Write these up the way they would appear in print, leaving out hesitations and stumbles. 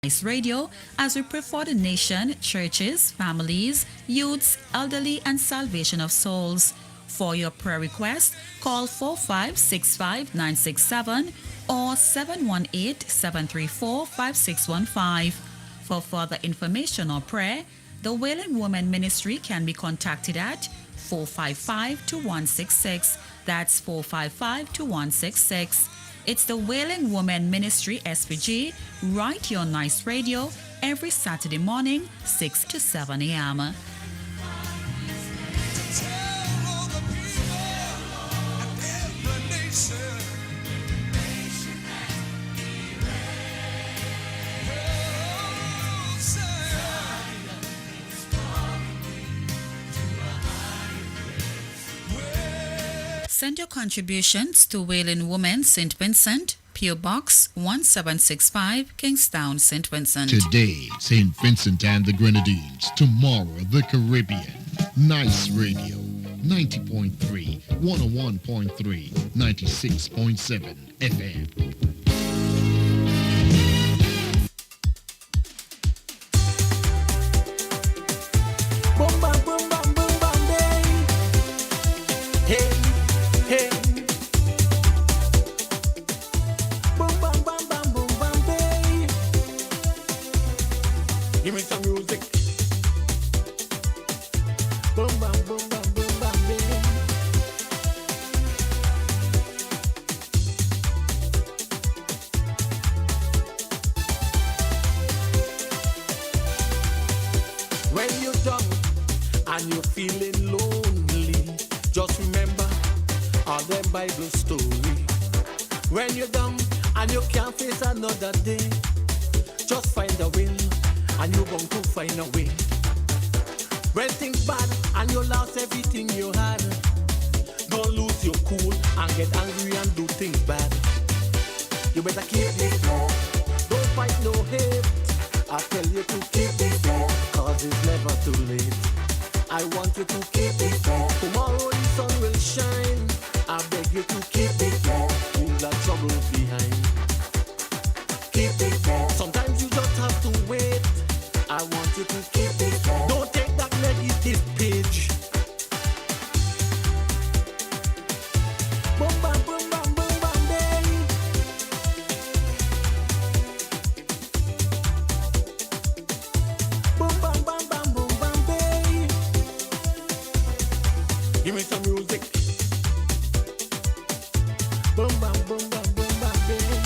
Nice Radio as we pray for the nation, churches, families, youths, elderly, and salvation of souls. For your prayer request, call 4565967 or 718-734-5615. For further information or prayer, the Wailing Woman Ministry can be contacted at 455-2166. That's 455-2166. It's the Wailing Woman Ministry SPG, right here on Nice Radio, every Saturday morning, 6 to 7 a.m. Send your contributions to Wailing Woman St. Vincent, P.O. Box 1765, Kingstown, St. Vincent. Today, St. Vincent and the Grenadines. Tomorrow, the Caribbean. Nice Radio. 90.3, 101.3, 96.7 FM. Give me some music. Boom, bam, boom, bam, boom, bam, baby. When you're done and you're feeling lonely, just remember all them Bible story. When you're done and you can't face another day, just find a will. And you're going to find a way. When things bad and you lost everything you had, don't lose your cool and get angry and do things bad. You better keep this faith. Don't fight no hate. I tell you to keep this faith, cause it's never too late. I want you to keep this faith. Tomorrow the sun will shine. I beg you to keep this faith. Leave that trouble behind. Keep this faith. Sometimes you just have to wait. I want you to keep it. Don't take that negative page. Boom, bam, boom, bam, boom, bam, baby. Boom, bam, bam, bam, boom, bam, baby. Give me some music. Boom, bam, boom, bam, boom, bam, baby.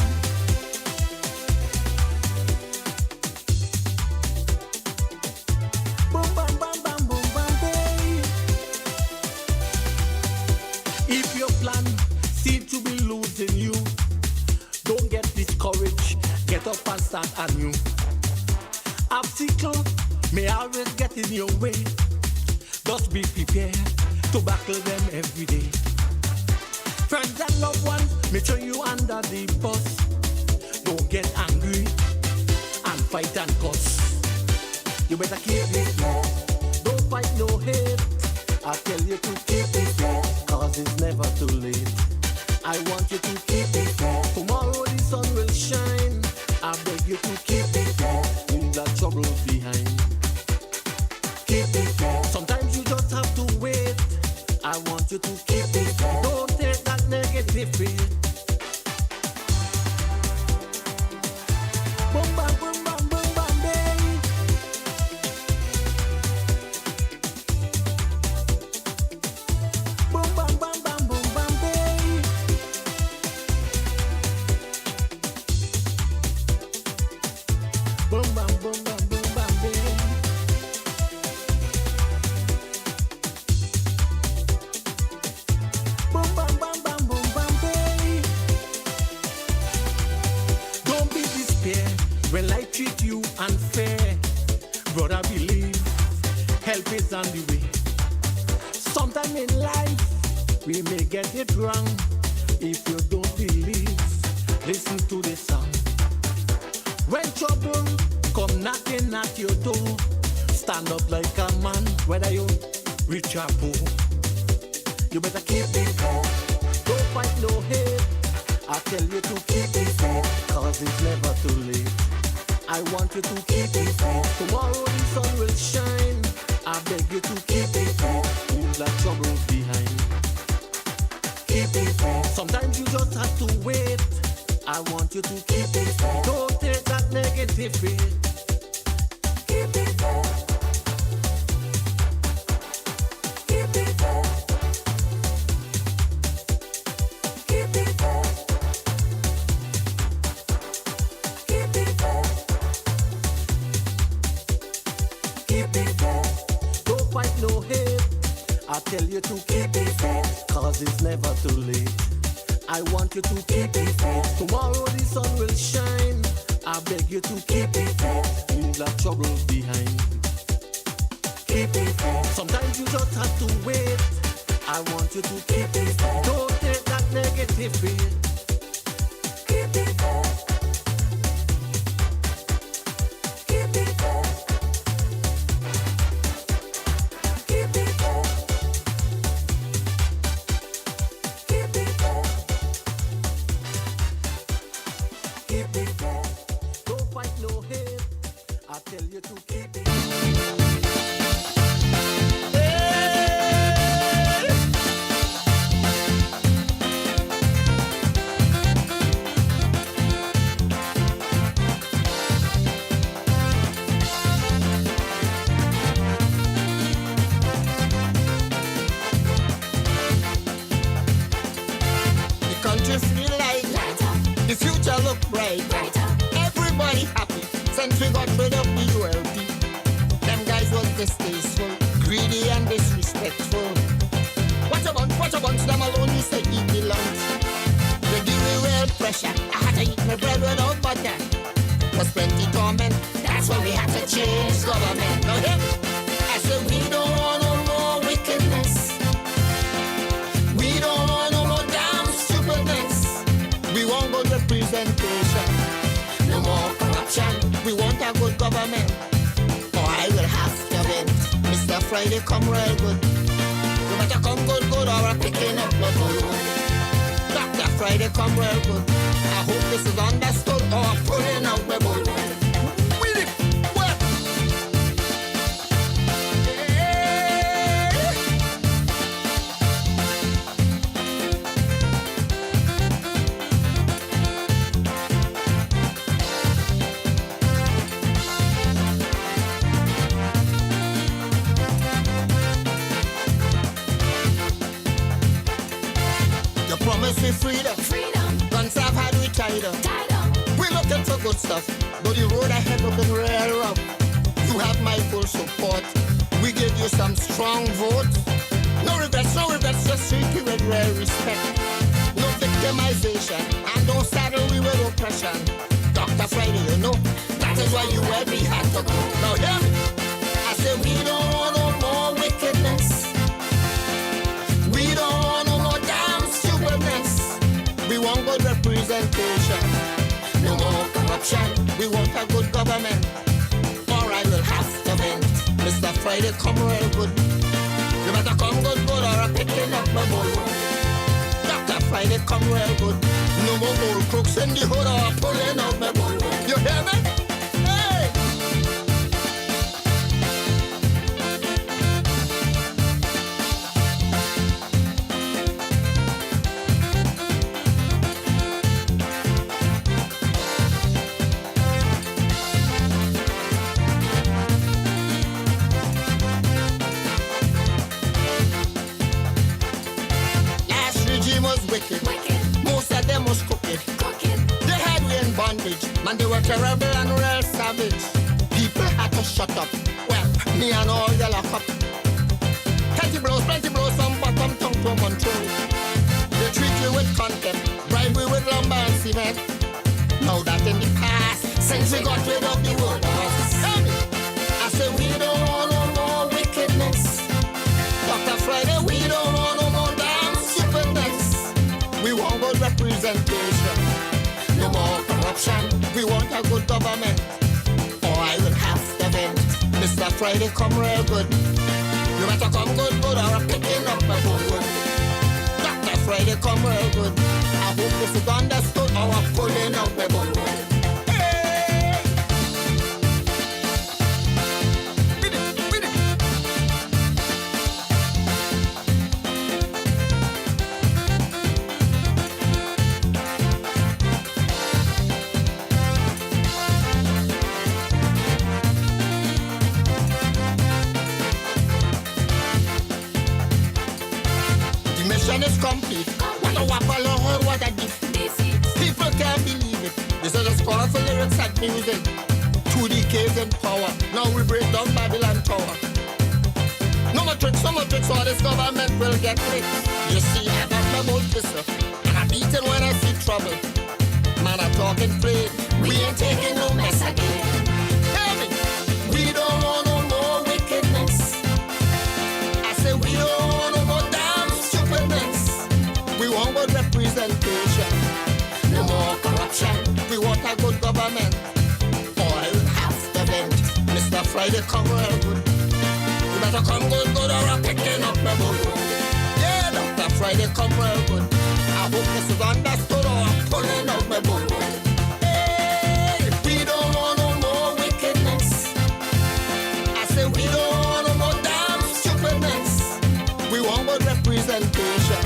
Get up and start anew. Obstacles may always get in your way. Just be prepared to battle them every day. Friends and loved ones may throw you under the bus. Don't get angry and fight and cuss. You better keep it low. Don't fight no hate. I tell you to keep it low, cause it's never too late. I want you to keep it low. Tomorrow the sun will shine. I beg you to keep it low. Leave that trouble behind. Keep it low. Sometimes you just have to wait. I want you to keep it low. Don't take that negative fear. Boom, bam, boom, bam, boom, bam, baby. Boom, bam, bam, bam, boom, bam, baby. Boom, bam, boom, bam, boom, bam, baby. Boom, bam, bam, bam, boom, bam, baby. Don't be despair when life treat you unfair. Brother, believe help is on the way. Sometime in life we may get it wrong. If you don't believe, listen to the song. When trouble come knocking at your door, stand up like a man, whether you rich or poor. You better keep it up. Don't fight no hate. I tell you to keep it up, cause it's never too late. I want you to keep it faith. Tomorrow the sun will shine. I beg you to keep it faith. Leave like troubles behind. Keep it faith. Sometimes you just have to wait. I want you to keep it faith. Don't take that negative faith. Keep it faith. Keep it faith. Keep it faith. Keep it faith. Keep it faith. Don't fight no hate. I tell you to keep it faith, cause it's never too late. I want you to keep it faith. Tomorrow the sun will shine. I beg you to keep it faith. Leave like troubles behind. Keep it faith. Sometimes you just have to wait. I want you to keep it faith. Don't take that negative faith. Keep it faith. Keep it faith. Keep it faith. Keep it faith. Keep it faith. Don't fight no hate. I tell you to keep it. The country feel like the future look bright. Everybody happy since we got rid of the ULP. Them guys was distasteful, greedy and disrespectful. Watch a bunch, them alone used to eat the lunch. They give me real pressure. I had to eat my bread without butter. Was plenty torment. That's why we had to change government. Now here, I said we don't want no more wickedness. We don't want no more damn stupidness. We want good representation. No more corruption. We want a good government. Or I will have to win. Mr. Friday come real good. You better come good or I'm picking up blood balloon. Dr. Friday come real good. I hope this is understood or I'm pulling out my balloon. With it, what? You promise me freedom. Guns have had we tied up. We looking for good stuff, but the road ahead looking real rough. You have my full support. We give you some strong votes. No regrets, just treat you with real respect. No victimization, and don't saddle we with oppression. Dr. Friday, you know, that is why you and me had to go. Now hear me. I say we don't want no more wickedness. We don't want no more damn stupidness. We want good representation. No more corruption. We want a good government. Or I will have to vent. Mr. Friday, come real good. You better come good or I'm picking up my balloon. Dr. Friday, come real good. No more gold crooks in the hood or I'm pulling out my balloon. You hear me? Hey! Last regime was wicked. Most of them was crooked. They had we in bondage. Man, they were terrible and real savage. People had to shut up. Well, me and all the lock up. Plenty blows, some bottom tongue to control. They treat you with contempt, bribe we with lumber and cement. Now that in the past, since we got rid of the world boss. I say we don't want no more wickedness. Dr. Friday, we don't want no more damn stupidness. We want good representation. No more corruption. We want a good government. Or I will have to vent. Mr. Friday, come real good. You better come good or I'm picking up my balloon. Dr. Friday, come real good. I hope this is understood or I'm pulling out my balloon. Hey! music. 2 decades in power. Now we break down Babylon Tower. No more tricks, all this government will get rich. You see, I got my old pistol, and I'm beating when I see trouble. Man, I'm talking plain. We ain't taking no mess again. Tell me, we don't want no more wickedness. I say we don't want no more damn stupidness. We want good representation. No more corruption. We want a good government. Oil half the vent. Mr. Friday, come real good. You better come good or I'm picking up my book. Yeah, Dr. Friday, come real good. I hope this is understood or I'm pulling out my book. Hey, we don't want no more wickedness. I say we don't want no more damn stupidness. We want good representation.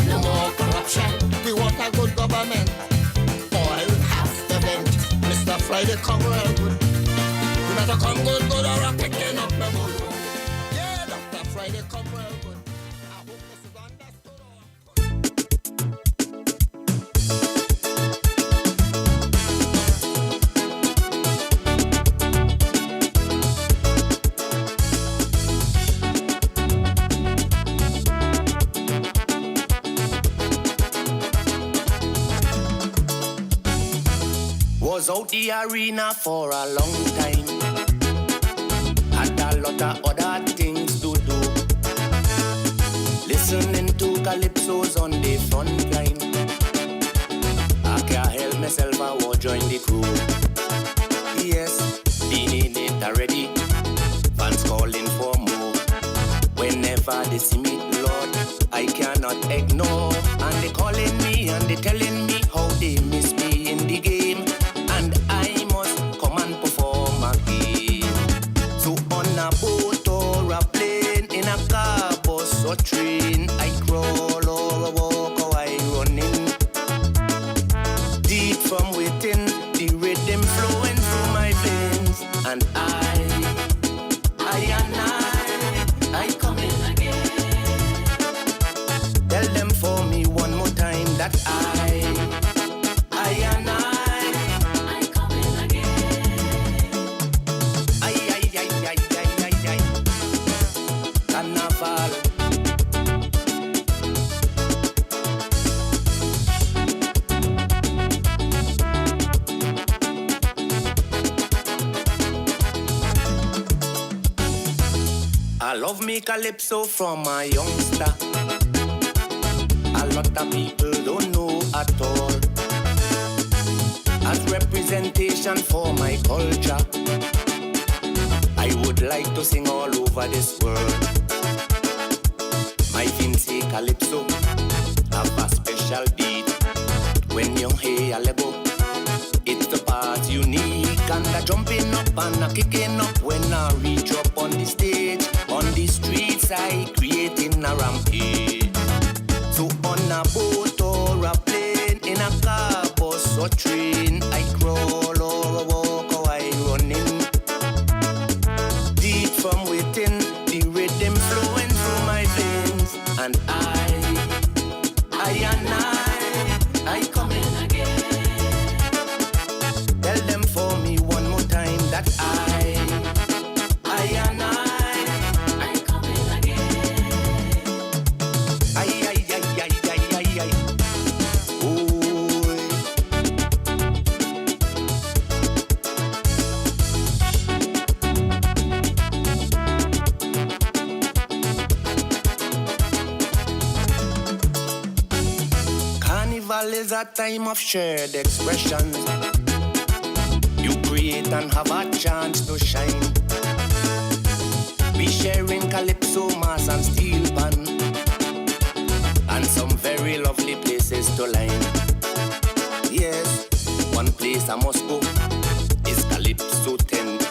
No more corruption. We want a good government. Oil half the vent. Mr. Friday, come real good. You better come good or I'm picking up my book. Yeah, Dr. Friday, come real good. I hope this is understood or was out the arena for a long time. Had a lot of other things to do. Listening to calypsos on the front line. I can't help myself, I will join the crew. Yes, been in it already. Fans calling for more. Whenever they see me, Lord, I cannot ignore. And they calling me and they telling me how they miss me in the game. And I must come and perform again. So on a boat or a plane, in a car, bus or train, I crawl or I walk or I running. Deep from within, the rhythm flowing through my veins. And I come in again. Tell them for me one more time that I come in again. I. Carnival. I love me calypso from a youngster. A lot of people don't know at all. As representation for my culture, I would like to sing all over this world. My Vinci calypso have a special beat. When you hear a lego, it's the part unique. And a jumping up and a kicking up when I reach up on the stage. On the streets I creating a rampage. So on a boat or a plane, in a car, bus or train, I crawl or I walk or I running. Deep from within, the rhythm flowing through my veins. And I come in again. Tell them for me one more time that I come in again. I. Oh. Carnival is a time of shared expressions. You create and have a chance to shine. We sharing calypso, mass and steel pan, and some very lovely places to line. Yes, one place I must go is Calypso tent.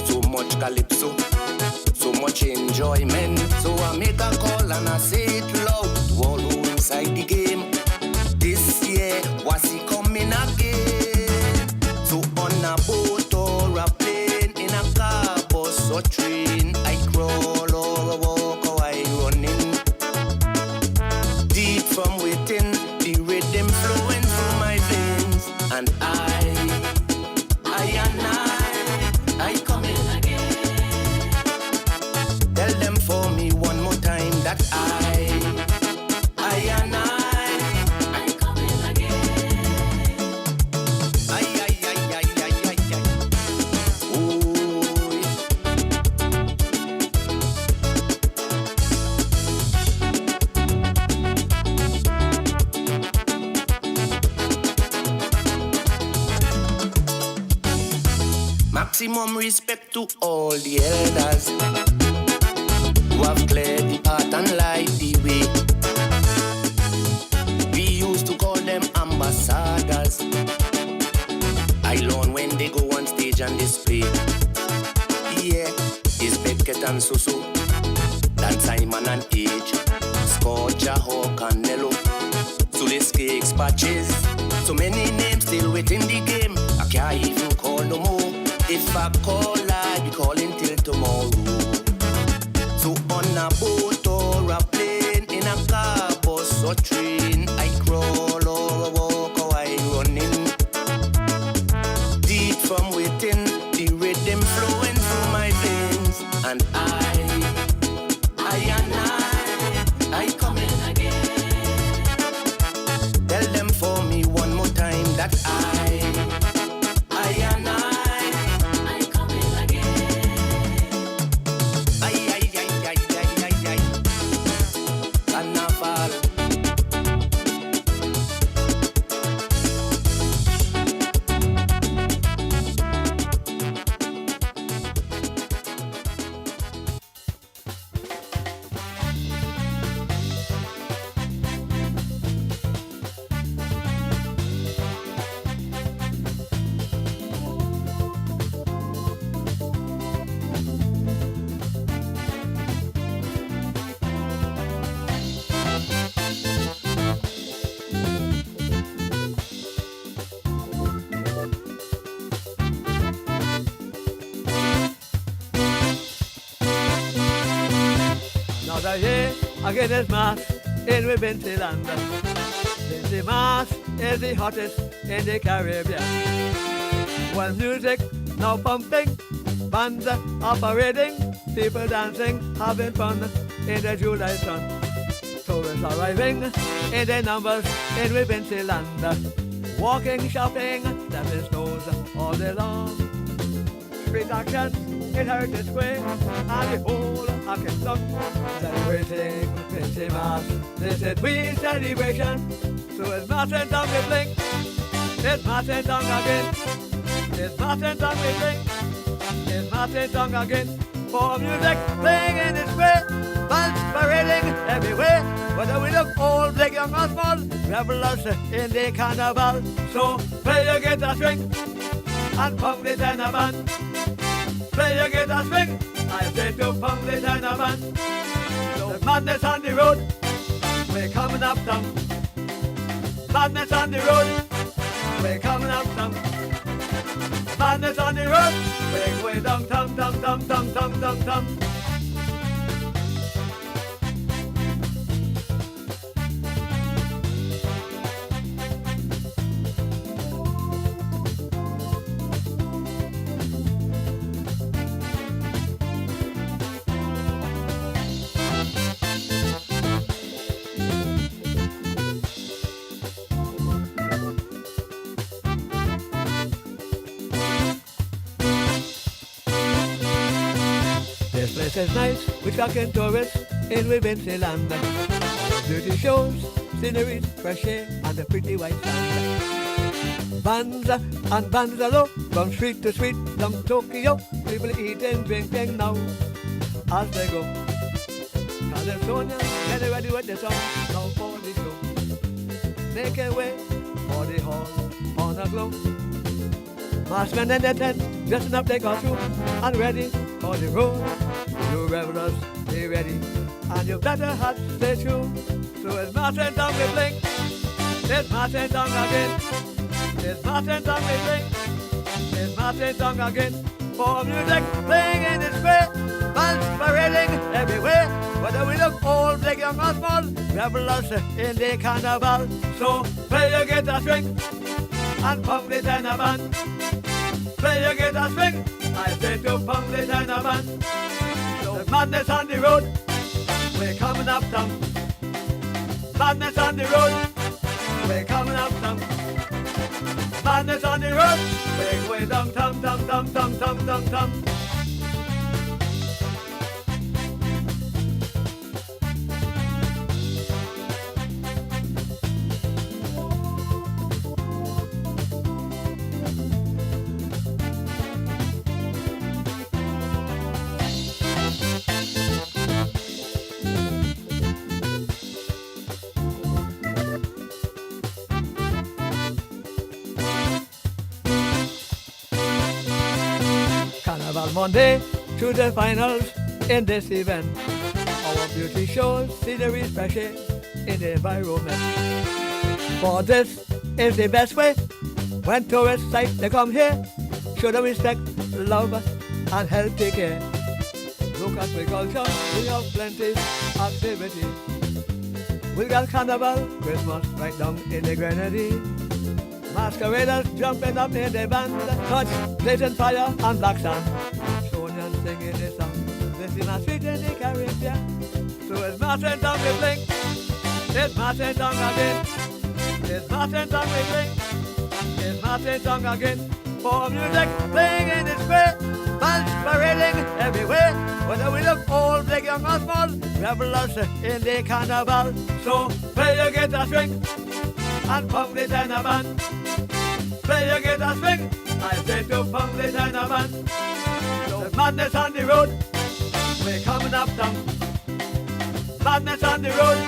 So much calypso, so much enjoyment. So I make a call and I say it loud to all who inside the game. This year, was he coming again? So on a boat or a plane, in a car, bus or train, I crawl or I walk or I running. Deep from within, the rhythm flowing through my veins. And I Maximum respect to all the elders who have cleared the path and light the way. We used to call them ambassadors. I learn when they go on stage and display. Yeah, it's Beckett and Susu, Dan Simon and Age, Scorcher, Hawk and Nello, Sulis Cakes, Patches. So many names still within the game. I can't even call no more. If I call, I'll be calling till tomorrow. So on a boat or a plane, in a car, bus or train, I crawl or I walk or I running. Deep from within, the rhythm flowing through my veins. And I coming again. Tell them for me one more time that I coming again. Carnival. Another year again is March in we Vinceland. Vincy March is the hottest in the Caribbean. Well, music now pumping, bands are parading, people dancing, having fun in the July sun. Tourists arriving in their numbers in we Vinceland. Walking, shopping, stepping stones all day long. Street action in Heritage Square, and the whole Akin song celebrating Vincy Mass. This is we celebration, so it's Mass and tongue we blink. It's Mass and tongue again. It's Mass and tongue we blink. It's Mass and tongue again. For music playing in the square, bands parading everywhere. Whether we look old, big, young or small, revelers in the carnival. So play your guitar string and pump the tenor band. Play your guitar string, I say to pump the tenor band. So madness on the road, we're coming up down. Madness on the road, we're coming up down. Madness on the road, we're going down, tum, tum, tum, tum, tum, tum, tum. This place is nice, we talking tourists in we Vinceland. Beauty shows, scenery, fresh air, and a pretty white sand. Bands and bands alone, from street to street, from Tokyo, people eating, drinking now, as they go. California, get ready with the song, now for the show. Making way for the hall on a glow. Marsmen and the tent, dressing up their costume, and ready for the road. You revelers, be ready, and you better have stay true. So it's Martin tongue we blink, it's Martin tongue again. It's Martin tongue we blink, it's Martin tongue again. For music playing in the square, bands parading everywhere. Whether we look old, big, young or small, revelers in the carnival. So play your guitar string and pump the tenor band. Play your guitar string, I say to pump the tenor band. So madness on the road, we're coming up down. Madness on the road, we're coming up down. Madness on the road, we're going down, tum, tum, tum, tum, tum, tum, tum. Carnival Monday to the finals in this event. Our beauty shows, scenery, fashion in the environment. For this is the best way. When tourists sight they come here, show them respect, love, and healthy care. Look at the culture, we have plenty activity. We got carnival, Christmas right down in the grenadine. Masqueraders jumping up in the band, touch, blazing fire and black sand. Sonian singing the song, this is my sweet in the Caribbean. So it's Martin Tongue we blink, it's Martin Tongue again. It's Martin Tongue we blink, it's Martin Tongue again. For music playing in the square, bands parading everywhere. Whether we look old, big, young or small, revelers in the carnival. So play your guitar string and pump the tenor band. Play your guitar string, I say to pump the tenor band. So there's madness on the road, we're coming up down. Madness on the road,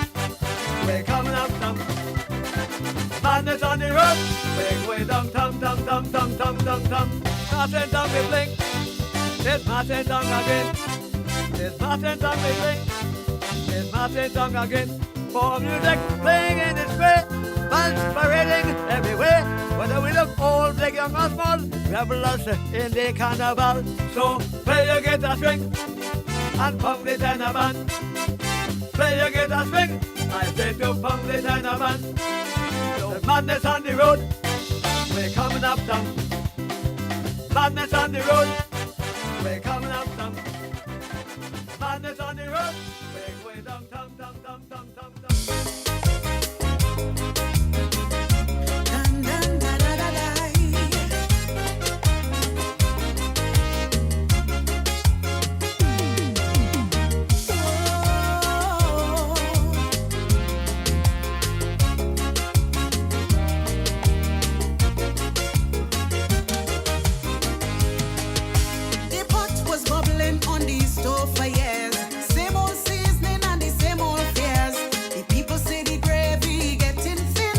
we're coming up down. Madness on the road, we're going down, tum, tum, tum, tum, tum, tum, tum. Martin Tongue we blink, it's Martin Tongue again. It's Martin Tongue we blink, it's Martin Tongue again. For music playing in the square, bands parading everywhere. Whether we look old, big, young or small, revelers in the carnival. So play your guitar string and pump the tenor band. Play your guitar string, I say to pump the tenor band. There's madness on the road, we're coming up down. Madness on the road, we're coming up down. Madness on the road, we're going down, tum, tum, tum, tum, tum, tum. For years, same old seasoning and the same old fears. The people say the gravy getting thin.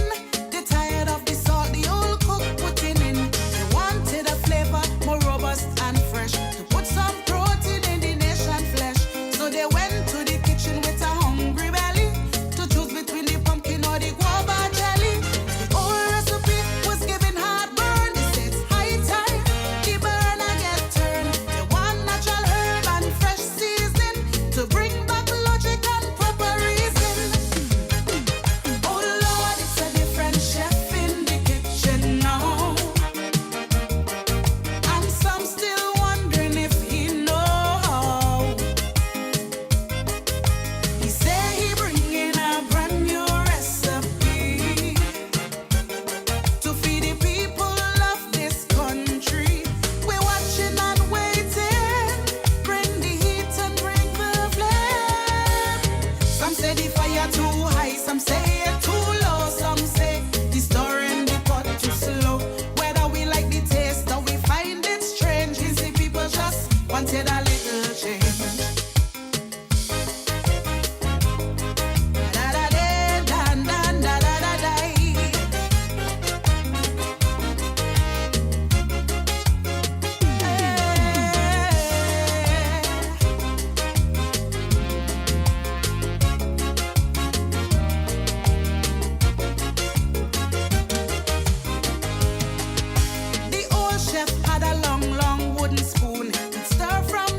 They're tired of the salt the old cook putting in. They wanted a flavor more robust and fresh, to put some protein in the nation flesh. So they went to the kitchen with a hungry belly, to choose between the pumpkin or the guava jelly. The old recipe was giving heartburn. They said it's high time the burner get turned. They want natural herb and fresh season to bring back logic and proper reason. Oh Lord, it's a different chef in the kitchen now, and some still wondering if he know. He say he bring in a brand new recipe to feed the people of this country. We're watching and waiting. Bring the heat and bring the flame. Some say the fire too high, some say it too low, some say the stirring the pot too slow. Whether we like the taste or we find it strange, you see people just wanted a little change. Da da da da da da da da da. The old chef had a long, long wooden spoon. He'd stir from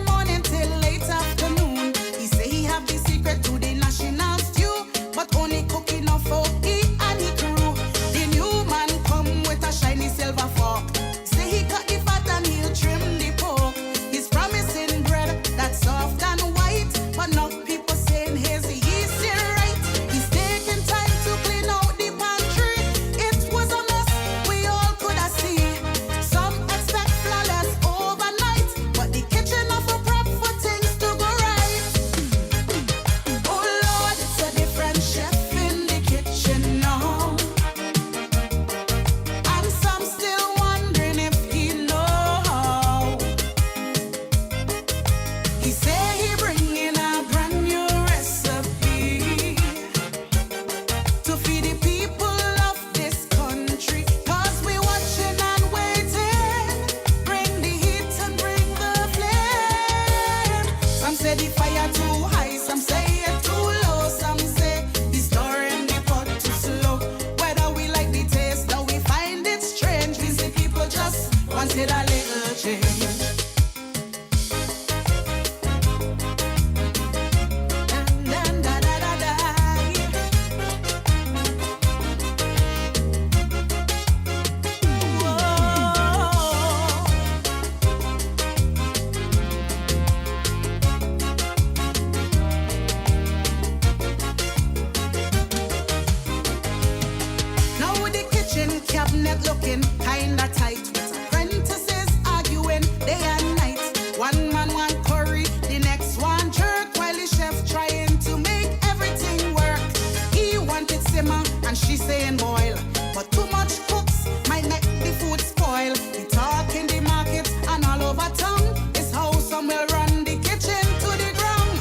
she saying boil. But too much cooks might make the food spoil. The talk in the market and all over town is how some will run the kitchen to the ground.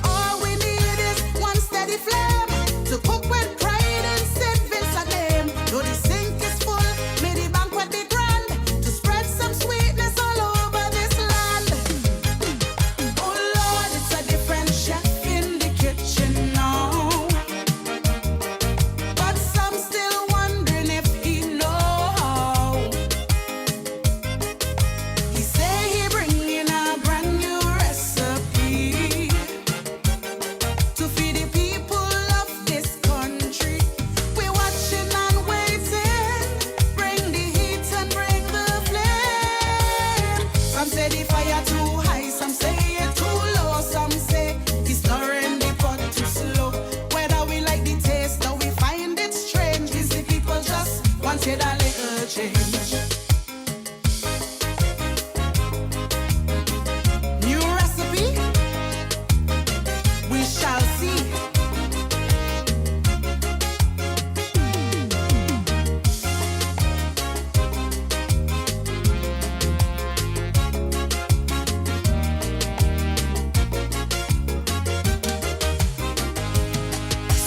All we need is one steady flame to cook with pride and St. Vincent name. Though the sink is full, may the banquet be grand to spread some sweetness all over this land. Oh Lord, it's a different chef in the kitchen now. But some still wondering if he know. He say he bringing a brand new recipe to feed the people of this country. We're watching and waiting. Bring the heat and bring the flame. Some say the fire too high, some say it too low, some say he's stirring the pot too slow. Whether we like the taste or we find it strange, these the people just wanted a little change. New recipe, we shall see.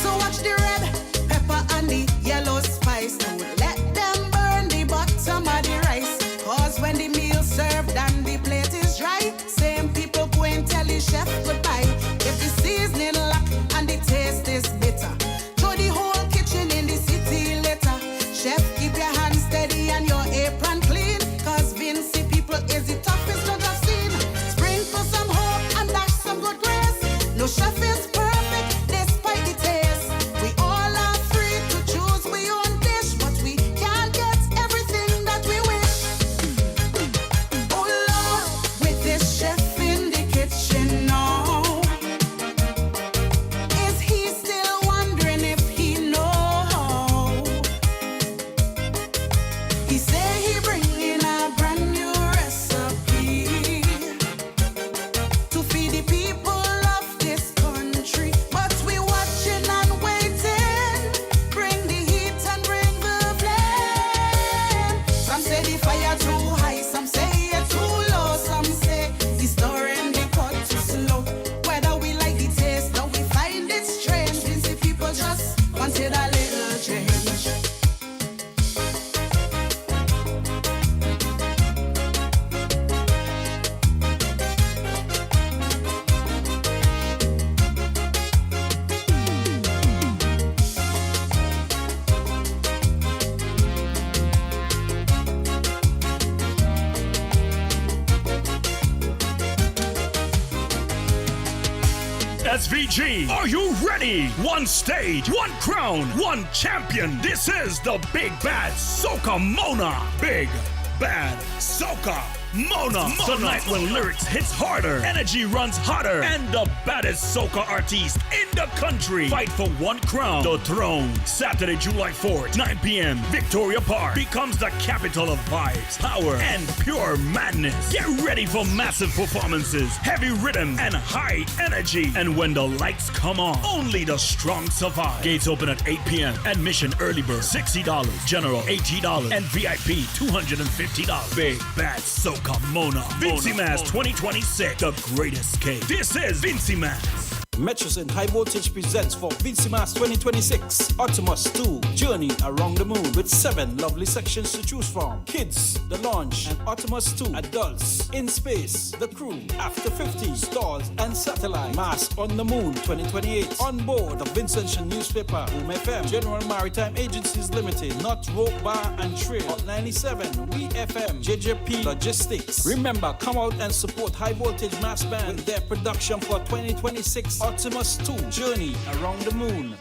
So watch the red pepper and the yellow spice. Don't let them burn the bottom of the rice. Cause when the meal's served and the plate is dry, same people go and tell the chef goodbye. If the seasoning lack and the taste is bitter, throw the whole kitchen in the city later. Chef, keep your hands steady and your apron clean. Cause Vincy people is the toughest judge I've seen. Sprinkle some hope and dash some good grace. No chef is perfect despite the taste. We all are free to choose we own dish, but we can't get everything that we wish. Oh Lord, with this chef in the kitchen now, is he still wondering if he know? He say he bringing a brand new recipe to feed the people of this country. But we watching and waiting. Bring the heat and bring the flame. Some say the fire too high, some say it too low, some say he's stirring the pot too slow. Whether we like the taste or we find it strange, these the people just wanted a little change. SVG, are you ready? One stage, one crown, one champion. This is the Big Bad Soca Mona. Big Bad Soca Mona. The night when lyrics hits harder, energy runs hotter, and the baddest soca artist in the country fight for one crown, the throne. Saturday, July 4th, 9 p.m. Victoria Park becomes the capital of vibes, power, and pure madness. Get ready for massive performances, heavy rhythm, and high energy. And when the lights come on, only the strong survive. Gates open at 8 p.m. Admission early bird $60, general $80, and VIP $250. Big Bad Soca Mona. Vincy Mass 2026, the great escape. This is Vincy Mass. Metros and High Voltage presents for Vincy Mass 2026 Optimus 2 Journey Around the Moon with 7 lovely sections to choose from. Kids, The Launch, and Optimus 2 Adults, In Space, The Crew, After 50, Stars and Satellite, Mass on the Moon 2028. On board the Vincentian Newspaper, Boom FM, General Maritime Agencies Limited, Not Rope Bar and Trail, Hot 97, We FM, JJP Logistics. Remember, come out and support High Voltage Mass Band with their production for 2026 Optimus 2 Journey Around the Moon.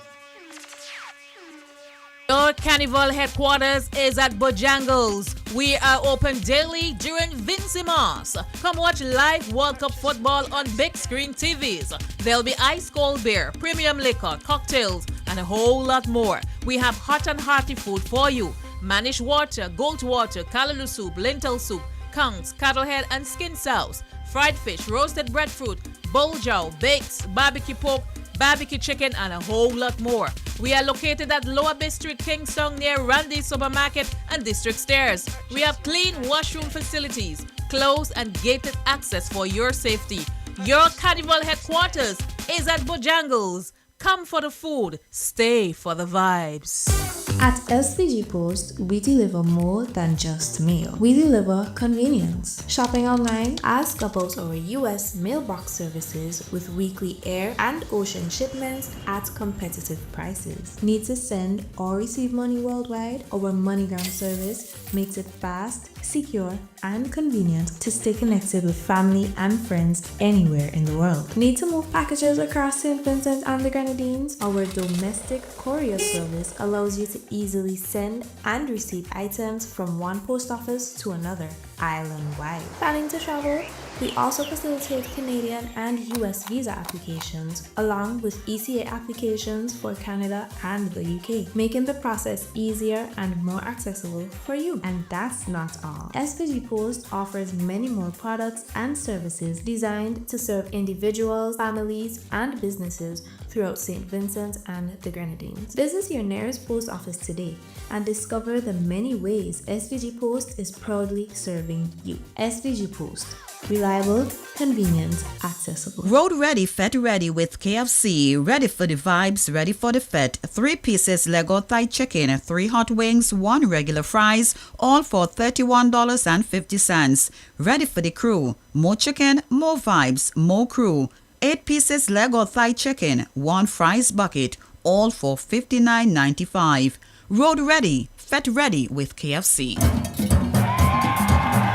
Your Carnival headquarters is at Bojangles. We are open daily during Vincy Mass. Come watch live World Cup football on big screen TVs. There'll be ice cold beer, premium liquor, cocktails, and a whole lot more. We have hot and hearty food for you. Manish water, gold water, callaloo soup, lentil soup, conchs, cattlehead, and skin sauce, fried fish, roasted breadfruit, bulgjao, bakes, barbecue pork, barbecue chicken, and a whole lot more. We are located at Lower Bay Street, Kingston, near Randy Supermarket and District Stairs. We have clean washroom facilities, closed and gated access for your safety. Your carnival headquarters is at Bojangles. Come for the food, stay for the vibes. At SPG Post, we deliver more than just mail. We deliver convenience. Shopping online? Ask about our US mailbox services with weekly air and ocean shipments at competitive prices. Need to send or receive money worldwide? Our MoneyGram service makes it fast, secure, and convenient to stay connected with family and friends anywhere in the world. Need to move packages across St. Vincent and the Grenadines? Our domestic courier service allows you to easily send and receive items from one post office to another, island-wide. Planning to travel? We also facilitate Canadian and US visa applications, along with ECA applications for Canada and the UK, making the process easier and more accessible for you. And that's not all. SPG Post offers many more products and services designed to serve individuals, families, and businesses throughout St. Vincent and the Grenadines. Visit your nearest post office today and discover the many ways SVG Post is proudly serving you. SVG Post. Reliable, convenient, accessible. Road ready, fed ready with KFC. Ready for the vibes, ready for the fete. 3 pieces Lego thigh chicken, 3 hot wings, 1 regular fries, all for $31.50. Ready for the crew. More chicken, more vibes, more crew. 8 pieces Lego thigh chicken, 1 fries bucket, all for $59.95. Road ready, fete ready with KFC.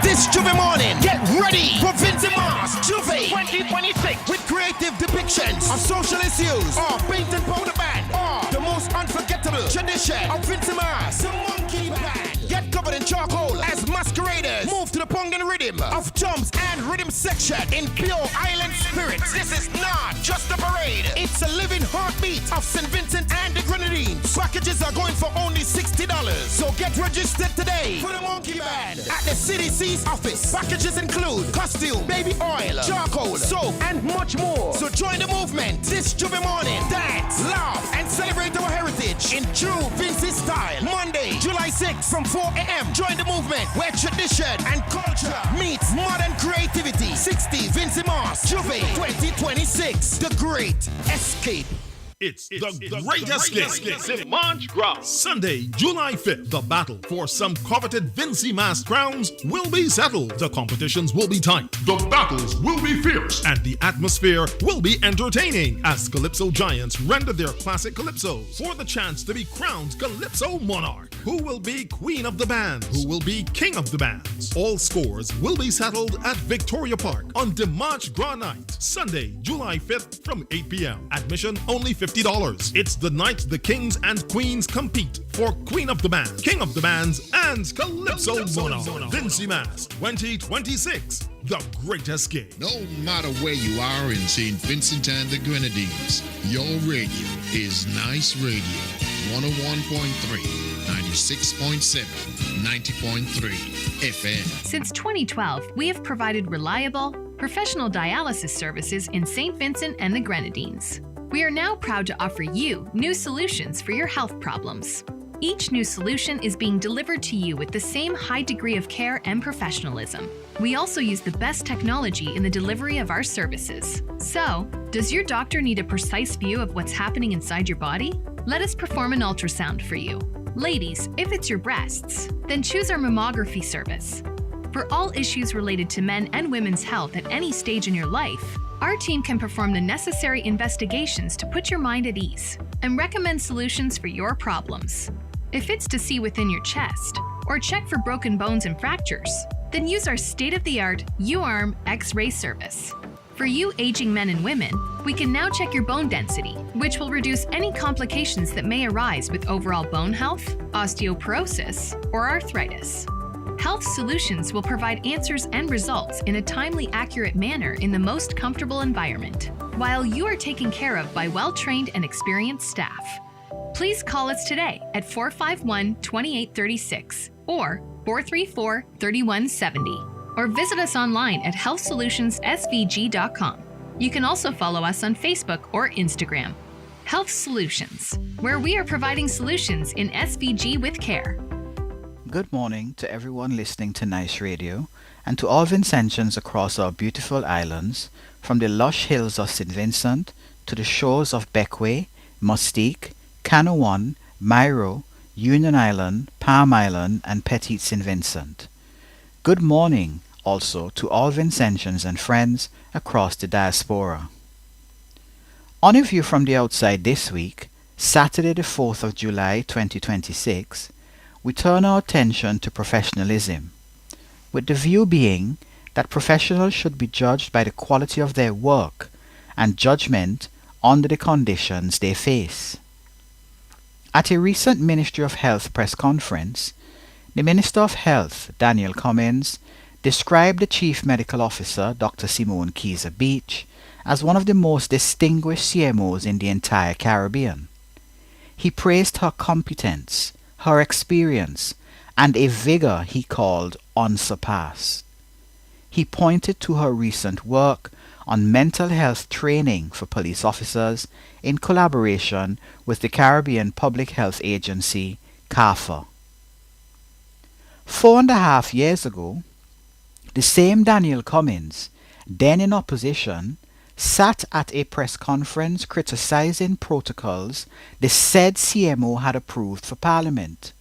This Juve morning, get ready for Vincy Mars Juve 2026 with creative depictions of social issues or paint and powder band or the most unforgettable tradition of Vincy Mars, the Monkey Band. Get covered in charcoal as masqueraders move to the Pongan rhythm of drums and rhythm section in pure island spirit. This is not just a parade, it's a living heartbeat of St. Vincent and the Grenadines. Packages are going for only $60, so get registered today for the Monkey Band at the CDC's office. Packages include costume, baby oil, charcoal, soap, and much more. So join the movement this Juve morning. Dance, laugh, and celebrate our heritage in true Vincy style. Monday, July 6th from 4 a.m. Join the movement where tradition and culture meets modern creativity. 60 Vincy Mars Juve 2026. The Great Escape. It's the Great Escape. March Gras. Sunday, July 5th. The battle for some coveted Vincy Mas crowns will be settled. The competitions will be tight. The battles will be fierce. And the atmosphere will be entertaining as Calypso giants render their classic calypsos for the chance to be crowned Calypso Monarch. Who will be Queen of the Bands? Who will be King of the Bands? All scores will be settled at Victoria Park on the March Gras night. Sunday, July 5th from 8 p.m. Admission only $50. It's the night the kings and queens compete for Queen of the Bands, King of the Bands, and Calypso Monarch. Vincy Mas 2026. The Great Escape. No matter where you are in St. Vincent and the Grenadines, your radio is Nice Radio. 101.3, 96.7, 90.3 FM. Since 2012, we have provided reliable, professional dialysis services in St. Vincent and the Grenadines. We are now proud to offer you new solutions for your health problems. Each new solution is being delivered to you with the same high degree of care and professionalism. We also use the best technology in the delivery of our services. So, does your doctor need a precise view of what's happening inside your body? Let us perform an ultrasound for you. Ladies, if it's your breasts, then choose our mammography service. For all issues related to men and women's health at any stage in your life, our team can perform the necessary investigations to put your mind at ease and recommend solutions for your problems. If it's to see within your chest or check for broken bones and fractures, then use our state-of-the-art U-Arm X-ray service. For you aging men and women, we can now check your bone density, which will reduce any complications that may arise with overall bone health, osteoporosis, or arthritis. Health Solutions will provide answers and results in a timely, accurate manner in the most comfortable environment, while you are taken care of by well-trained and experienced staff. Please call us today at 451-2836 or 434-3170, or visit us online at healthsolutionsSVG.com. You can also follow us on Facebook or Instagram. Health Solutions, where we are providing solutions in SVG with care. Good morning to everyone listening to Nice Radio and to all Vincentians across our beautiful islands, from the lush hills of St. Vincent to the shores of Bequia, Mustique, Canouan, Myro, Union Island, Palm Island, and Petit St. Vincent. Good morning also to all Vincentians and friends across the diaspora. On a view from the outside this week, Saturday the 4th of July 2026, we turn our attention to professionalism, with the view being that professionals should be judged by the quality of their work and judgment under the conditions they face. At a recent Ministry of Health press conference, the Minister of Health, Daniel Cummins, described the Chief Medical Officer, Dr. Simone Keyser Beach, as one of the most distinguished CMOs in the entire Caribbean. He praised her competence, her experience, and a vigor he called unsurpassed. He pointed to her recent work on mental health training for police officers in collaboration with the Caribbean Public Health Agency, CARPHA. 4.5 years ago, the same Daniel Cummins, then in opposition, sat at a press conference criticizing protocols the said CMO had approved for Parliament.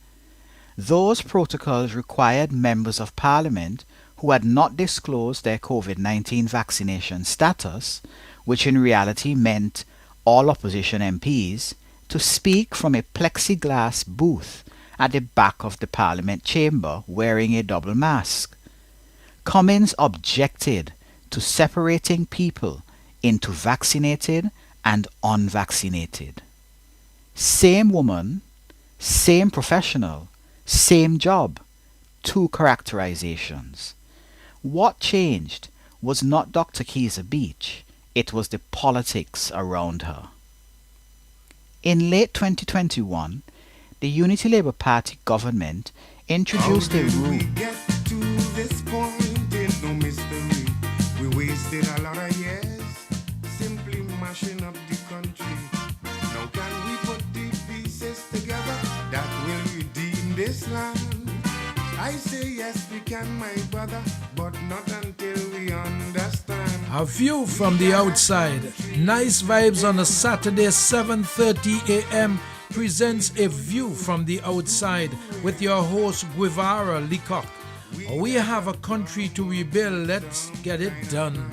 Those protocols required members of Parliament who had not disclosed their COVID-19 vaccination status, which in reality meant all opposition MPs, to speak from a plexiglass booth at the back of the Parliament chamber wearing a double mask. Cummins objected to separating people into vaccinated and unvaccinated. Same woman, same professional, same job, two characterizations. What changed was not Dr. Keyser Beach, it was the politics around her. In late 2021, the Unity Labour Party government introduced a rule. Get to this point, ain't no mystery. We wasted a lot of years simply mashing up the country. Now can we put the pieces together that will redeem this land? I say yes we can, my brother, but not until we understand. A view from the outside. Nice Vibes on a Saturday 7:30 a.m. presents a view from the outside with your host Guevara Leacock. We have a country to rebuild. Let's get it done.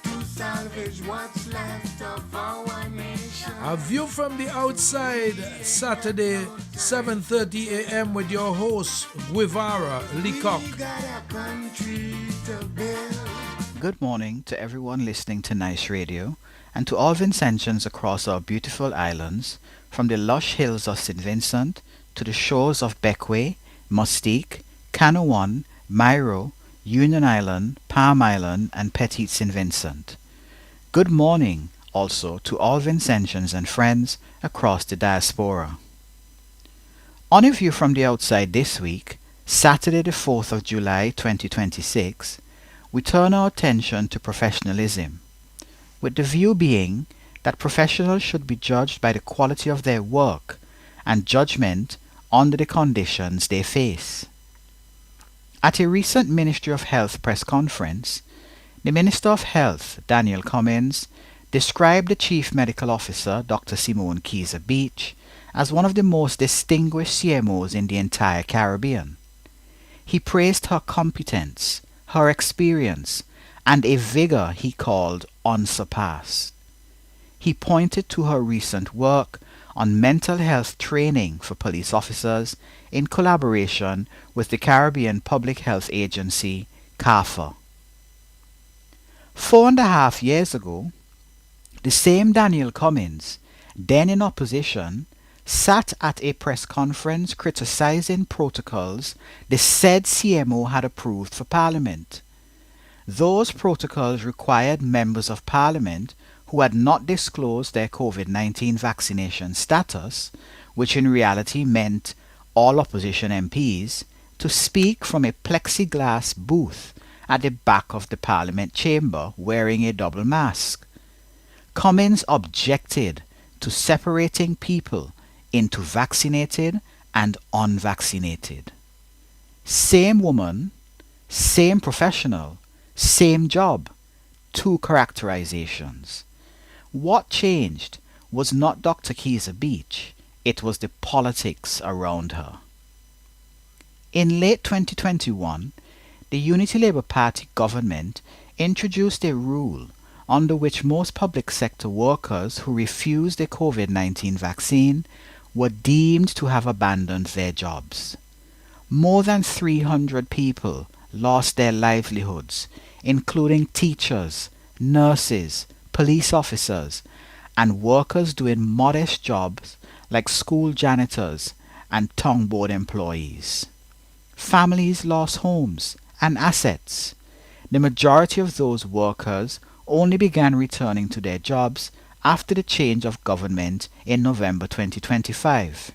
To salvage what's left of our nation. A view from the outside, Saturday 7:30 a.m. with your host Guevara Leacock. We got a country to build. Good morning to everyone listening to Nice Radio and to all Vincentians across our beautiful islands, from the lush hills of St. Vincent to the shores of Bequia, Mustique, Canouan, Myro, Union Island, Palm Island, and Petit St. Vincent. Good morning also to all Vincentians and friends across the diaspora. On a view from the outside this week, Saturday the 4th of July 2026, we turn our attention to professionalism, with the view being that professionals should be judged by the quality of their work and judgment under the conditions they face. At a recent Ministry of Health press conference, the Minister of Health, Daniel Cummins, described the Chief Medical Officer, Dr. Simone Keyser Beach, as one of the most distinguished CMOs in the entire Caribbean. He praised her competence, her experience, and a vigor he called unsurpassed. He pointed to her recent work on mental health training for police officers in collaboration with the Caribbean Public Health Agency, CARPHA. 4.5 years ago, the same Daniel Cummins, then in opposition, sat at a press conference criticizing protocols the said CMO had approved for Parliament. Those protocols required members of Parliament who had not disclosed their COVID-19 vaccination status, which in reality meant all opposition MPs, to speak from a plexiglass booth at the back of the Parliament chamber wearing a double mask. Cummins objected to separating people into vaccinated and unvaccinated. Same woman, same professional, same job, two characterizations. What changed was not Dr. Keza Beach, it was the politics around her. In late 2021, the Unity Labour Party government introduced a rule under which most public sector workers who refused a COVID-19 vaccine were deemed to have abandoned their jobs. More than 300 people lost their livelihoods, including teachers, nurses, police officers, and workers doing modest jobs like school janitors and tongue board employees. Families lost homes and assets. The majority of those workers only began returning to their jobs after the change of government in November 2025.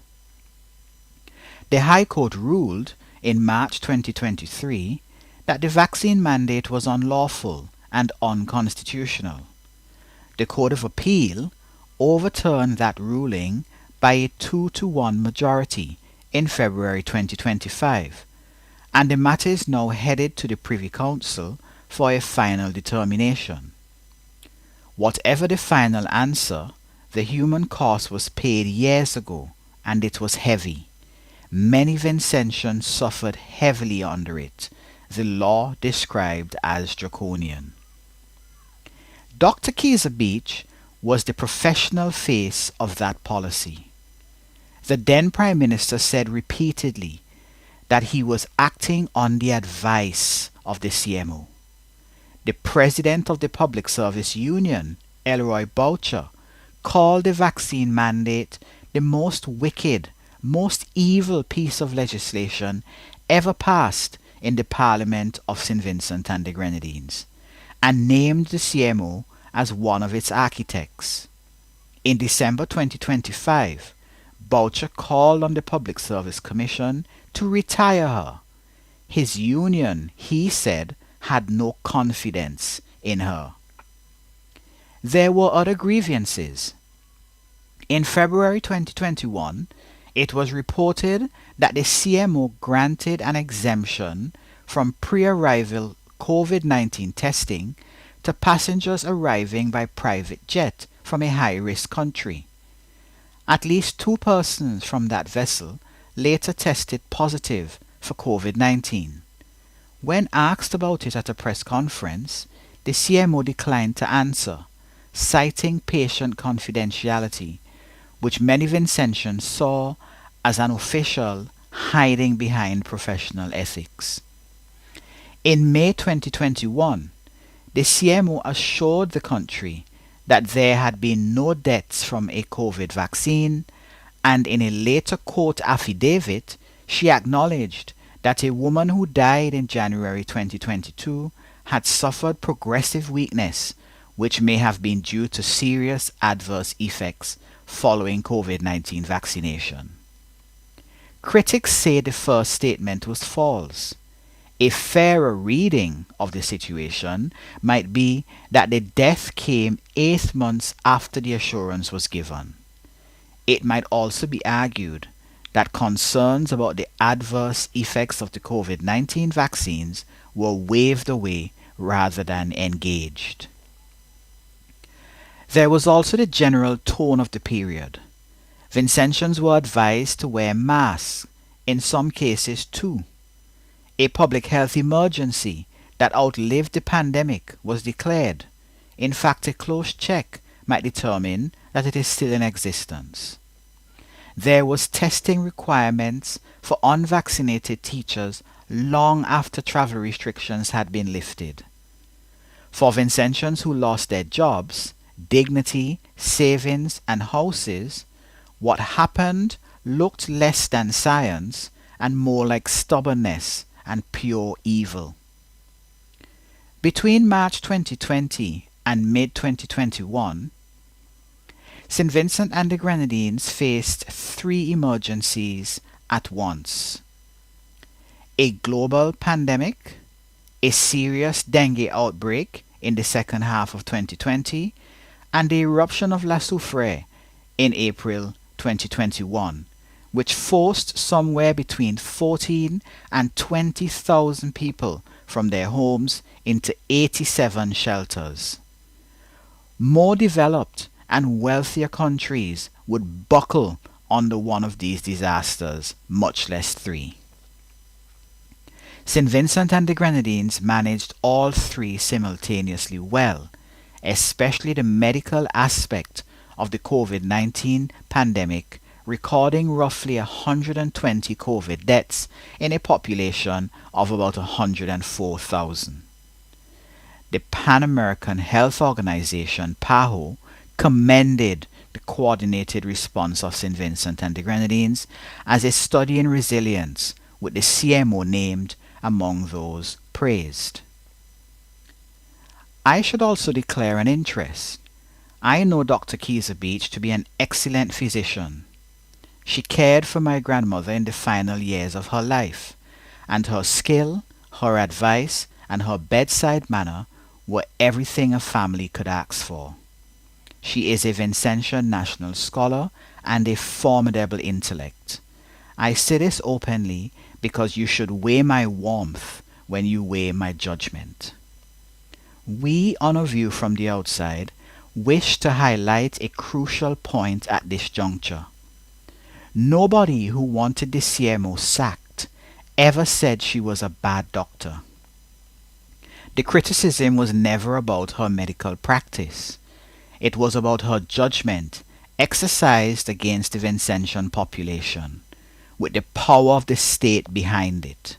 The High Court ruled in March 2023 that the vaccine mandate was unlawful and unconstitutional. The Court of Appeal overturned that ruling by a 2-to-1 majority in February 2025, and the matter is now headed to the Privy Council for a final determination. Whatever the final answer, the human cost was paid years ago, and it was heavy. Many Vincentians suffered heavily under it, the law described as draconian. Dr. Keza Beach was the professional face of that policy. The then Prime Minister said repeatedly that he was acting on the advice of the CMO. The President of the Public Service Union, Elroy Boucher, called the vaccine mandate the most wicked, most evil piece of legislation ever passed in the Parliament of St. Vincent and the Grenadines, and named the CMO as one of its architects. In December 2025, Boucher called on the Public Service Commission to retire her. His union, he said, had no confidence in her. There were other grievances. In February 2021, it was reported that the CMO granted an exemption from pre-arrival COVID-19 testing to passengers arriving by private jet from a high-risk country. At least 2 persons from that vessel later tested positive for COVID-19. When asked about it at a press conference, the CMO declined to answer, citing patient confidentiality, which many Vincentians saw as an official hiding behind professional ethics. In May 2021, the CMO assured the country that there had been no deaths from a COVID vaccine, and in a later court affidavit, she acknowledged that a woman who died in January 2022 had suffered progressive weakness, which may have been due to serious adverse effects following COVID-19 vaccination. Critics say the first statement was false. A fairer reading of the situation might be that the death came 8 months after the assurance was given. It might also be argued that concerns about the adverse effects of the COVID-19 vaccines were waved away rather than engaged. There was also the general tone of the period. Vincentians were advised to wear masks, in some cases 2. A public health emergency that outlived the pandemic was declared. In fact, a close check might determine that it is still in existence. There was testing requirements for unvaccinated teachers long after travel restrictions had been lifted. For Vincentians who lost their jobs, dignity, savings, and houses, what happened looked less than science and more like stubbornness and pure evil. Between March 2020 and mid-2021, St. Vincent and the Grenadines faced 3 emergencies at once: a global pandemic, a serious dengue outbreak in the second half of 2020, and the eruption of La Soufrière in April 2021, which forced somewhere between 14 and 20,000 people from their homes into 87 shelters. More developed and wealthier countries would buckle under one of these disasters, much less three. St. Vincent and the Grenadines managed all three simultaneously well, especially the medical aspect of the COVID-19 pandemic, recording roughly 120 COVID deaths in a population of about 104,000. The Pan American Health Organization, PAHO, commended the coordinated response of St. Vincent and the Grenadines as a study in resilience, with the CMO named among those praised. I should also declare an interest. I know Dr. Keyser Beach to be an excellent physician. She cared for my grandmother in the final years of her life, and her skill, her advice, and her bedside manner were everything a family could ask for. She is a Vincentian National Scholar and a formidable intellect. I say this openly because you should weigh my warmth when you weigh my judgment. We, on a view from the outside, wish to highlight a crucial point at this juncture. Nobody who wanted the CMO sacked ever said she was a bad doctor. The criticism was never about her medical practice. It was about her judgment exercised against the Vincentian population, with the power of the state behind it.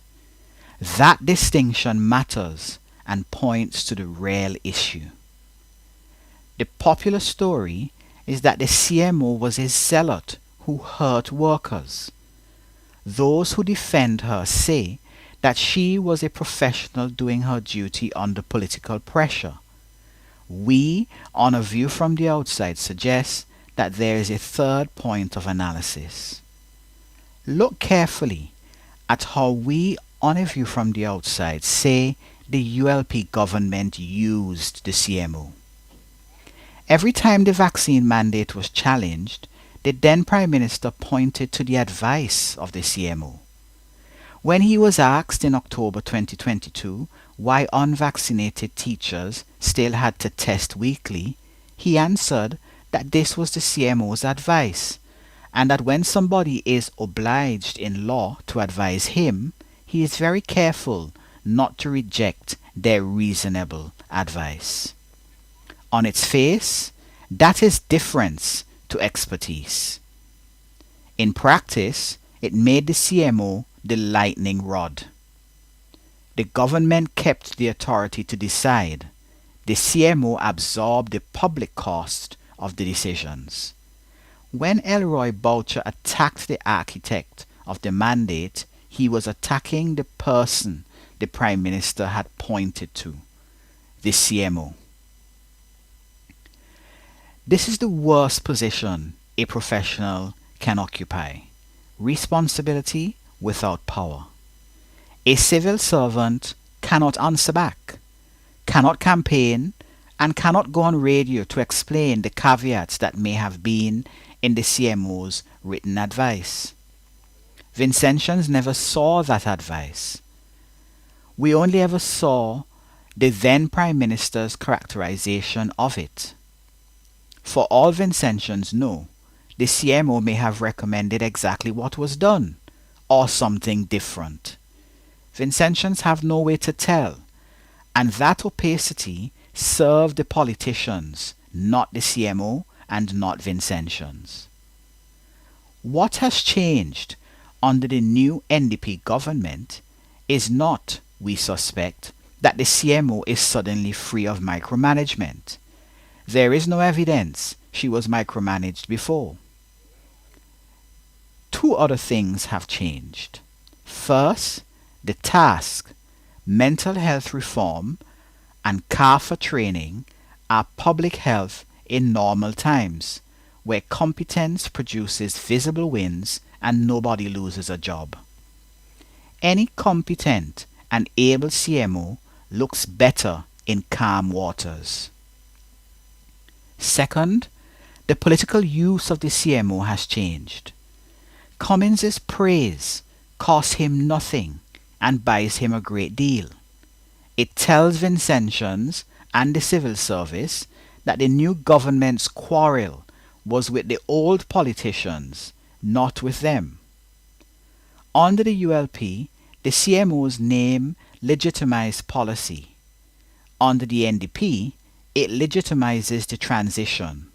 That distinction matters and points to the real issue. The popular story is that the CMO was a zealot who hurt workers. Those who defend her say that she was a professional doing her duty under political pressure. We, on a view from the outside, suggest that there is a third point of analysis. Look carefully at how we, on a view from the outside, say the ULP government used the CMO. Every time the vaccine mandate was challenged, the then Prime Minister pointed to the advice of the CMO. When he was asked in October 2022 why unvaccinated teachers still had to test weekly, he answered that this was the CMO's advice, and that when somebody is obliged in law to advise him, he is very careful not to reject their reasonable advice. On its face, that is difference to expertise. In practice, it made the CMO the lightning rod. The government kept the authority to decide. The CMO absorbed the public cost of the decisions. When Elroy Boucher attacked the architect of the mandate, he was attacking the person the Prime Minister had pointed to, the CMO. This is the worst position a professional can occupy: responsibility without power. A civil servant cannot answer back, cannot campaign, and cannot go on radio to explain the caveats that may have been in the CMO's written advice. Vincentians never saw that advice. We only ever saw the then Prime Minister's characterization of it. For all Vincentians know, the CMO may have recommended exactly what was done, or something different. Vincentians have no way to tell, and that opacity served the politicians, not the CMO and not Vincentians. What has changed under the new NDP government is not, we suspect, that the CMO is suddenly free of micromanagement. There is no evidence she was micromanaged before. Two other things have changed. First, the task, mental health reform, and CARFA training are public health in normal times, where competence produces visible wins and nobody loses a job. Any competent and able CMO looks better in calm waters. Second, the political use of the CMO has changed. Cummins's praise costs him nothing and buys him a great deal. It tells Vincentians and the civil service that the new government's quarrel was with the old politicians, not with them. Under the ULP, the CMO's name legitimized policy. Under the NDP, it legitimizes the transition.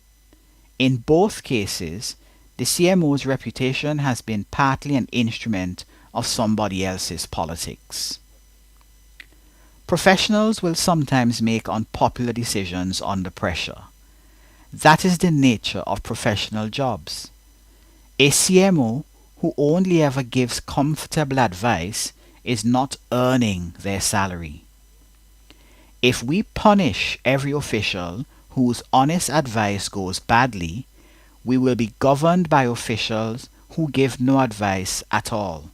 In both cases, the CMO's reputation has been partly an instrument of somebody else's politics. Professionals will sometimes make unpopular decisions under pressure. That is the nature of professional jobs. A CMO who only ever gives comfortable advice is not earning their salary. If we punish every official whose honest advice goes badly, we will be governed by officials who give no advice at all.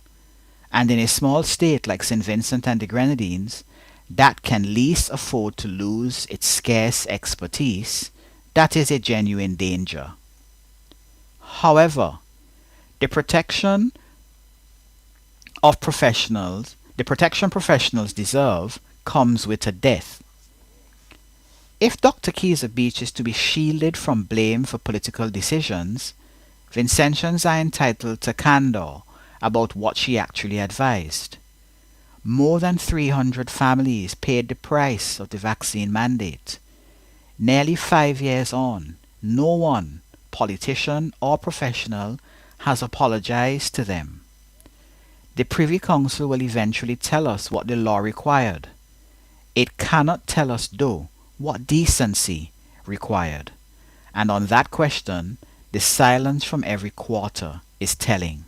And in a small state like St. Vincent and the Grenadines, that can least afford to lose its scarce expertise, that is a genuine danger. However, the protection professionals deserve comes with a death. If Dr. Keyser Beach is to be shielded from blame for political decisions, Vincentians are entitled to candor about what she actually advised. More than 300 families paid the price of the vaccine mandate. Nearly 5 years on, no one, politician or professional, has apologized to them. The Privy Council will eventually tell us what the law required. It cannot tell us, though, what decency required. And on that question, the silence from every quarter is telling.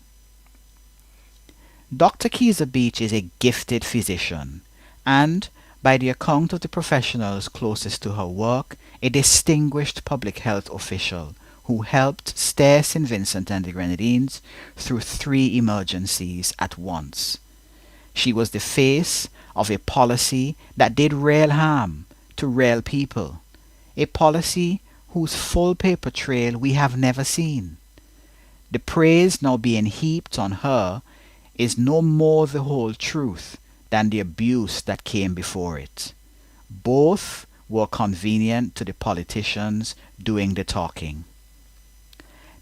Dr. Keyser Beach is a gifted physician and, by the account of the professionals closest to her work, a distinguished public health official who helped steer St. Vincent and the Grenadines through 3 emergencies at once. She was the face of a policy that did real harm to real people, a policy whose full paper trail we have never seen. The praise now being heaped on her is no more the whole truth than the abuse that came before it. Both were convenient to the politicians doing the talking.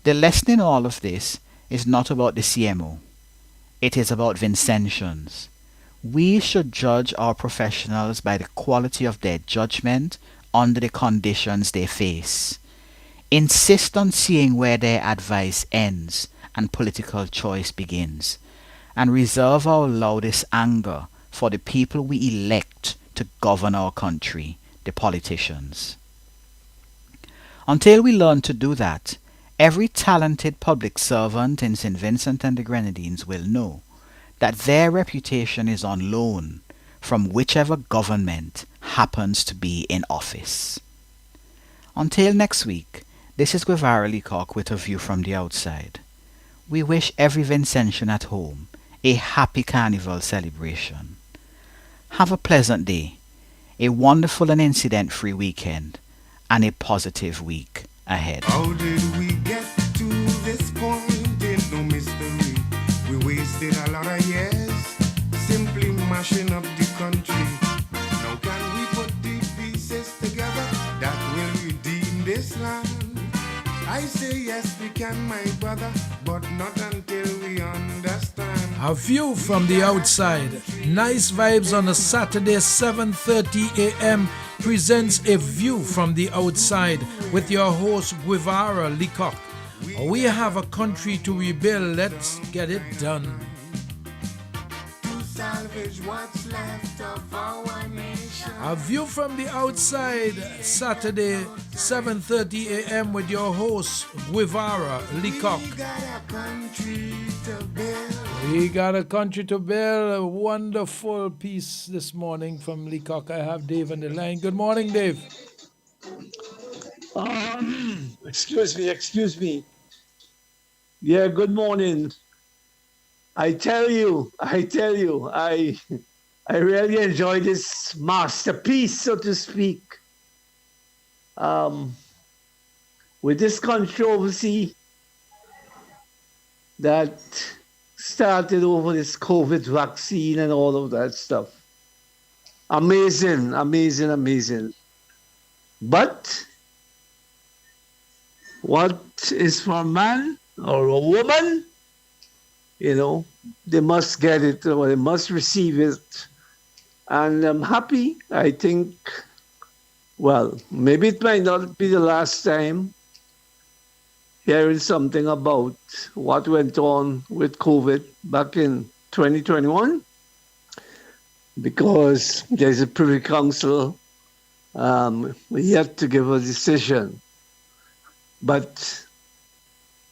The lesson in all of this is not about the CMO. It is about Vincentians. We should judge our professionals by the quality of their judgment under the conditions they face. Insist on seeing where their advice ends and political choice begins, and reserve our loudest anger for the people we elect to govern our country, the politicians. Until we learn to do that, every talented public servant in St. Vincent and the Grenadines will know that their reputation is on loan from whichever government happens to be in office. Until next week, this is Guevara Leacock with a view from the outside. We wish every Vincentian at home a happy carnival celebration. Have a pleasant day, a wonderful and incident-free weekend, and a positive week ahead. How did we get to this point? Ain't no mystery. We wasted a lot of years simply mashing up the country. Now can we put the pieces together that will redeem this land? I say yes we can, my brother, but not until we understand. A view from the outside. Nice Vibes on a Saturday, 7:30 a.m. presents A View from the Outside with your host Guevara Leacock. We have a country to rebuild. Let's get it done. To salvage what's left of our nation. A View from the Outside, Saturday, 7:30 a.m. with your host Guevara Leacock. We got a country to build. We got a country to build. A wonderful piece this morning from Leacock. I have Dave on the line. Good morning, Dave. Excuse me. Yeah, good morning. I tell you, I I really enjoyed this masterpiece, so to speak. With this controversy that started over this COVID vaccine and all of that stuff. Amazing, amazing, amazing. But what is for a man or a woman, you know, they must get it or they must receive it. And I'm happy. I think, well, maybe it might not be the last time hearing something about what went on with COVID back in 2021, because there's a Privy Council yet to give a decision. But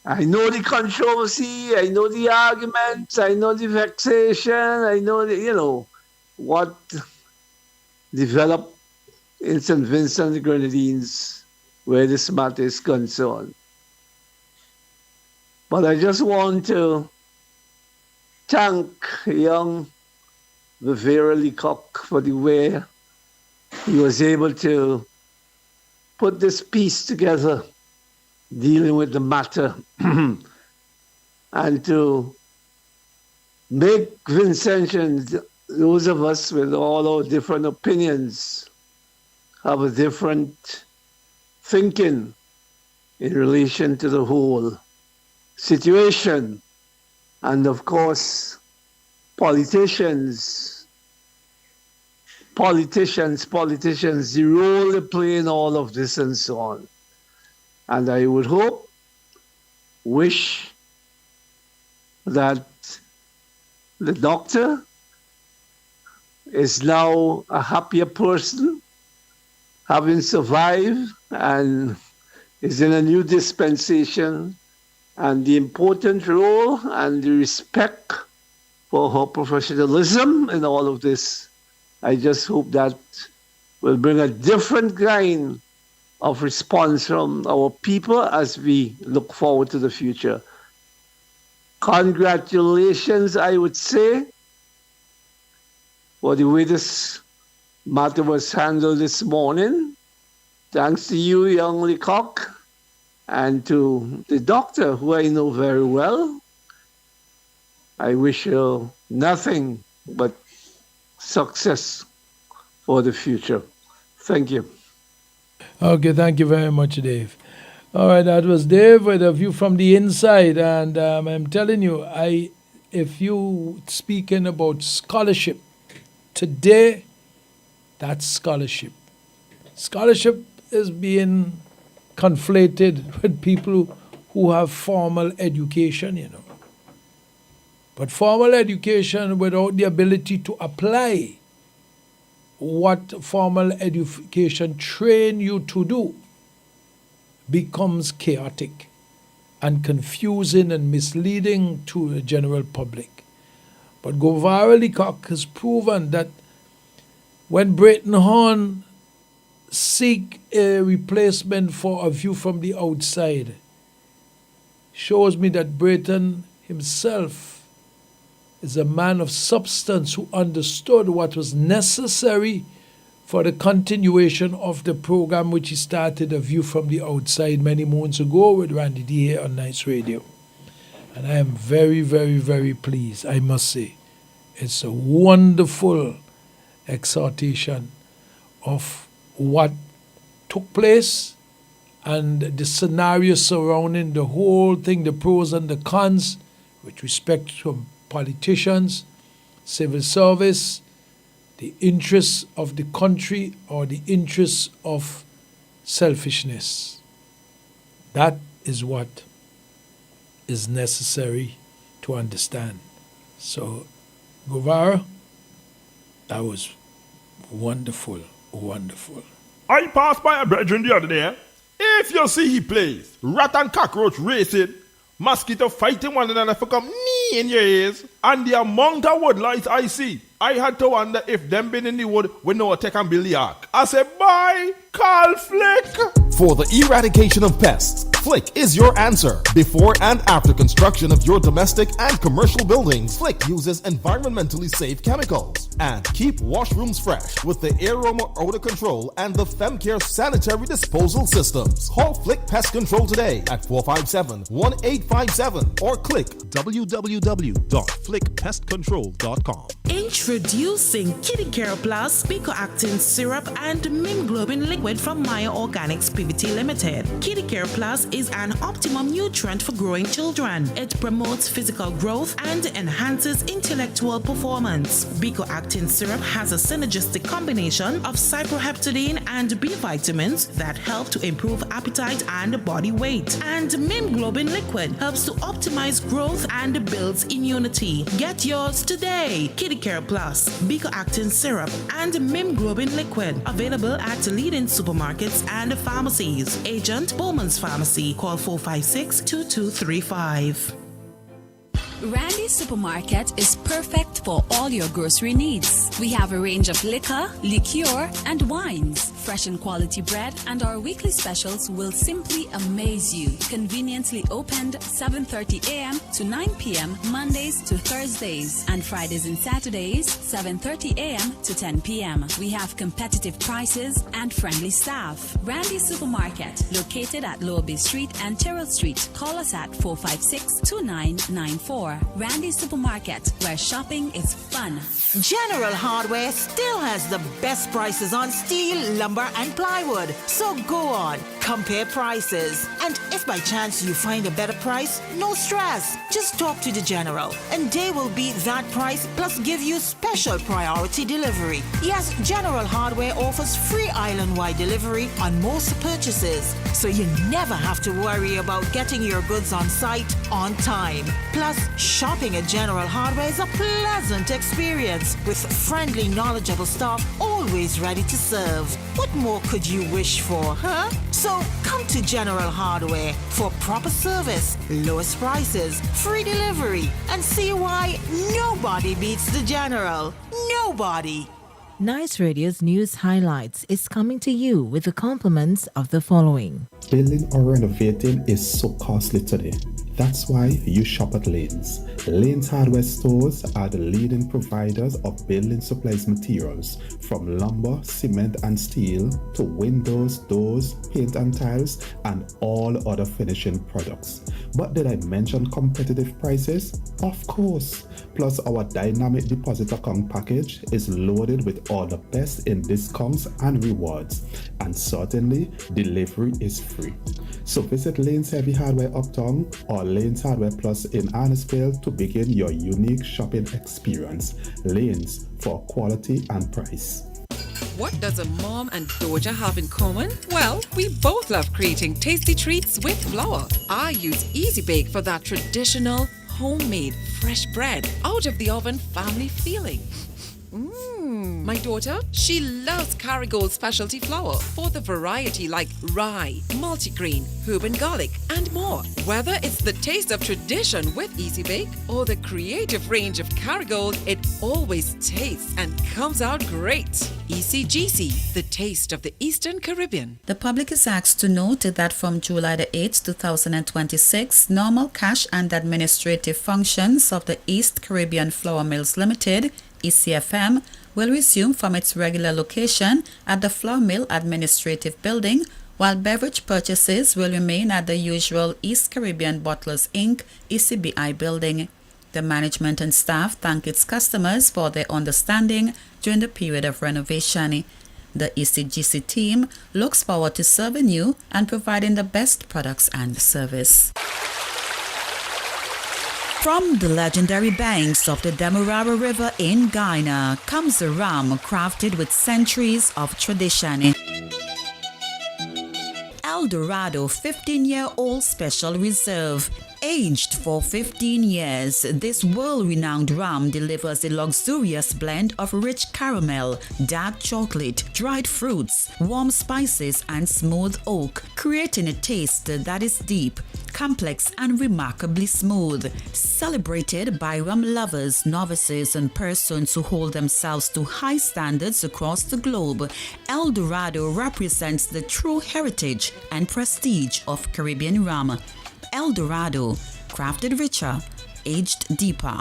I know the controversy, I know the arguments, I know the vexation, I know the, you know, what developed in St. Vincent and the Grenadines where this matter is concerned. But I just want to thank young Vivera Leacock for the way he was able to put this piece together, dealing with the matter, and to make Vincentians, those of us with all our different opinions, have a different thinking in relation to the whole situation. And of course, politicians, the role they play in all of this and so on. And I would wish that the doctor is now a happier person, having survived and is in a new dispensation, and the important role and the respect for her professionalism in all of this. I just hope that will bring a different kind of response from our people as we look forward to the future. Congratulations, I would say, for the way this matter was handled this morning. Thanks to you, young Leacock, and to the doctor, who I know very well. I wish you nothing but success for the future. Thank you. Okay, thank you very much, Dave. All right, that was Dave with a view from the inside. And I'm telling you, if you speaking about scholarship, today, that's scholarship. Scholarship is being conflated with people who have formal education, you know. But formal education without the ability to apply what formal education train you to do becomes chaotic and confusing and misleading to the general public. But Govara Leacock has proven that when Brayton Horn seek a replacement for a view from the outside, shows me that Brayton himself is a man of substance who understood what was necessary for the continuation of the program which he started, A View from the Outside, many moons ago with Randy D here on Nice Radio. And I am very, very, very pleased, I must say. It's a wonderful exhortation of what took place and the scenario surrounding the whole thing, the pros and the cons, with respect to politicians, civil service, the interests of the country or the interests of selfishness. That is what is necessary to understand. So, Govara, that was wonderful, wonderful. I passed by a brethren the other day. If you see he plays rat and cockroach racing, mosquito fighting one another for come knee in your ears, and the amount of woodlights I see, I had to wonder if them been in the wood with no attack and Billy Ark. I said, bye, Carl Flick. For the eradication of pests, Flick is your answer. Before and after construction of your domestic and commercial buildings, Flick uses environmentally safe chemicals and keep washrooms fresh with the Aroma Odor Control and the FemCare Sanitary Disposal Systems. Call Flick Pest Control today at 457-1857 or click www.flickpestcontrol.com. Introducing Kitty Care Plus Picoactin Syrup and Mimglobin Liquid from Maya Organics PVT Limited. Kitty Care Plus is an optimum nutrient for growing children. It promotes physical growth and enhances intellectual performance. Picoactin Syrup has a synergistic combination of cyproheptadine and B vitamins that help to improve appetite and body weight. And Mimglobin Liquid helps to optimize growth and builds immunity. Get yours today. Kitty Care Plus, Picoactin Syrup, and Mimglobin Liquid. Available at leading supermarkets and pharmacies. Agent Bowman's Pharmacy. Call 456-2235. Randy's Supermarket is perfect for all your grocery needs. We have a range of liquor, liqueur, and wines, fresh and quality bread, and our weekly specials will simply amaze you. Conveniently opened 7:30 a.m. to 9 p.m. Mondays to Thursdays, and Fridays and Saturdays 7:30 a.m. to 10 p.m. We have competitive prices and friendly staff. Randy's Supermarket, located at Lower Bay Street and Terrell Street. Call us at 456-2994. Randy's Supermarket, where shopping is fun. General Hardware still has the best prices on steel, lumber, and plywood. So go on, compare prices. And if by chance you find a better price, no stress. Just talk to the General, and they will beat that price plus give you special priority delivery. Yes, General Hardware offers free island-wide delivery on most purchases, so you never have to worry about getting your goods on site on time. Plus, shopping at General Hardware is a pleasant experience with friendly, knowledgeable staff always ready to serve. What more could you wish for, huh? So come to General Hardware for proper service, lowest prices, free delivery, and see why nobody beats the General. Nobody. Nice Radio's news highlights is coming to you with the compliments of the following. Building or renovating is so costly today. That's why you shop at Lanes. Lanes Hardware Stores are the leading providers of building supplies materials, from lumber, cement and steel to windows, doors, paint and tiles, and all other finishing products. But did I mention competitive prices? Of course. Plus, our dynamic deposit account package is loaded with all the best in discounts and rewards. And certainly, delivery is free. So visit Lanes Heavy Hardware Uptown or Lanes Hardware Plus in Annisville to begin your unique shopping experience. Lanes for quality and price. What does a mom and daughter have in common? Well, we both love creating tasty treats with flour. I use Easy Bake for that traditional, homemade, fresh bread, out of the oven family feeling. My daughter, she loves Kerrygold specialty flour for the variety like rye, multigrain, herb and garlic, and more. Whether it's the taste of tradition with Easy Bake or the creative range of Kerrygold, it always tastes and comes out great. ECGC, the taste of the Eastern Caribbean. The public is asked to note that from July the 8th, 2026, normal cash and administrative functions of the East Caribbean Flour Mills Limited, ECFM, will resume from its regular location at the Flour Mill Administrative Building, while beverage purchases will remain at the usual East Caribbean Bottlers Inc. ECBI building. The management and staff thank its customers for their understanding during the period of renovation. The ECGC team looks forward to serving you and providing the best products and service. From the legendary banks of the Demerara River in Guyana comes a rum crafted with centuries of tradition. El Dorado 15-year-old Special Reserve, Aged for 15 years, this world-renowned rum delivers a luxurious blend of rich caramel, dark chocolate, dried fruits, warm spices, and smooth oak, creating a taste that is deep, complex, and remarkably smooth. Celebrated by rum lovers, novices, and persons who hold themselves to high standards across the globe, El Dorado represents the true heritage and prestige of Caribbean rum. El Dorado, crafted richer, aged deeper.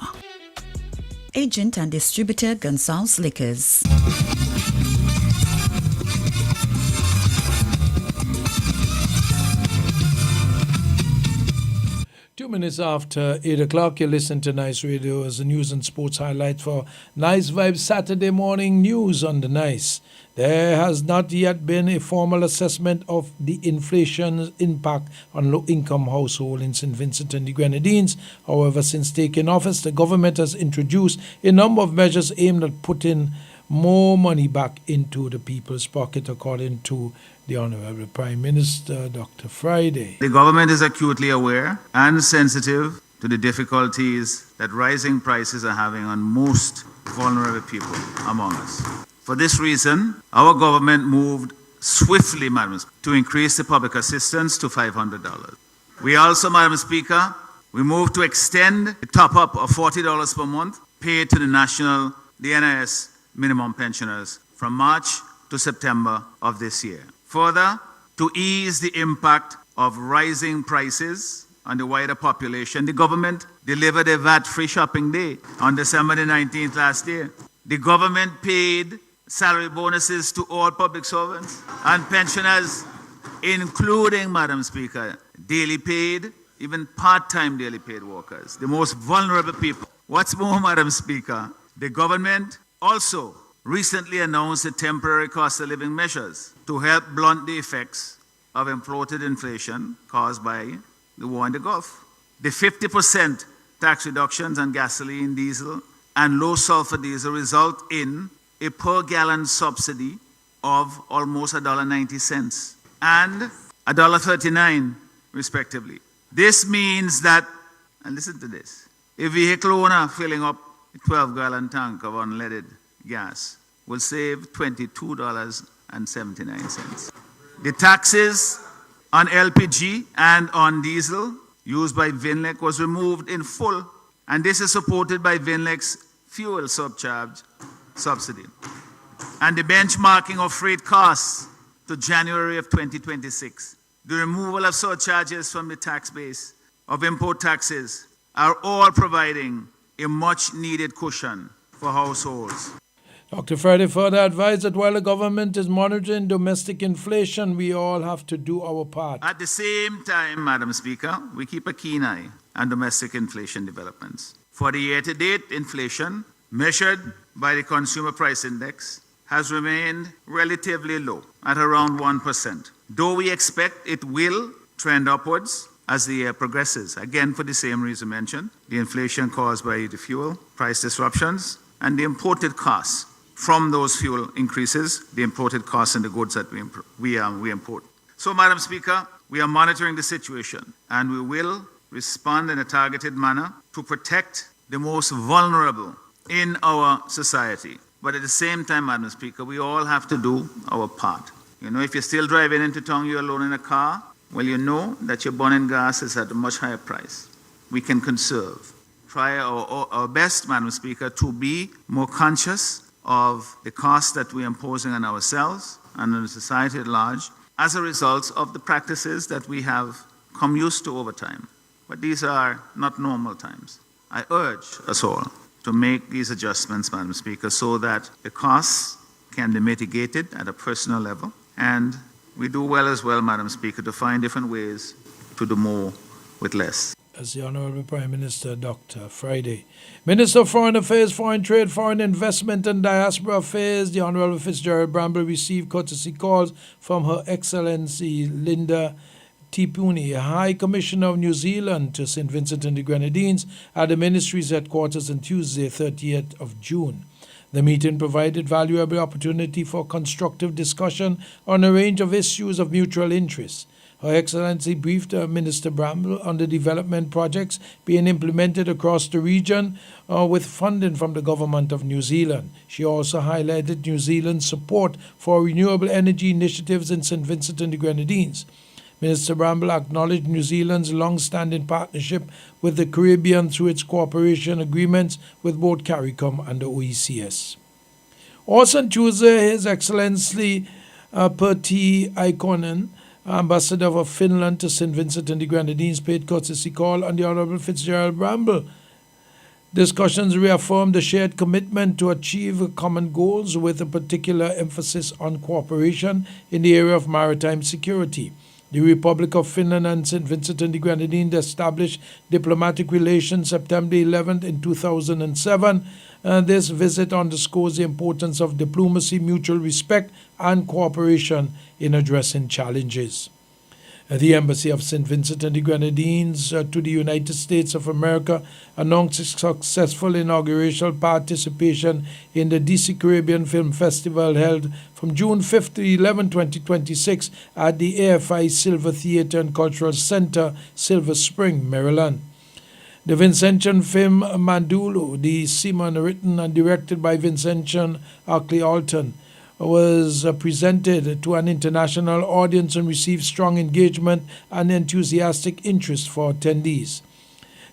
Agent and distributor Gonzalez Liquors. 2 minutes after 8 o'clock, you listen to Nice Radio as the news and sports highlight for Nice Vibes Saturday morning news on the Nice. There has not yet been a formal assessment of the inflation's impact on low-income households in St. Vincent and the Grenadines. However, since taking office, the government has introduced a number of measures aimed at putting more money back into the people's pocket, according to the Honorable Prime Minister, Dr. Friday. The government is acutely aware and sensitive to the difficulties that rising prices are having on most vulnerable people among us. For this reason, our government moved swiftly, Madam Speaker, to increase the public assistance to $500. We also, Madam Speaker, we moved to extend the top-up of $40 per month paid to the NIS minimum pensioners from March to September of this year. Further, to ease the impact of rising prices on the wider population, the government delivered a VAT-free shopping day on December the 19th last year. The government paid salary bonuses to all public servants and pensioners, including, Madam Speaker, daily paid, even part-time daily paid workers, the most vulnerable people. What's more, Madam Speaker, the government also recently announced the temporary cost of living measures to help blunt the effects of imported inflation caused by the war in the Gulf. The 50% tax reductions on gasoline, diesel, and low sulfur diesel result in a per gallon subsidy of almost $1.90 and $1.39 respectively. This means that, and listen to this, a vehicle owner filling up a 12-gallon tank of unleaded gas will save $22.79. The taxes on LPG and on diesel used by VINLEC was removed in full, and this is supported by VINLEC's fuel surcharge subsidy. And the benchmarking of freight costs to January of 2026, the removal of surcharges from the tax base of import taxes are all providing a much-needed cushion for households. Dr. Friday further advised that while the government is monitoring domestic inflation, we all have to do our part. At the same time, Madam Speaker, we keep a keen eye on domestic inflation developments. For the year-to-date, inflation, measured by the Consumer Price Index, has remained relatively low at around 1%, though we expect it will trend upwards as the year progresses, again for the same reason mentioned, the inflation caused by the fuel price disruptions and the imported costs from those fuel increases, the imported costs and the goods that we import. So, Madam Speaker, we are monitoring the situation and we will respond in a targeted manner to protect the most vulnerable in our society. But at the same time, Madam Speaker, we all have to do our part. You know, if you're still driving into town, you're alone in a car, well, you know that your burning gas is at a much higher price. We can conserve. Try our best, Madam Speaker, to be more conscious of the costs that we're imposing on ourselves and on the society at large as a result of the practices that we have come used to over time. But these are not normal times. I urge us all to make these adjustments, Madam Speaker, so that the costs can be mitigated at a personal level. And we do well as well, Madam Speaker, to find different ways to do more with less. As the Honorable Prime Minister, Dr. Friday. Minister of Foreign Affairs, Foreign Trade, Foreign Investment and Diaspora Affairs, the Honorable Fitzgerald Bramble received courtesy calls from Her Excellency Linda Tipuni, High Commissioner of New Zealand to St. Vincent and the Grenadines, at the ministry's headquarters on Tuesday, 30th of June. The meeting provided valuable opportunity for constructive discussion on a range of issues of mutual interest. Her Excellency briefed Minister Bramble on the development projects being implemented across the region with funding from the Government of New Zealand. She also highlighted New Zealand's support for renewable energy initiatives in St. Vincent and the Grenadines. Minister Bramble acknowledged New Zealand's long-standing partnership with the Caribbean through its cooperation agreements with both CARICOM and the OECS. Also on Tuesday, His Excellency Pertti Ikonen, Ambassador of Finland to St. Vincent and the Grenadines, paid courtesy call on the Honourable Fitzgerald Bramble. Discussions reaffirmed the shared commitment to achieve common goals with a particular emphasis on cooperation in the area of maritime security. The Republic of Finland and St. Vincent and the Grenadines established diplomatic relations September 11th in 2007. This visit underscores the importance of diplomacy, mutual respect, and cooperation in addressing challenges. The Embassy of St. Vincent and the Grenadines to the United States of America announced its successful inaugural participation in the DC Caribbean Film Festival held from June 5th to 11, 2026 at the AFI Silver Theatre and Cultural Center, Silver Spring, Maryland. The Vincentian film Mandulu, the Seaman written and directed by Vincentian Ackley Alton, was presented to an international audience and received strong engagement and enthusiastic interest for attendees.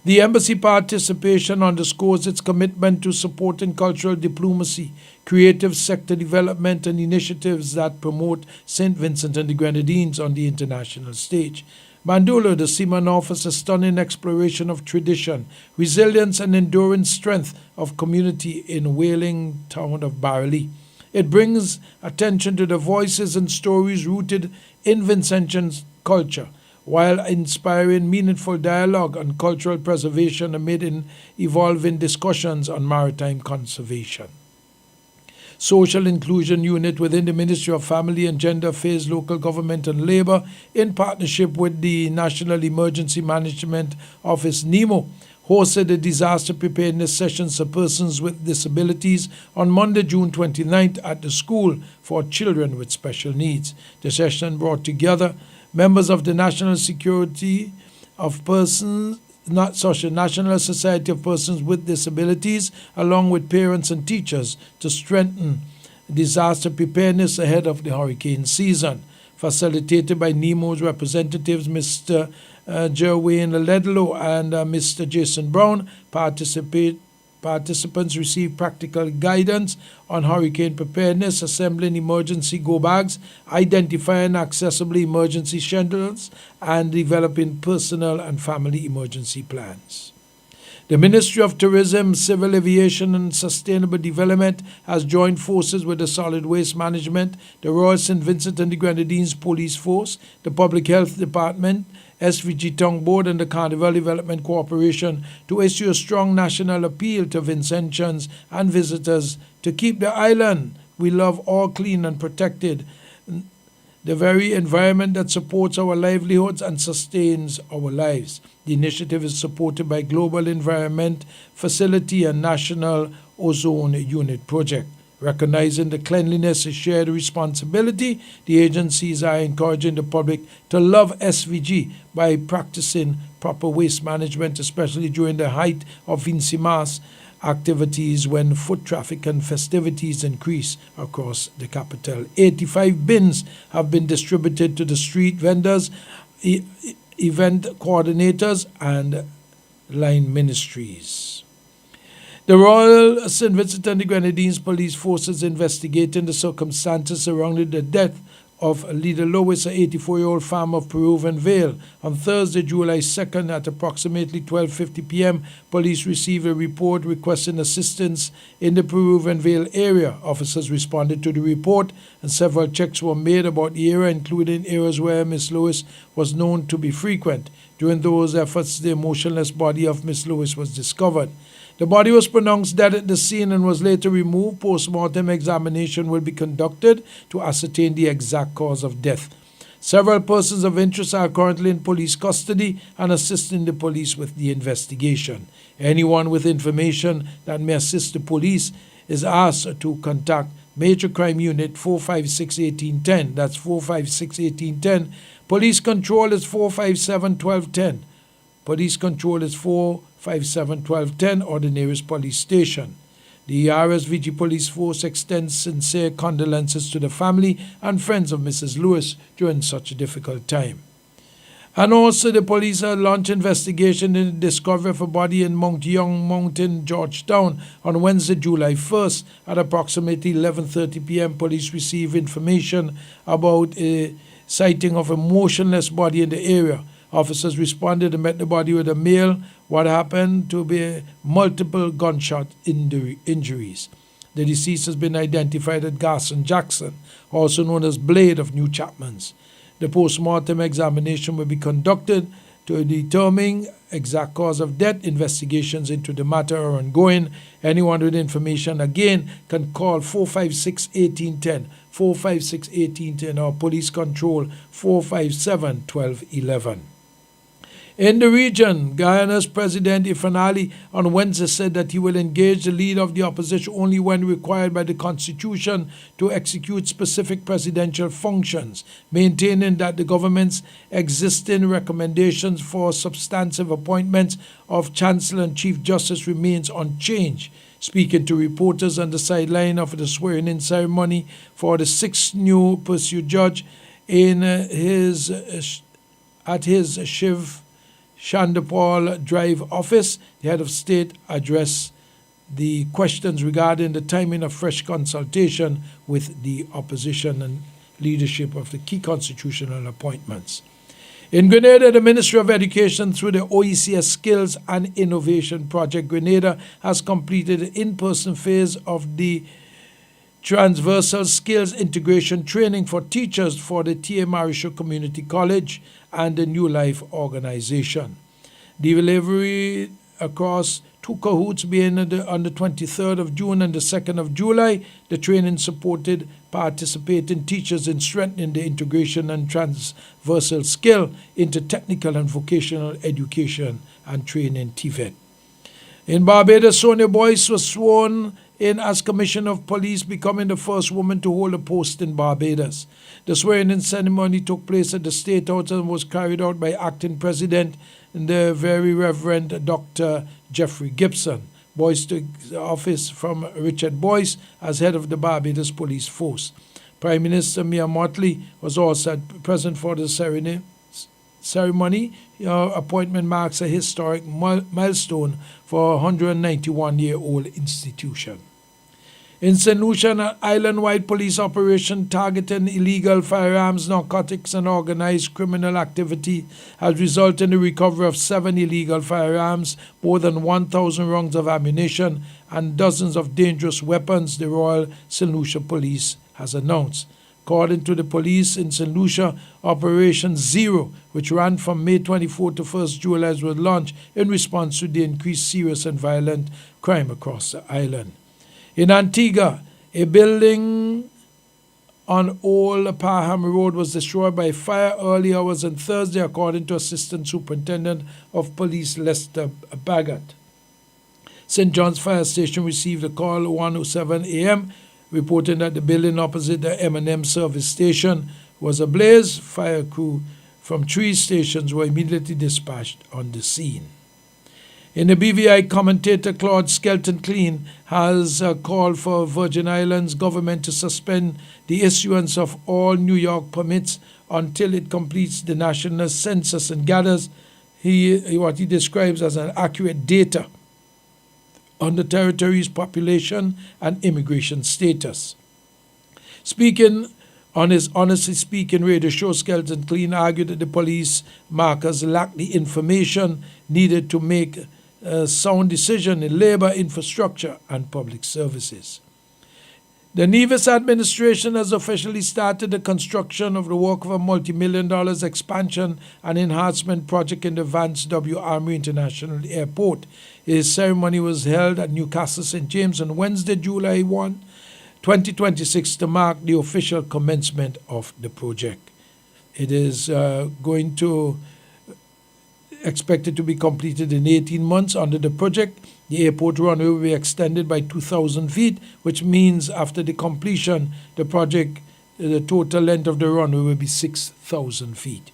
The embassy participation underscores its commitment to supporting cultural diplomacy, creative sector development, and initiatives that promote St. Vincent and the Grenadines on the international stage. Mandula, the Seaman, offers a stunning exploration of tradition, resilience, and enduring strength of community in whaling town of Barley. It brings attention to the voices and stories rooted in Vincentian culture, while inspiring meaningful dialogue on cultural preservation amid evolving discussions on maritime conservation. Social Inclusion Unit within the Ministry of Family and Gender Affairs, Local Government and Labour, in partnership with the National Emergency Management Office, NEMO, hosted a disaster preparedness sessions for persons with disabilities on Monday, June 29th at the School for Children with Special Needs. The session brought together members of the National National Society of Persons with Disabilities, along with parents and teachers, to strengthen disaster preparedness ahead of the hurricane season. Facilitated by NEMO's representatives, Mr. Jerwayne Ledlow and Mr. Jason Brown, participants received practical guidance on hurricane preparedness, assembling emergency go bags, identifying accessible emergency shelters, and developing personal and family emergency plans. The Ministry of Tourism, Civil Aviation and Sustainable Development has joined forces with the Solid Waste Management, the Royal St. Vincent and the Grenadines Police Force, the Public Health Department, SVG Tongue Board, and the Carnival Development Corporation to issue a strong national appeal to Vincentians and visitors to keep the island we love all clean and protected, the very environment that supports our livelihoods and sustains our lives. The initiative is supported by Global Environment Facility and National Ozone Unit Project. Recognizing the cleanliness is shared responsibility, the agencies are encouraging the public to love SVG by practicing proper waste management, especially during the height of Vincimas activities when foot traffic and festivities increase across the capital. 85 bins have been distributed to the street vendors, event coordinators, and line ministries. The Royal St. Vincent and the Grenadines Police Forces investigating the circumstances surrounding the death of Leader Lewis, an 84-year-old farmer of Peruvian Vale. On Thursday, July 2nd, at approximately 12:50 p.m., police received a report requesting assistance in the Peruvian Vale area. Officers responded to the report, and several checks were made about the area, including areas where Miss Lewis was known to be frequent. During those efforts, the motionless body of Miss Lewis was discovered. The body was pronounced dead at the scene and was later removed. Post-mortem examination will be conducted to ascertain the exact cause of death. Several persons of interest are currently in police custody and assisting the police with the investigation. Anyone with information that may assist the police is asked to contact Major Crime Unit 456-1810. That's 456-1810. Police Control is 457-1210. Police Control is 457-1210 or the nearest police station. The RSVG Police Force extends sincere condolences to the family and friends of Mrs. Lewis during such a difficult time. And also the police launched investigation in the discovery of a body in Mount Young Mountain, Georgetown on Wednesday, July 1st at approximately 11:30 p.m. Police received information about a sighting of a motionless body in the area. Officers responded and met the body with a male. What happened to be multiple gunshot injuries. The deceased has been identified as Garson Jackson, also known as Blade of New Chapman's. The post-mortem examination will be conducted to determine exact cause of death. Investigations into the matter are ongoing. Anyone with information, again, can call 456-1810, 456-1810 or Police Control 457-1211. In the region, Guyana's President Ifanali on Wednesday said that he will engage the leader of the opposition only when required by the Constitution to execute specific presidential functions, maintaining that the government's existing recommendations for substantive appointments of Chancellor and Chief Justice remains unchanged. Speaking to reporters on the sideline of the swearing-in ceremony for the sixth new pursuit judge at his Shiv Chandapal Drive office, the head of state addressed the questions regarding the timing of fresh consultation with the opposition and leadership of the key constitutional appointments. In Grenada, the Ministry of Education, through the OECS Skills and Innovation Project Grenada, has completed the in-person phase of the Transversal Skills Integration Training for teachers for the T.A. Marisho Community College and the New Life Organization. The delivery across two cahoots being on the 23rd of June and the 2nd of July. The training supported participating teachers in strengthening the integration and transversal skill into technical and vocational education and training TVET. In Barbados, Sonia Boyce was sworn in as Commissioner of Police, becoming the first woman to hold a post in Barbados. The swearing-in ceremony took place at the State House and was carried out by Acting President, the Very Reverend Dr. Jeffrey Gibson. Boyce took office from Richard Boyce as head of the Barbados Police Force. Prime Minister Mia Mottley was also present for the ceremony. Her appointment marks a historic milestone for a 191-year-old institution. In St. Lucia, an island-wide police operation targeting illegal firearms, narcotics, and organized criminal activity has resulted in the recovery of 7 illegal firearms, more than 1,000 rounds of ammunition, and dozens of dangerous weapons, the Royal St. Lucia Police has announced. According to the police in St. Lucia, Operation Zero, which ran from May 24 to 1st July, was launched in response to the increased serious and violent crime across the island. In Antigua, a building on Old Parham Road was destroyed by fire early hours on Thursday, according to Assistant Superintendent of Police Lester Baggett. St. John's Fire Station received a call at 1:07 a.m. reporting that the building opposite the M&M service station was ablaze. Fire crew from 3 stations were immediately dispatched on the scene. In the BVI, commentator Claude Skelton-Clean has called for Virgin Islands government to suspend the issuance of all New York permits until it completes the national census and gathers what he describes as an accurate data on the territory's population and immigration status. Speaking on his Honestly Speaking radio show, Skelton-Clean argued that the police markers lack the information needed to make a sound decision in labor, infrastructure, and public services. The Nevis administration has officially started the construction of the work of a multi-million-dollar expansion and enhancement project in the Vance W. Armory International Airport. A ceremony was held at Newcastle St. James on Wednesday, July 1, 2026, to mark the official commencement of the project. It is expected to be completed in 18 months. Under the project, the airport runway will be extended by 2,000 feet, which means after the completion, the project, the total length of the runway will be 6,000 feet.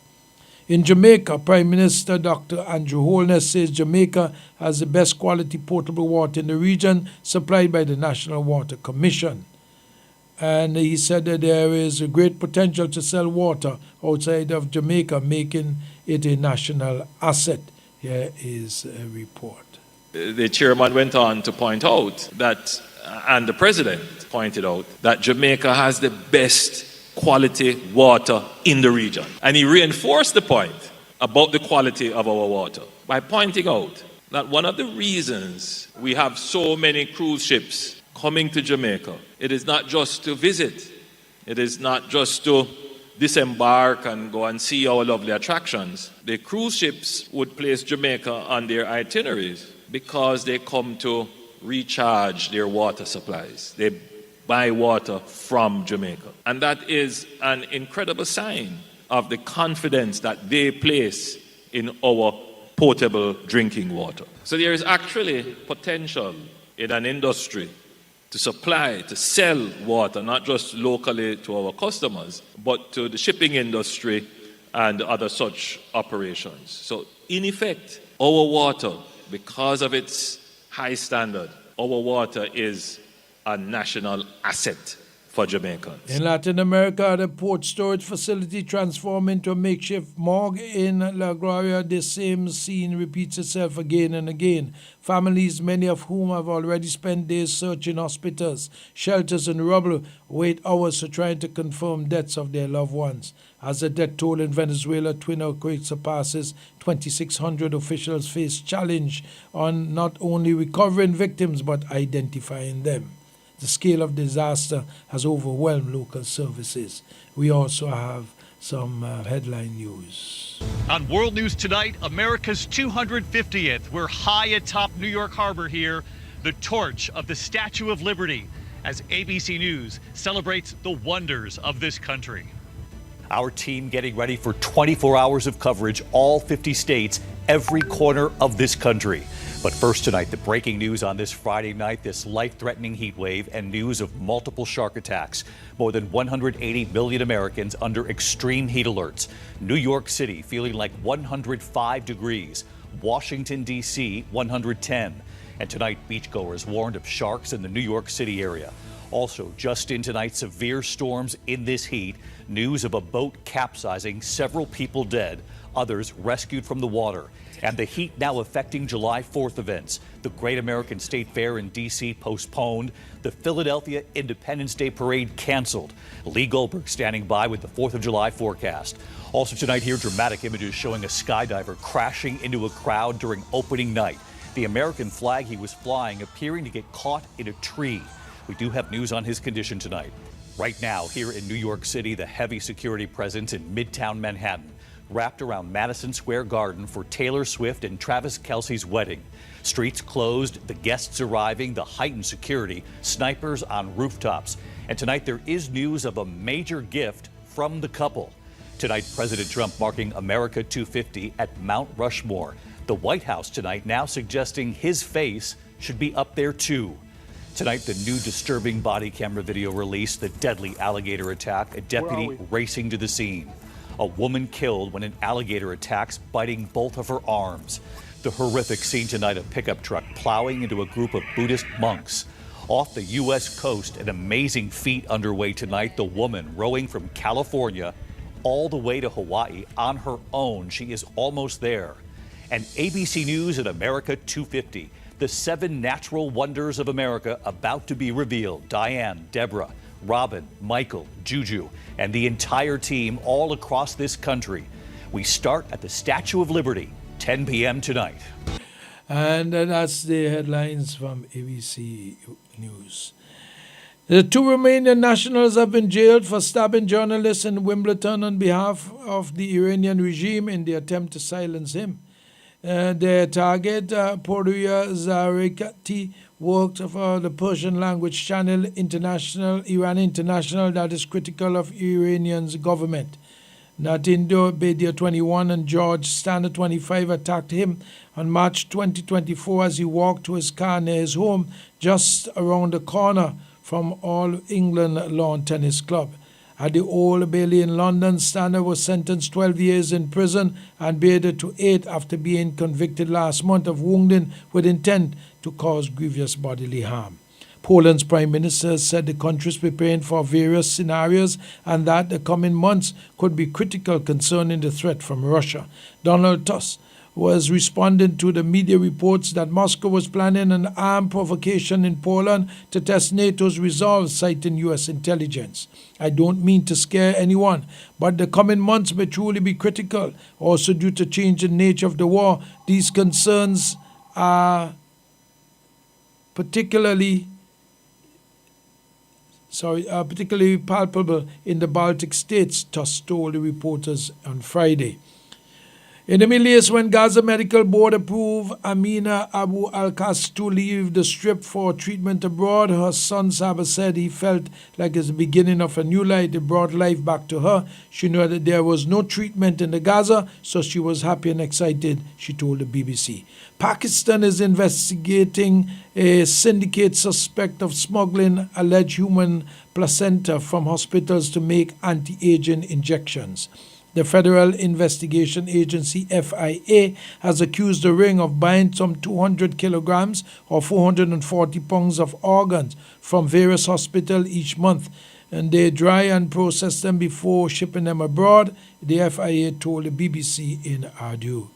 In Jamaica, Prime Minister Dr. Andrew Holness says Jamaica has the best quality potable water in the region, supplied by the National Water Commission. And he said that there is a great potential to sell water outside of Jamaica, making it a national asset. Here is a report. The chairman went on to point out that, and the president pointed out, that Jamaica has the best quality water in the region. And he reinforced the point about the quality of our water by pointing out that one of the reasons we have so many cruise ships coming to Jamaica, it is not just to visit, it is not just to disembark and go and see our lovely attractions. The cruise ships would place Jamaica on their itineraries because they come to recharge their water supplies. They buy water from Jamaica. And that is an incredible sign of the confidence that they place in our potable drinking water. So there is actually potential in an industry to supply, to sell water, not just locally to our customers, but to the shipping industry and other such operations. So in effect, our water, because of its high standard, our water is a national asset for Jamaicans. In Latin America, the port storage facility transformed into a makeshift morgue in La Gloria. The same scene repeats itself again and again. Families, many of whom have already spent days searching hospitals, shelters, and rubble, wait hours to try to confirm deaths of their loved ones. As the death toll in Venezuela twin earthquake surpasses 2,600, officials face challenge on not only recovering victims but identifying them. The scale of disaster has overwhelmed local services. We also have some headline news. On World News Tonight, America's 250th. We're high atop New York Harbor here, the torch of the Statue of Liberty, as ABC News celebrates the wonders of this country. Our team getting ready for 24 hours of coverage, all 50 states, every corner of this country. But first tonight, the breaking news on this Friday night, this life-threatening heat wave and news of multiple shark attacks. More than 180 million Americans under extreme heat alerts. New York City feeling like 105 degrees. Washington, D.C., 110. And tonight, beachgoers warned of sharks in the New York City area. Also, just in tonight, severe storms in this heat. News of a boat capsizing, several people dead, others rescued from the water. And the heat now affecting July 4th events. The Great American State Fair in D.C. postponed. The Philadelphia Independence Day Parade canceled. Lee Goldberg standing by with the 4th of July forecast. Also tonight here, dramatic images showing a skydiver crashing into a crowd during opening night. The American flag he was flying appearing to get caught in a tree. We do have news on his condition tonight. Right now, here in New York City, the heavy security presence in Midtown Manhattan, wrapped around Madison Square Garden for Taylor Swift and Travis Kelce's wedding. Streets closed, the guests arriving, the heightened security, snipers on rooftops. And tonight there is news of a major gift from the couple. Tonight, President Trump marking America 250 at Mount Rushmore. The White House tonight now suggesting his face should be up there too. Tonight, the new disturbing body camera video released, the deadly alligator attack, a deputy racing to the scene. A woman killed when an alligator attacks, biting both of her arms. The horrific scene tonight, a pickup truck plowing into a group of Buddhist monks. Off the U.S. coast, an amazing feat underway tonight. The woman rowing from California all the way to Hawaii on her own. She is almost there. And ABC News at America 250. The 7 natural wonders of America about to be revealed. Diane, Deborah, Robin, Michael, Juju, and the entire team all across this country. We start at the Statue of Liberty, 10 p.m. tonight. And that's the headlines from ABC News. The 2 Romanian nationals have been jailed for stabbing journalists in Wimbledon on behalf of the Iranian regime in the attempt to silence him. Their target, Poruya Zarekati, worked for the Persian language channel Iran International that is critical of Iranian's government. Natindo Bedia 21 and George Standard 25 attacked him on March 2024 as he walked to his car near his home just around the corner from All England Lawn Tennis Club. At the Old Bailey in London, Standard was sentenced 12 years in prison and bailed to 8 after being convicted last month of wounding with intent to cause grievous bodily harm. Poland's prime minister said the country is preparing for various scenarios and that the coming months could be critical concerning the threat from Russia. Donald Tusk was responding to the media reports that Moscow was planning an armed provocation in Poland to test NATO's resolve, citing U.S. intelligence. I don't mean to scare anyone, but the coming months may truly be critical. Also, due to changing nature of the war, these concerns are particularly palpable in the Baltic states, Tusk told the reporters on Friday. In the Middle East, when Gaza Medical Board approved Amina Abu Al-Qas to leave the Strip for treatment abroad, her son Saba said he felt like it's the beginning of a new life. It brought life back to her. She knew that there was no treatment in the Gaza, so she was happy and excited, she told the BBC. Pakistan is investigating a syndicate suspect of smuggling alleged human placenta from hospitals to make anti-aging injections. The Federal Investigation Agency, FIA, has accused the ring of buying some 200 kilograms or 440 pounds of organs from various hospitals each month, and they dry and process them before shipping them abroad, the FIA told the BBC in Urdu.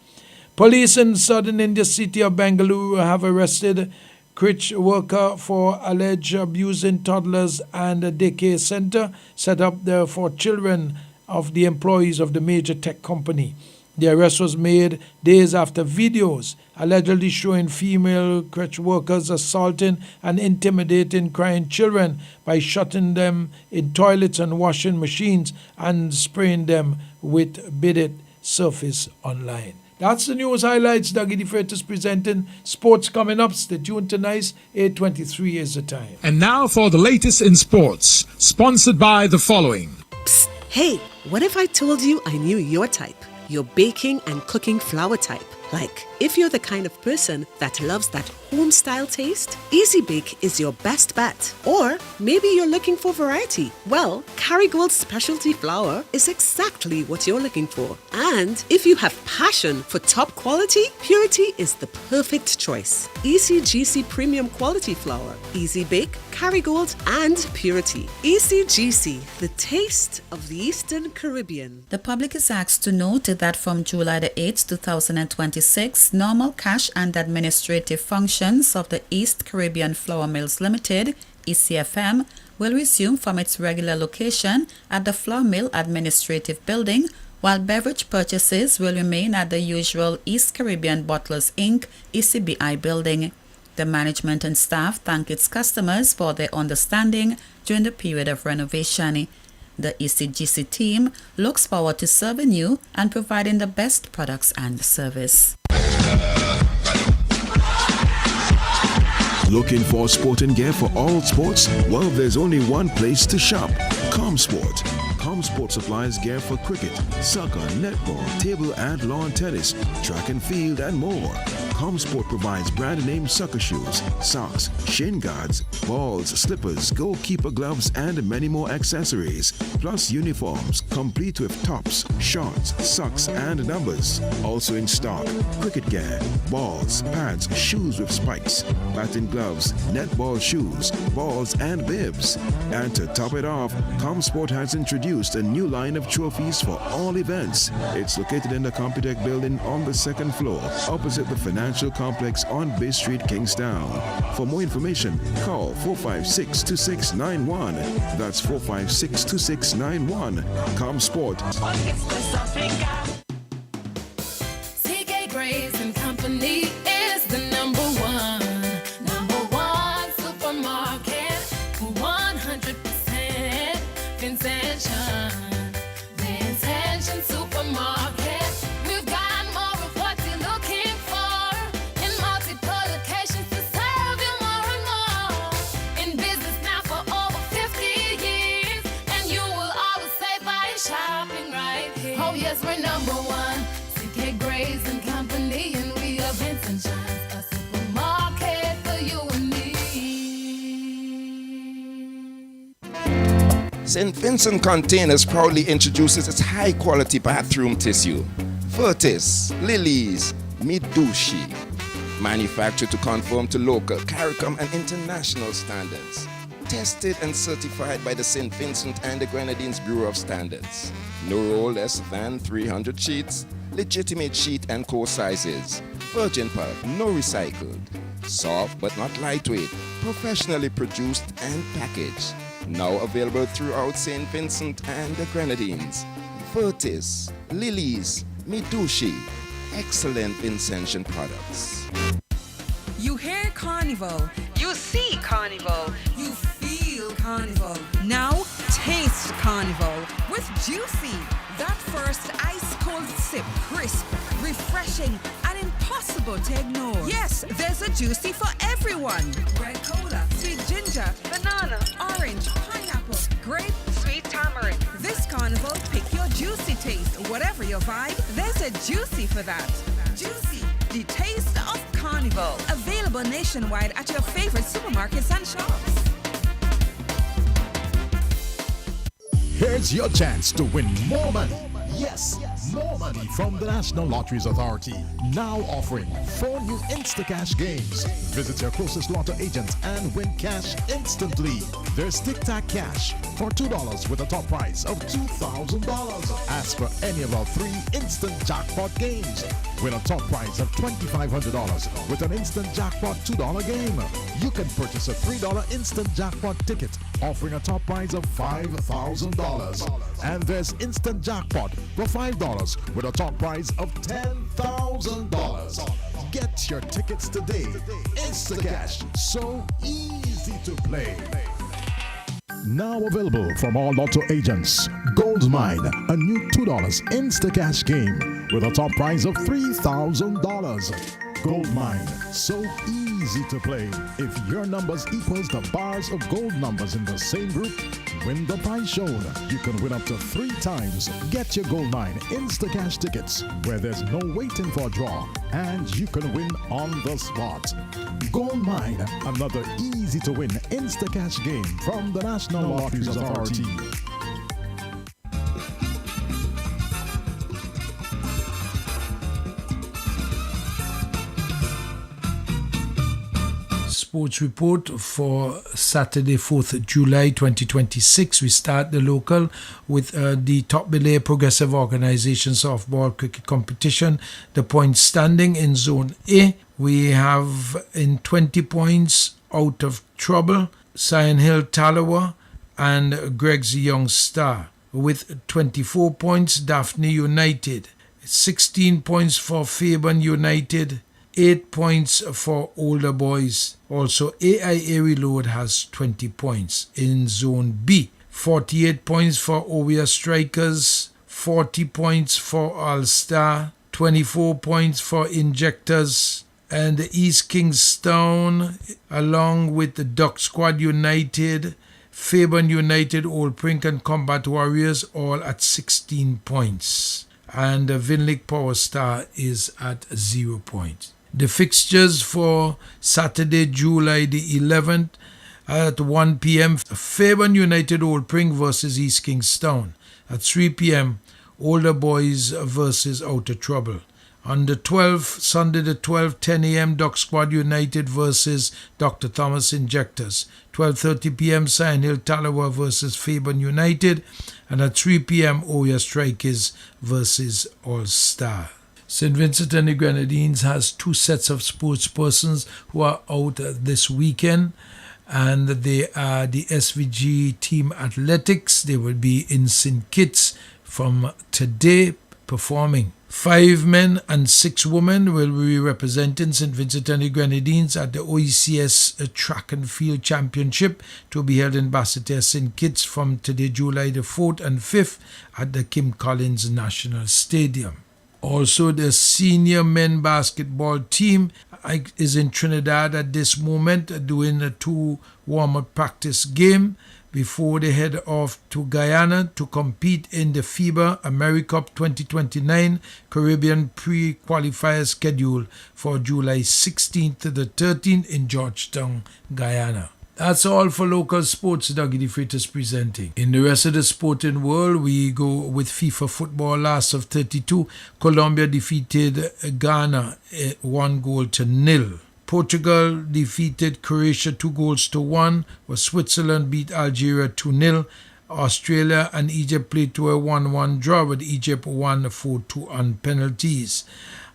Police in southern India city of Bengaluru have arrested crèche worker for alleged abusing toddlers and a daycare center set up there for children of the employees of the major tech company. The arrest was made days after videos allegedly showing female crèche workers assaulting and intimidating crying children by shutting them in toilets and washing machines and spraying them with beaded surface online. That's the news highlights. Dougie the Freight is presenting sports coming up. Stay tuned tonight. 8:23 is the time. And now for the latest in sports, sponsored by the following. Psst. Hey, what if I told you I knew your type? Your baking and cooking flour type. Like, if you're the kind of person that loves that home-style taste, Easy Bake is your best bet. Or maybe you're looking for variety. Well, Kerrygold's specialty flour is exactly what you're looking for. And if you have passion for top quality, Purity is the perfect choice. ECGC Premium Quality Flour, Easy Bake, Kerrygold, and Purity. ECGC, the taste of the Eastern Caribbean. The public is asked to note that from July the 8th, 2026, normal cash and administrative functions of the East Caribbean Flour Mills Limited, ECFM, will resume from its regular location at the Flour Mill Administrative Building, while beverage purchases will remain at the usual East Caribbean Bottlers Inc. ECBI building. The management and staff thank its customers for their understanding during the period of renovation. The ECGC team looks forward to serving you and providing the best products and service. Looking for sporting gear for all sports? Well, there's only one place to shop. ComSport. ComSport supplies gear for cricket, soccer, netball, table and lawn tennis, track and field, and more. ComSport provides brand-name soccer shoes, socks, shin guards, balls, slippers, goalkeeper gloves, and many more accessories. Plus uniforms, complete with tops, shorts, socks, and numbers. Also in stock, cricket gear, balls, pads, shoes with spikes, batting gloves, netball shoes, balls, and bibs. And to top it off, ComSport has introduced a new line of trophies for all events. It's located in the Computech building on the second floor, opposite the Financial Complex on Bay Street, Kingstown. For more information, call 456-2691. That's 456-2691. ComSport. CK Grace and Company is the number one supermarket, 100% Vincentian. Vincentian Supermarket. We've got more of what you're looking for in multiple locations to serve you more and more. In business now for over 50 years, and you will always save by shopping right here. amazing company, and we are Vincent Shines, a supermarket for you and me. St. Vincent Containers proudly introduces its high-quality bathroom tissue. Vertis, Lilies, Midushi. Manufactured to conform to local, CARICOM and international standards. Tested and certified by the St. Vincent and the Grenadines Bureau of Standards. No roll less than 300 sheets. Legitimate sheet and core sizes. Virgin pulp, no recycled. Soft but not lightweight. Professionally produced and packaged. Now available throughout St. Vincent and the Grenadines. Vertis, Lilies, Midushi. Excellent Vincentian products. You hear Carnival. You see Carnival. You feel Carnival. Now taste Carnival with Juicy. That first ice cold sip, crisp, refreshing, and impossible to ignore. Yes, there's a Juicy for everyone. Red cola, sweet ginger, banana, orange, pineapple, grape, sweet tamarind. This Carnival, pick your Juicy taste. Whatever your vibe, there's a Juicy for that. Juicy, the taste of Carnival. Available nationwide at your favorite supermarkets and shops. Here's your chance to win more money. Yes, more money from the National Lotteries Authority. Now offering 4 new Instacash games. Visit your closest lotto agent and win cash instantly. There's Tic Tac Cash for $2 with a top prize of $2,000. Ask for any of our 3 instant jackpot games. Win a top prize of $2,500 with an instant jackpot $2 game. You can purchase a $3 instant jackpot ticket offering a top prize of $5,000. And there's instant jackpot for $5 with a top prize of $10,000. Get your tickets today. Instacash, so easy to play. Now available from all lotto agents. Goldmine, a new $2 Instacash game with a top prize of $3,000. Goldmine, so easy to play. If your numbers equals the bars of gold numbers in the same group, win the prize shown. You can win up to 3 times. Get your Goldmine Instacash tickets where there's no waiting for a draw and you can win on the spot. Goldmine, another easy to win Instacash game from the National Lotteries Authority. Sports report for Saturday, 4th July 2026. We start the local with the Top Belay Progressive Organization softball cricket competition. The points standing in Zone A, we have in 20 points out of trouble, Sion Hill Talawa and Greg's Young Star. With 24 points, Daphne United. 16 points for Fairburn United. 8 points for older boys. Also, AIA Reload has 20 points. In Zone B, 48 points for Ovia Strikers, 40 points for All-Star, 24 points for Injectors, and the East Kingstown, along with the Duck Squad United, Fairburn United, Old Prink and Combat Warriors, all at 16 points. And the Vinlick Power Star is at 0 points. The fixtures for Saturday, July the 11th at 1 p.m. Fairburn United Old Pring versus East Kingstown. At 3 p.m. Older Boys versus Outer Trouble. On the 12th, Sunday the 12th, 10 a.m. Duck Squad United versus Dr. Thomas Injectors. 12:30 p.m. Sion Hill Talawa versus Fairburn United. And at 3 p.m. Oya Strikers versus All Star. St. Vincent and the Grenadines has 2 sets of sports persons who are out this weekend, and they are the SVG Team Athletics. They will be in St. Kitts from today performing. 5 men and 6 women will be representing St. Vincent and the Grenadines at the OECS Track and Field Championship to be held in Basseterre, St. Kitts from today, July the 4th and 5th at the Kim Collins National Stadium. Also, the senior men basketball team is in Trinidad at this moment doing a 2 warm-up practice game. before they head off to Guyana to compete in the FIBA AmeriCup 2029 Caribbean pre-qualifier schedule for July 16th to the 13th in Georgetown, Guyana. That's all for local sports. Dougie the Freitas presenting. In the rest of the sporting world, we go with FIFA football. Last of 32, Colombia defeated Ghana 1-0. Portugal defeated Croatia 2-1, while Switzerland beat Algeria 2-0. Australia and Egypt played to a 1-1 draw, with Egypt 1-4-2 on penalties.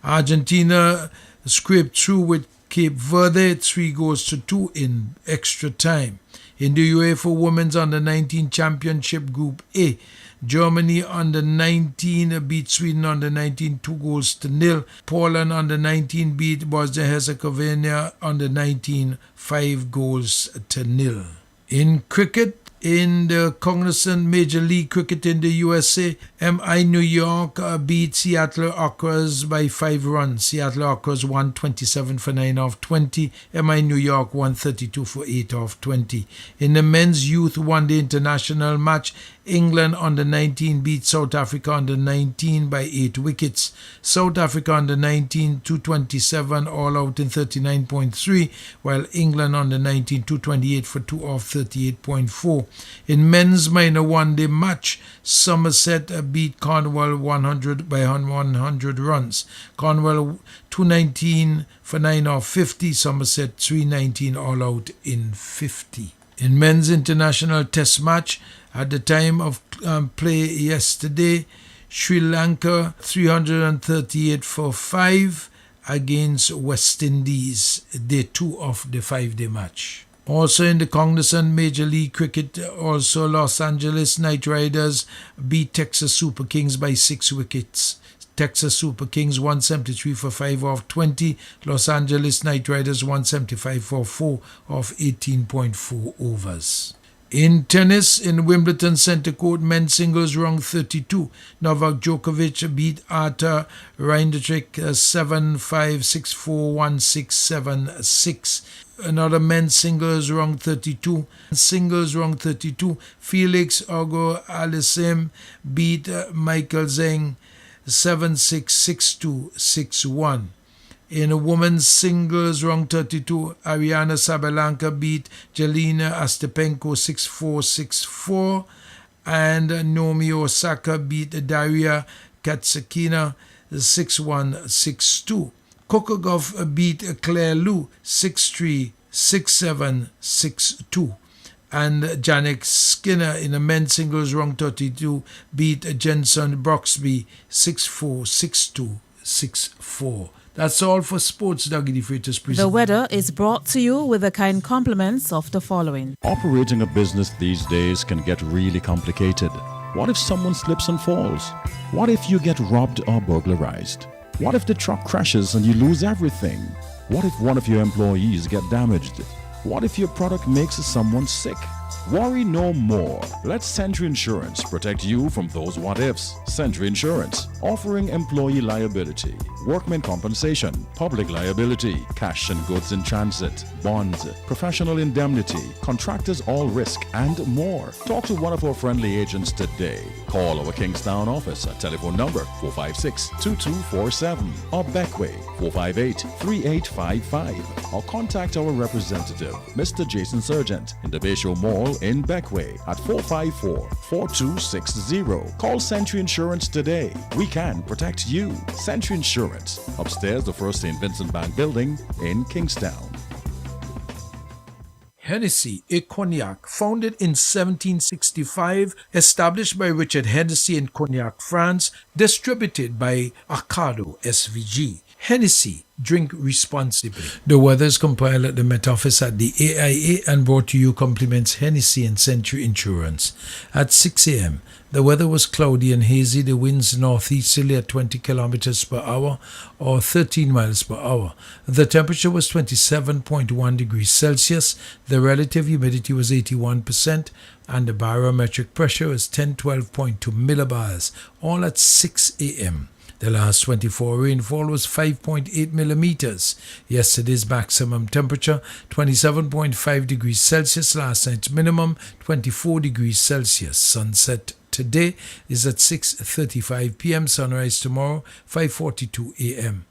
Argentina scraped through with Cape Verde 3-2 in extra time. In the UEFA Women's Under-19 Championship Group A, Germany Under-19 beat Sweden Under-19 2-0. Poland Under-19 beat Bosnia-Herzegovina Under-19 5-0. In cricket, in the Cognizant Major League Cricket in the USA, MI New York beat Seattle Aquas by 5 runs. Seattle Aquas won 27 for 9 off 20. MI New York won 32 for 8 off 20. In the men's youth one-day international match, England Under-19 beat South Africa Under-19 by 8 wickets. South Africa Under-19 227 all out in 39.3, while England Under-19 228 for 2 off 38.4. In men's minor one-day match, Somerset beat Cornwall 100 by 100 runs. Cornwall 219 for 9 off 50, Somerset 319 all out in 50. In men's international test match, at the time of play yesterday, Sri Lanka 338 for 5 against West Indies, day 2 of the 5-day match. Also in the Cognizant Major League Cricket, also Los Angeles Knight Riders beat Texas Super Kings by 6 wickets. Texas Super Kings 173 for 5 off 20. Los Angeles Knight Riders 175 for 4 off 18.4 overs. In tennis, in Wimbledon Centre Court, men's singles round 32, Novak Djokovic beat Arthur Reindrich 7-5, 6-4, 1-6, 7-6. Another men's singles round 32. Singles round 32, Felix Auger-Aliassime beat Michael Zheng 7-6, 6-2, 6-1. In a women's singles round 32, Ariana Sabalenka beat Jelena Ostapenko 6-4, 6-4, and Naomi Osaka beat Daria Katsakina 6-1, 6-2. Coco Gauff beat Claire Liu 6-3, 6-7, 6-2. And Jannik Skinner in the men's singles round 32 beat Jenson Broxby 6-4, 6-2, 6-4. That's all for Sports. Dougie the Freitas presents. The weather is brought to you with the kind compliments of the following. Operating a business these days can get really complicated. What if someone slips and falls? What if you get robbed or burglarized? What if the truck crashes and you lose everything? What if one of your employees get damaged? What if your product makes someone sick? Worry no more. Let Century Insurance protect you from those what-ifs. Century Insurance, offering employee liability, workman compensation, public liability, cash and goods in transit, bonds, professional indemnity, contractors all risk, and more. Talk to one of our friendly agents today. Call our Kingstown office at telephone number 456-2247 or Beckway 458-3855, or contact our representative, Mr. Jason Sargent, in the Bayshore Mall in Beckway at 454-4260. Call Century Insurance today. We can protect you. Century Insurance, upstairs the First St. Vincent Bank Building in Kingstown. Hennessy, a cognac founded in 1765, established by Richard Hennessy in Cognac, France, distributed by Arcado SVG. Hennessy, drink responsibly. The weather is compiled at the Met Office at the AIA and brought to you compliments Hennessy and Century Insurance. At 6 a.m., the weather was cloudy and hazy. The winds northeasterly at 20 kilometers per hour or 13 miles per hour. The temperature was 27.1 degrees Celsius. The relative humidity was 81%, and the barometric pressure was 1012.2 millibars, all at 6 a.m. The last 24 rainfall was 5.8 millimeters. Yesterday's maximum temperature 27.5 degrees Celsius. Last night's minimum 24 degrees Celsius. Sunset today is at 6:35 p.m. Sunrise tomorrow 5:42 a.m.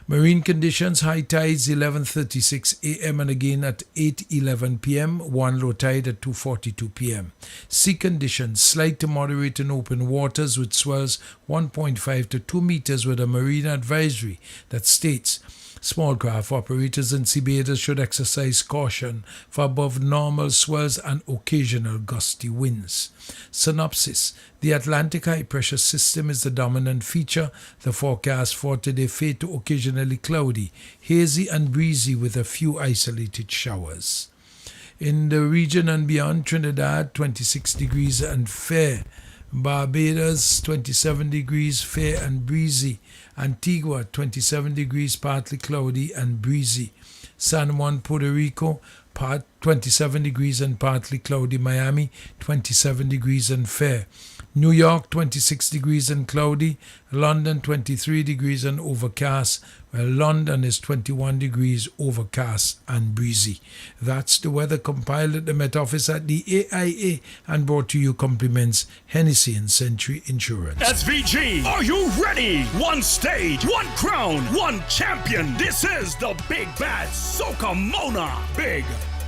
Marine conditions, high tides 11:36 a.m. and again at 8:11 p.m. One low tide at 2:42 p.m. Sea conditions, slight to moderate in open waters with swells 1.5 to 2 meters with a marine advisory that states small craft operators and seabathers should exercise caution for above normal swells and occasional gusty winds. Synopsis. The Atlantic high pressure system is the dominant feature. The forecast for today fade to occasionally cloudy, hazy and breezy with a few isolated showers. In the region and beyond, Trinidad 26 degrees and fair. Barbados 27 degrees fair and breezy. Antigua 27 degrees partly cloudy and breezy. San Juan, Puerto Rico 27 degrees and partly cloudy. Miami 27 degrees and fair. New York 26 degrees and cloudy. London 23 degrees and overcast. Well, London is 21 degrees overcast and breezy. That's the weather compiled at the Met Office at the AIA and brought to you compliments Hennessy and Century Insurance. SVG, are you ready? One stage, one crown, one champion. This is the Big Bad Soca Mona. Big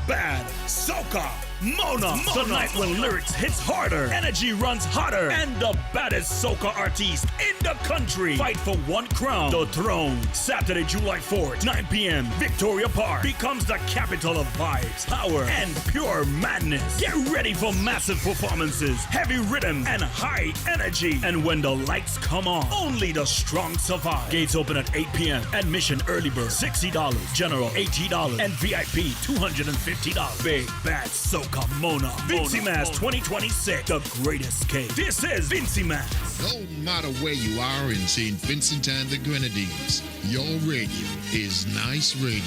Bad Soca Mona. The night when lyrics hits harder, energy runs hotter, and the baddest soca artist in the country fight for one crown, the throne. Saturday, July 4th, 9 p.m. Victoria Park becomes the capital of vibes, power, and pure madness. Get ready for massive performances, heavy rhythm, and high energy. And when the lights come on, only the strong survive. Gates open at 8 p.m. Admission early bird $60, general $80, and VIP $250. Big Bad Soca Mona. Vincy Mass 2026, the greatest cake. This is Vincy Mass. No matter where you are in St. Vincent and the Grenadines, your radio is Nice Radio.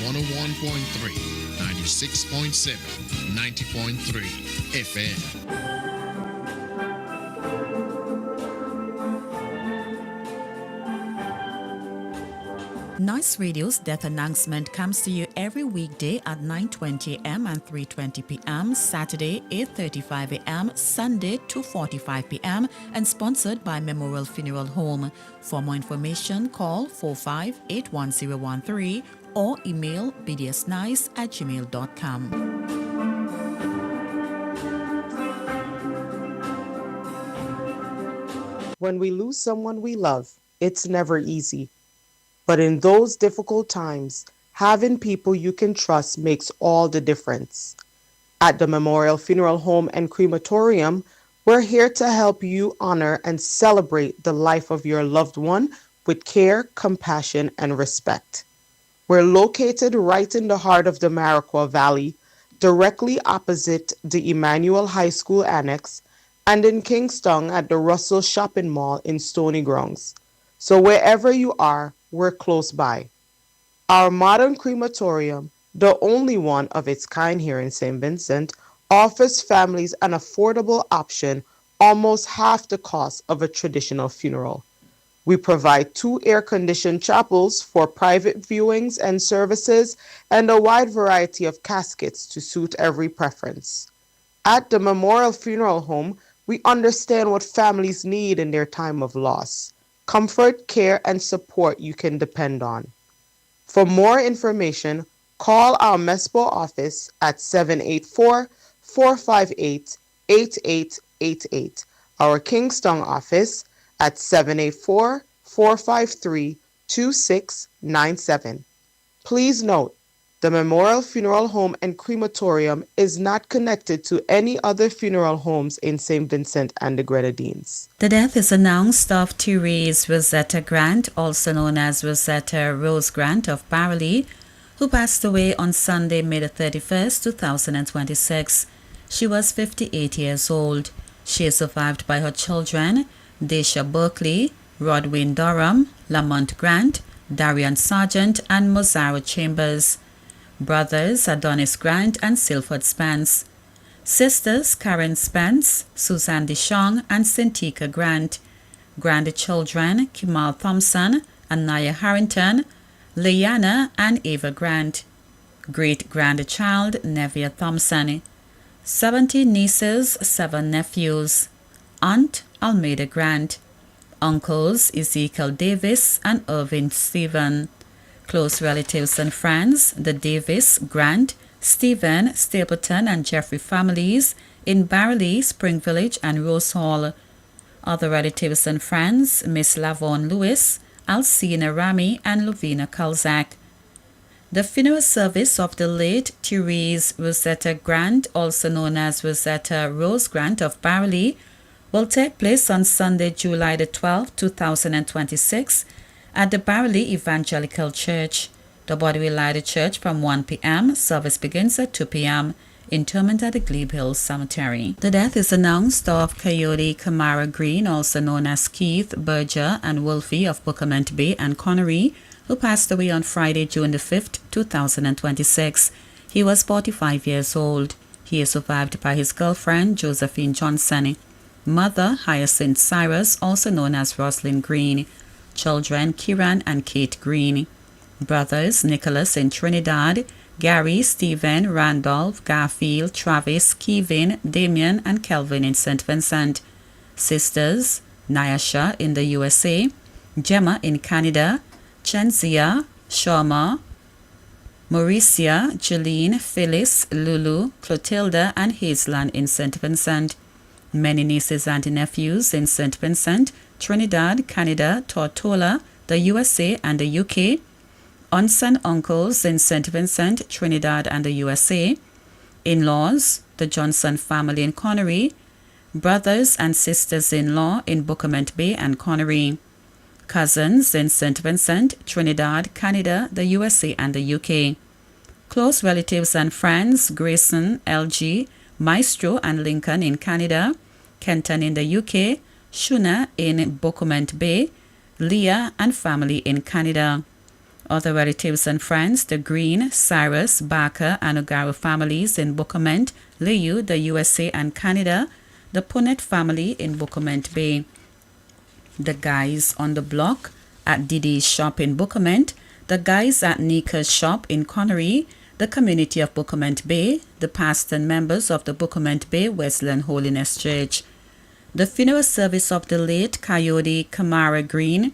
101.3, 96.7, 90.3 FM. Nice Radio's death announcement comes to you every weekday at 9:20 a.m. and 3:20 p.m., Saturday 8:35 a.m., Sunday 2:45 p.m., and sponsored by Memorial Funeral Home. For more information, call 45-81013 or email bdsnice@gmail.com. When we lose someone we love, it's never easy. But in those difficult times, having people you can trust makes all the difference. At the Memorial Funeral Home and Crematorium, we're here to help you honor and celebrate the life of your loved one with care, compassion, and respect. We're located right in the heart of the Maraqua Valley, directly opposite the Emmanuel High School Annex, and in Kingston at the Russell Shopping Mall in Stony Grounds. So wherever you are, we're close by. Our modern crematorium, the only one of its kind here in St. Vincent, offers families an affordable option, almost half the cost of a traditional funeral. We provide 2 air-conditioned chapels for private viewings and services, and a wide variety of caskets to suit every preference. At the Memorial Funeral Home, we understand what families need in their time of loss. Comfort, care, and support you can depend on. For more information, call our MESPO office at 784-458-8888, our Kingston office at 784-453-2697. Please note, the Memorial Funeral Home and Crematorium is not connected to any other funeral homes in St. Vincent and the Grenadines. The death is announced of Therese Rosetta Grant, also known as Rosetta Rose Grant of Parley, who passed away on Sunday, May 31st, 2026. She was 58 years old. She is survived by her children, Daisha Berkeley, Rodwin Durham, Lamont Grant, Darian Sargent, and Mozara Chambers. Brothers Adonis Grant and Silford Spence. Sisters Karen Spence, Suzanne Deschong, and Cintika Grant. Grandchildren Kimal Thompson, Anaya Harrington, Leanna and Ava Grant. Great-grandchild Nevia Thompson. 70 nieces, 7 nephews. Aunt Almeida Grant. Uncles Ezekiel Davis and Irvin Stephen. Close relatives and friends, the Davis, Grant, Stephen, Stapleton and Jeffrey families in Barley, Spring Village and Rose Hall. Other relatives and friends, Miss Lavon Lewis, Alcina Rami and Lovina Kalzak. The funeral service of the late Therese Rosetta Grant, also known as Rosetta Rose Grant of Barley, will take place on Sunday, July the 12th, 2026 at the Barley Evangelical Church. The body will lie at the church from 1 p.m. Service begins at 2 p.m. Interment at the Glebe Hill Cemetery. The death is announced of Coyote Kamara Green, also known as Keith, Berger, and Wolfie of Bookament Bay and Connery, who passed away on Friday, June the 5th, 2026. He was 45 years old. He is survived by his girlfriend, Josephine Johnson, mother, Hyacinth Cyrus, also known as Roslyn Green, children, Kieran and Kate Green, brothers, Nicholas in Trinidad, Gary, Stephen, Randolph, Garfield, Travis, Kevin, Damien, and Kelvin in St. Vincent. Sisters, Nyasha in the USA, Gemma in Canada, Chenzia, Sharma, Mauricia, Jeline, Phyllis, Lulu, Clotilda, and Hazeland in St. Vincent. Many nieces and nephews in St. Vincent, Trinidad, Canada, Tortola, the USA, and the UK. Aunts and uncles in St. Vincent, Trinidad, and the USA. In-laws, the Johnson family in Connery. Brothers and sisters-in-law in Bookament Bay and Connery. Cousins in St. Vincent, Trinidad, Canada, the USA, and the UK. Close relatives and friends, Grayson, LG, Maestro and Lincoln in Canada, Kenton in the UK, Shuna in Bookament Bay, Leah and family in Canada. Other relatives and friends, the Green, Cyrus, Barker, and O'Gara families in Bookament, Liu, the USA and Canada, the Punnett family in Bookament Bay. The guys on the block at Didi's shop in Bookament, the guys at Nika's shop in Connery, the community of Bookament Bay, the past and members of the Bookament Bay Wesleyan Holiness Church. The funeral service of the late Coyote Kamara Green,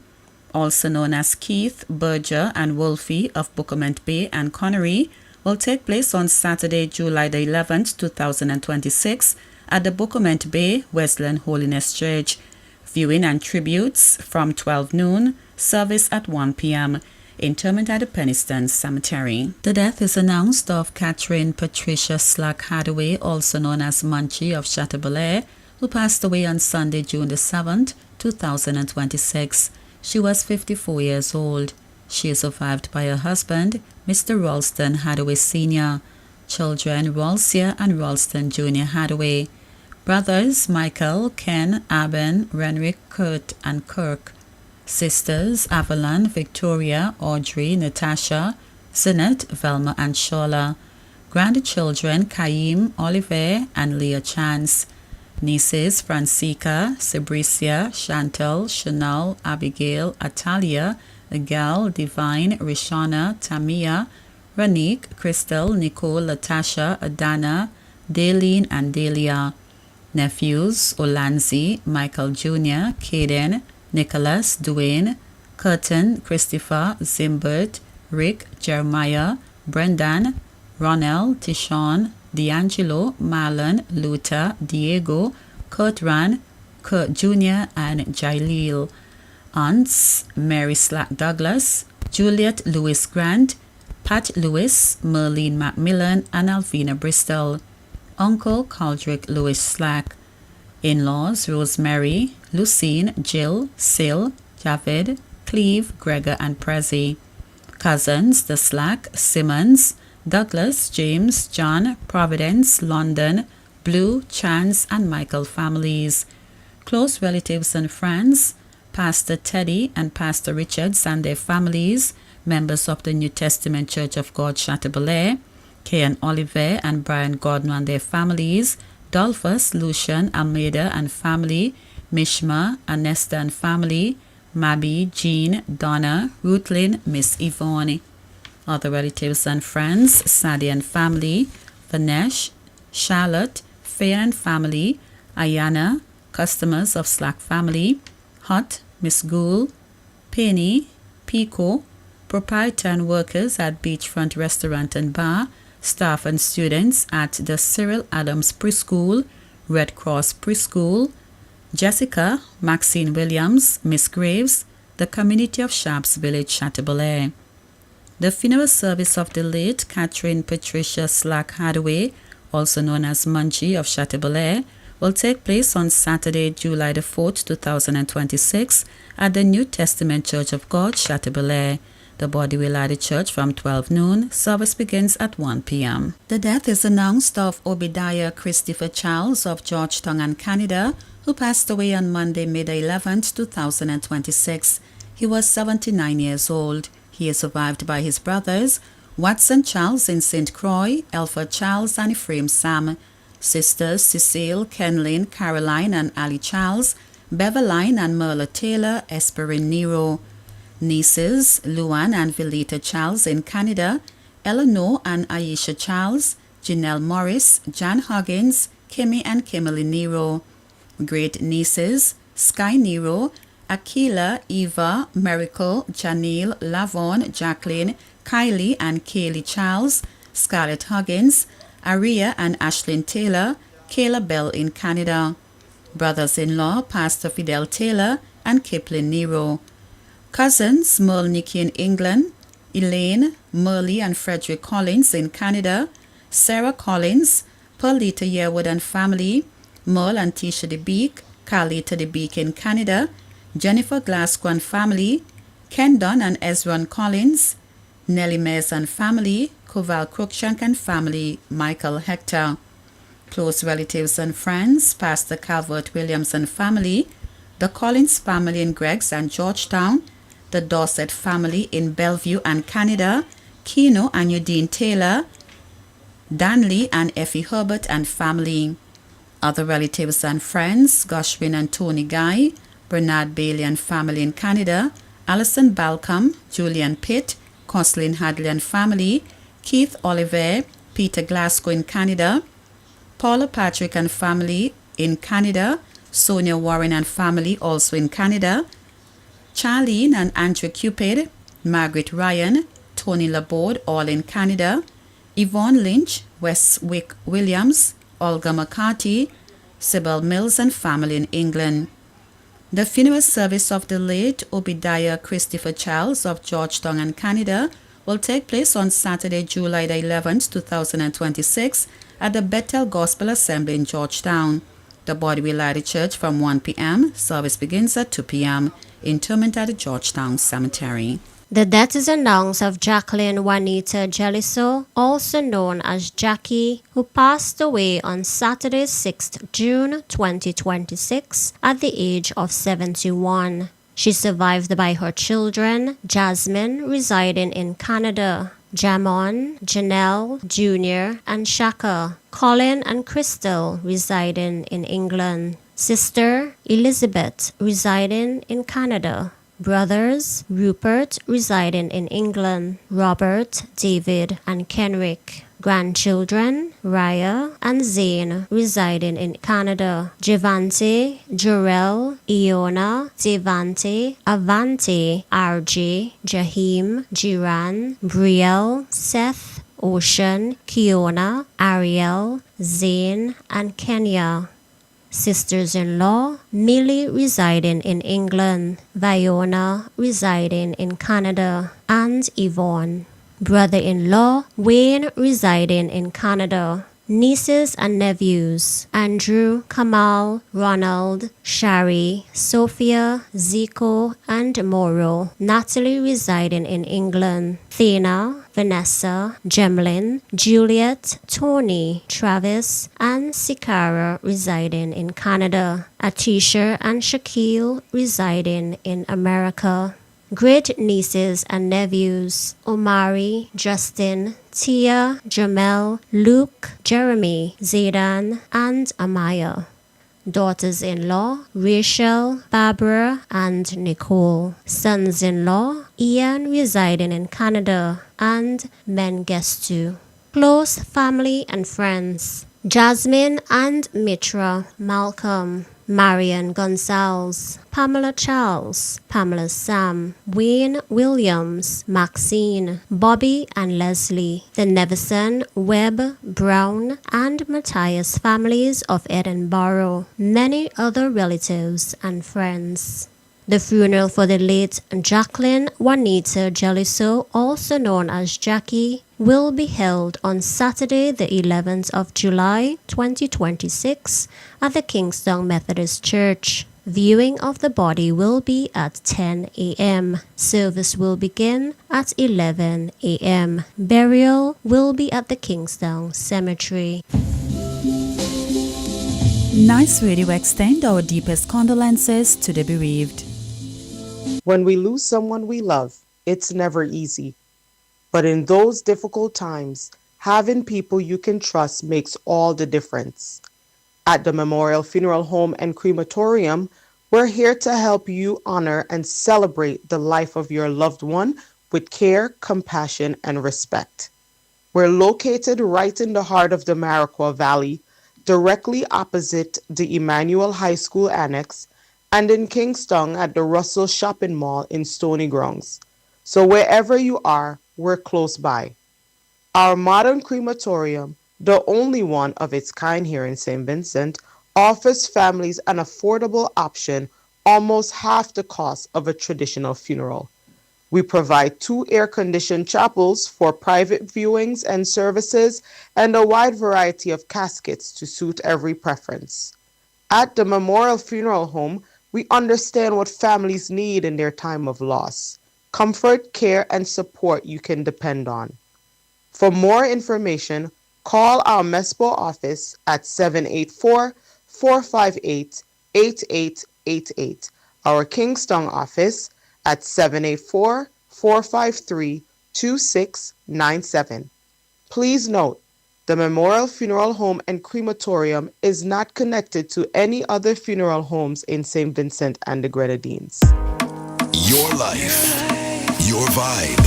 also known as Keith, Berger, and Wolfie of Bookament Bay and Connery, will take place on Saturday, July the 11th, 2026 at the Bookament Bay Wesleyan Holiness Church. Viewing and tributes from 12 noon, service at 1 p.m. Interment at the Penniston Cemetery. The death is announced of Catherine Patricia Slack Hadaway, also known as Munchie of Chateaubelair, who passed away on Sunday, June the 7th, 2026. She was 54 years old. She is survived by her husband, Mr. Ralston Hadaway Sr., children Ralston and Ralston Jr. Hadaway, brothers Michael, Ken, Aben, Renrick, Kurt, and Kirk, sisters Avalon, Victoria, Audrey, Natasha, Zinette, Velma, and Shola, grandchildren Kaim, Oliver, and Leah Chance, nieces Francica, Sabricia, Chantal, Chanel, Abigail, Atalia, Gal, Divine, Rishana, Tamia, Ranique, Crystal, Nicole, Latasha, Adana, Daleen, and Delia. Nephews Olanzi, Michael Jr., Caden, Nicholas, Dwayne, Curtin, Christopher, Zimbert, Rick, Jeremiah, Brendan, Ronell, Tishon, D'Angelo, Marlon, Luther, Diego, Kurtran, Kurt Jr., and Jaileel. Aunts Mary Slack Douglas, Juliet Lewis Grant, Pat Lewis, Merlene Macmillan, and Alvina Bristol. Uncle Caldrick Lewis Slack. In-laws Rosemary, Lucine, Jill, Sil, Javid, Cleve, Gregor, and Prezi. Cousins the Slack, Simmons, Douglas, James, John, Providence, London, Blue, Chance, and Michael families. Close relatives and friends, Pastor Teddy and Pastor Richards and their families, members of the New Testament Church of God Chateaubelair, Kay and Oliver and Brian Gordon and their families, Dolphus, Lucian, Almeida and family, Mishma, Anesta and family, Mabby, Jean, Donna, Ruthlin, Miss Yvonne. Other relatives and friends, Sadie and family, Vanesh, Charlotte, Faye and family, Ayana, customers of Slack family, Hut, Miss Gould, Penny, Pico, proprietor and workers at Beachfront Restaurant and Bar, staff and students at the Cyril Adams Preschool, Red Cross Preschool, Jessica, Maxine Williams, Miss Graves, the community of Sharps Village, Chateaubelair. The funeral service of the late Catherine Patricia Slack Hadaway, also known as Munchie of Chateaubelair, will take place on Saturday, July the 4th, 2026 at the New Testament Church of God, Chateaubelair. The body will lie at the church from 12 noon. Service begins at 1 p.m. The death is announced of Obadiah Christopher Charles of Georgetown and Canada, who passed away on Monday, May 11, 2026. He was 79 years old. He is survived by his brothers, Watson Charles in St. Croix, Alfred Charles and Ephraim Sam, sisters Cecile, Kenlyn, Caroline and Ali Charles, Beverline and Merla Taylor, Esperin Nero, nieces Luan and Vilita Charles in Canada, Eleanor and Aisha Charles, Janelle Morris, Jan Huggins, Kimmy and Kimberly Nero, great nieces Sky Nero, Akila, Eva, Miracle, Janelle, Lavon, Jacqueline, Kylie and Kaylee Charles, Scarlett Huggins, Aria and Ashlyn Taylor, Kayla Bell in Canada. Brothers-in-law, Pastor Fidel Taylor and Kipling Nero. Cousins, Merle Nicky in England, Elaine, Merle and Frederick Collins in Canada, Sarah Collins, Paulita Yearwood and family, Merle and Tisha DeBeek, Carlita DeBeek in Canada, Jennifer Glasgow and family, Ken Dunn and Ezron Collins, Nellie Mays and family, Koval Cruikshank and family, Michael Hector. Close relatives and friends, Pastor Calvert Williams and family, the Collins family in Greggs and Georgetown, the Dorset family in Bellevue and Canada, Keno and Eugene Taylor, Danley and Effie Herbert and family. Other relatives and friends, Goshwin and Tony Guy, Bernard Bailey and family in Canada, Alison Balcom, Julian Pitt, Coslin Hadley and family, Keith Oliver, Peter Glasgow in Canada, Paula Patrick and family in Canada, Sonia Warren and family also in Canada, Charlene and Andrew Cupid, Margaret Ryan, Tony Laborde all in Canada, Yvonne Lynch, Westwick Williams, Olga McCarthy, Sybil Mills and family in England. The funeral service of the late Obadiah Christopher Charles of Georgetown and Canada will take place on Saturday, July the 11th, 2026 at the Bethel Gospel Assembly in Georgetown. The body will lie at the church from 1 p.m. Service begins at 2 p.m. Interment at the Georgetown Cemetery. The death is announced of Jacqueline Juanita Jeliso, also known as Jackie, who passed away on Saturday, 6th June 2026 at the age of 71. She survived by her children, Jasmine, residing in Canada, Jamon, Janelle, Jr., and Shaka, Colin and Crystal, residing in England, sister Elizabeth, residing in Canada, brothers Rupert, residing in England, Robert, David, and Kenrick, grandchildren Raya and Zane, residing in Canada, Javante, Jorel, Iona, Devante, Avante, RJ, Jahim, Jiran, Brielle, Seth, Ocean, Kiona, Ariel, Zane, and Kenya. Sisters-in-law, Millie residing in England, Viona residing in Canada, and Yvonne. Brother-in-law, Wayne residing in Canada. Nieces and nephews, Andrew, Kamal, Ronald, Shari, Sophia, Zico, and Moro. Natalie residing in England. Thena, Vanessa, Gemlin, Juliet, Tony, Travis, and Sikara residing in Canada. Atisha and Shaquille residing in America. Great nieces and nephews, Omari, Justin, Tia, Jamel, Luke, Jeremy, Zaydan, and Amaya. daughters-in-law, Rachel, Barbara, and Nicole, sons-in-law, Ian residing in Canada, and Mengestu. Close family and friends, Jasmine and Mitra, Malcolm, Marian Gonzalez, Pamela Charles, Pamela Sam, Wayne Williams, Maxine, Bobby and Leslie, the Neveson, Webb, Brown, and Matthias families of Edinburgh, many other relatives and friends. The funeral for the late Jacqueline Juanita Jeliso, also known as Jackie, will be held on Saturday, the 11th of July, 2026, at the Kingston Methodist Church. Viewing of the body will be at 10 a.m. Service will begin at 11 a.m. Burial will be at the Kingston Cemetery. Nice Radio extend our deepest condolences to the bereaved. When we lose someone we love, it's never easy. But in those difficult times, having people you can trust makes all the difference. At the Memorial Funeral Home and Crematorium, we're here to help you honor and celebrate the life of your loved one with care, compassion, and respect. We're located right in the heart of the Maraqua Valley, directly opposite the Emmanuel High School Annex, and in Kingston at the Russell Shopping Mall in Stony Grounds. So wherever you are, we're close by. Our modern crematorium, the only one of its kind here in St. Vincent, offers families an affordable option, almost half the cost of a traditional funeral. We provide 2 air-conditioned chapels for private viewings and services, and a wide variety of caskets to suit every preference. At the Memorial Funeral Home, we understand what families need in their time of loss: comfort, care, and support you can depend on. For more information, call our MESPO office at 784-458-8888, our Kingston office at 784-453-2697. Please note, the Memorial Funeral Home and Crematorium is not connected to any other funeral homes in St. Vincent and the Grenadines. Your life, your vibe,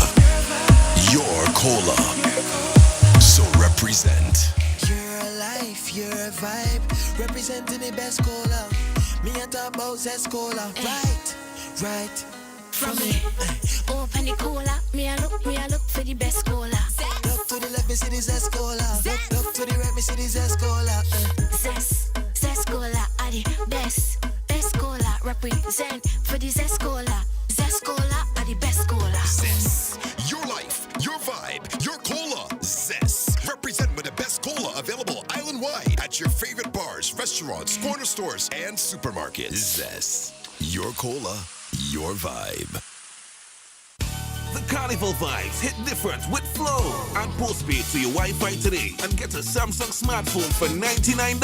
your cola. So represent. Your life, your vibe, representing the best cola. Me and talk about Zest Cola, right. From me, Open the cola, me I look for the best cola. Look to the left, me see the Zest Cola. Look to the right, me see the Zest Cola. Zest cola are the best cola. Represent for the Zest cola. Zest cola are the best cola. Zest. Your life, your vibe, your cola. Zest. Represent with the best cola available island-wide at your favorite bars, restaurants, corner stores, and supermarkets. Zest. Your cola, your vibe. The Carnival vibes hit different with Flow. Add postpaid to your Wi-Fi today and get a Samsung smartphone for $99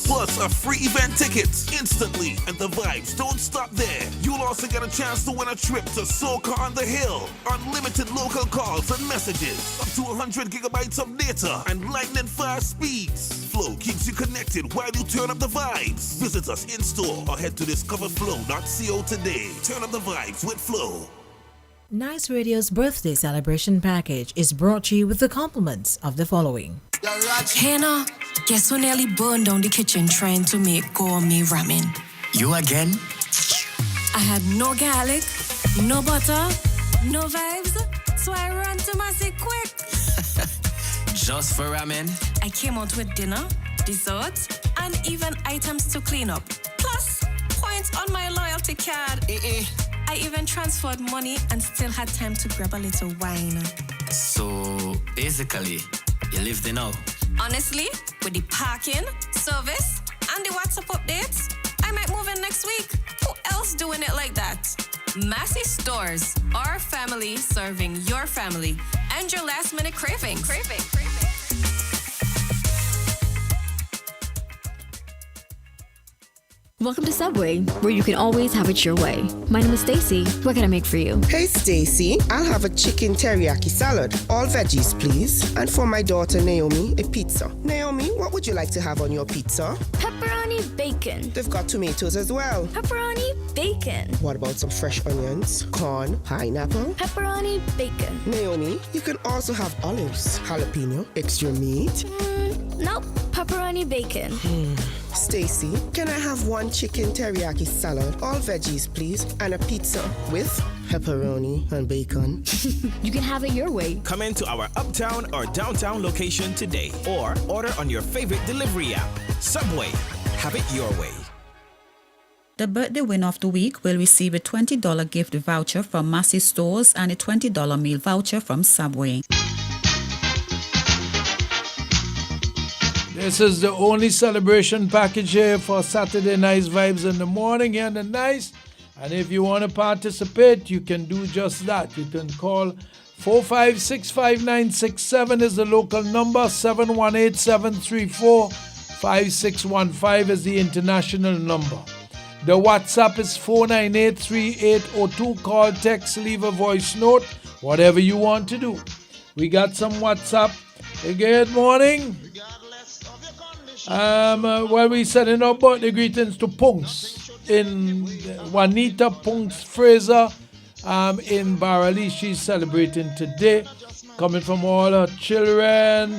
plus a free event ticket instantly. And the vibes don't stop there. You'll also get a chance to win a trip to Soca on the Hill, unlimited local calls and messages, up to 100 gigabytes of data, and lightning fast speeds. Flow keeps you connected while you turn up the vibes. Visit us in store or head to discoverflow.co today. Turn up the vibes with Flow. Nice Radio's birthday celebration package is brought to you with the compliments of the following. Hey now, guess who nearly burned down the kitchen trying to make gourmet ramen? You again? I had no garlic, no butter, no vibes, so I ran to my sink quick. Just for ramen? I came out with dinner, dessert, and even items to clean up. Plus, points on my loyalty card. I even transferred money and still had time to grab a little wine. So, basically, you live there now? Honestly, with the parking, service, and the WhatsApp updates, I might move in next week. Who else doing it like that? Massey Stores, our family serving your family and your last minute cravings. Welcome to Subway, where you can always have it your way. My name is Stacy. What can I make for you? Hey Stacy, I'll have a chicken teriyaki salad. All veggies, please. And for my daughter Naomi, a pizza. Naomi, what would you like to have on your pizza? Pepperoni bacon. They've got tomatoes as well. Pepperoni bacon. What about some fresh onions, corn, pineapple? Pepperoni bacon. Naomi, you can also have olives, jalapeno, extra meat. Nope, pepperoni bacon. Stacy, can I have one chicken teriyaki salad, all veggies please, and a pizza with pepperoni and bacon? You can have it your way. Come into our uptown or downtown location today or order on your favorite delivery app. Subway, have it your way. The birthday winner of the week will receive a $20 gift voucher from Massey Stores and a $20 meal voucher from Subway. This is the only celebration package here for Saturday Nice Vibes in the morning here in the Nice. And if you want to participate, you can do just that. You can call 4565967 is the local number. 718-734-5615 is the international number. The WhatsApp is 498-3802. Call, text, leave a voice note, whatever you want to do. We got some WhatsApp. Good morning. Well, we sending out birthday greetings to Punks in Juanita Punks Fraser in Barali. She's celebrating today, coming from all her children.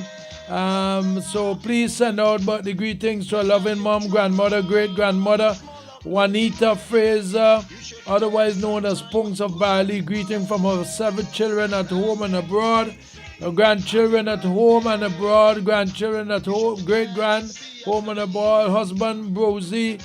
So please send out birthday greetings to her loving mom, grandmother, great grandmother, Juanita Fraser, otherwise known as Punks of Barali. Greeting from her 7 children at home and abroad. Grandchildren at home and abroad, grandchildren at home, great-grand, home and abroad, husband, Rosie.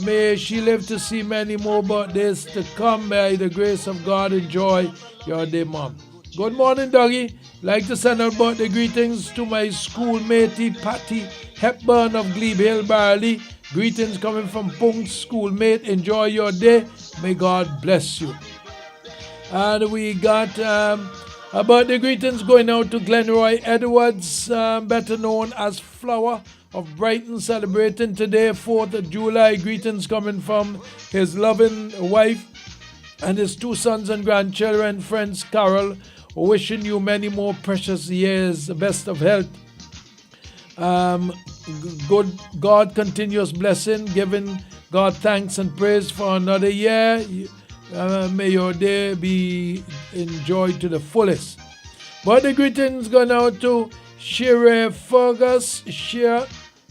May she live to see many more birthdays to come. May the grace of God enjoy your day, Mom. Good morning, doggy. Like to send out birthday greetings to my schoolmate, Patty Hepburn of Glebe Hill, Barley. Greetings coming from Punk's schoolmate. Enjoy your day. May God bless you. And we got... birthday greetings going out to Glenroy Edwards, better known as Flower of Brighton, celebrating today, 4th of July. Greetings coming from his loving wife and his 2 sons and grandchildren, friends, Carol, wishing you many more precious years, the best of health. Good God, continuous blessing, giving God thanks and praise for another year. May your day be enjoyed to the fullest. Birthday greetings going out to Sherry Fergus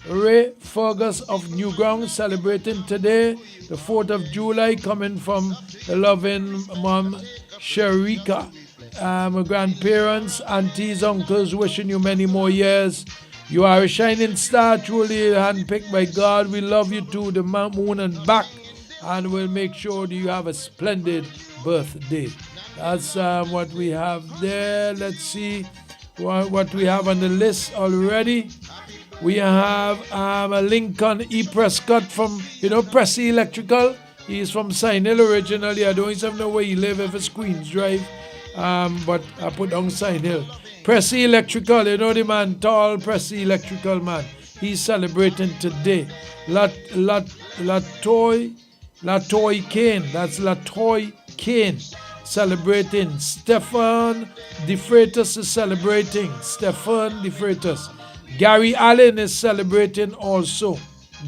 of Newground, celebrating today, the 4th of July, coming from the loving mom, Sharika. Grandparents, aunties, uncles, wishing you many more years. You are a shining star, truly handpicked by God. We love you to the moon and back. And we'll make sure that you have a splendid birthday. That's what we have there. Let's see what we have on the list already. We have a Lincoln E. Prescott from, Pressy Electrical. He's from Sign Hill originally. I don't even know where he lives, if it's Queens Drive. But I put down Sign Hill. Pressy Electrical, the man, tall Pressy Electrical man. He's celebrating today. Latoy Kane, that's Latoy Kane, celebrating. Stefan DeFreitas is celebrating. Stefan DeFreitas. Gary Allen is celebrating also.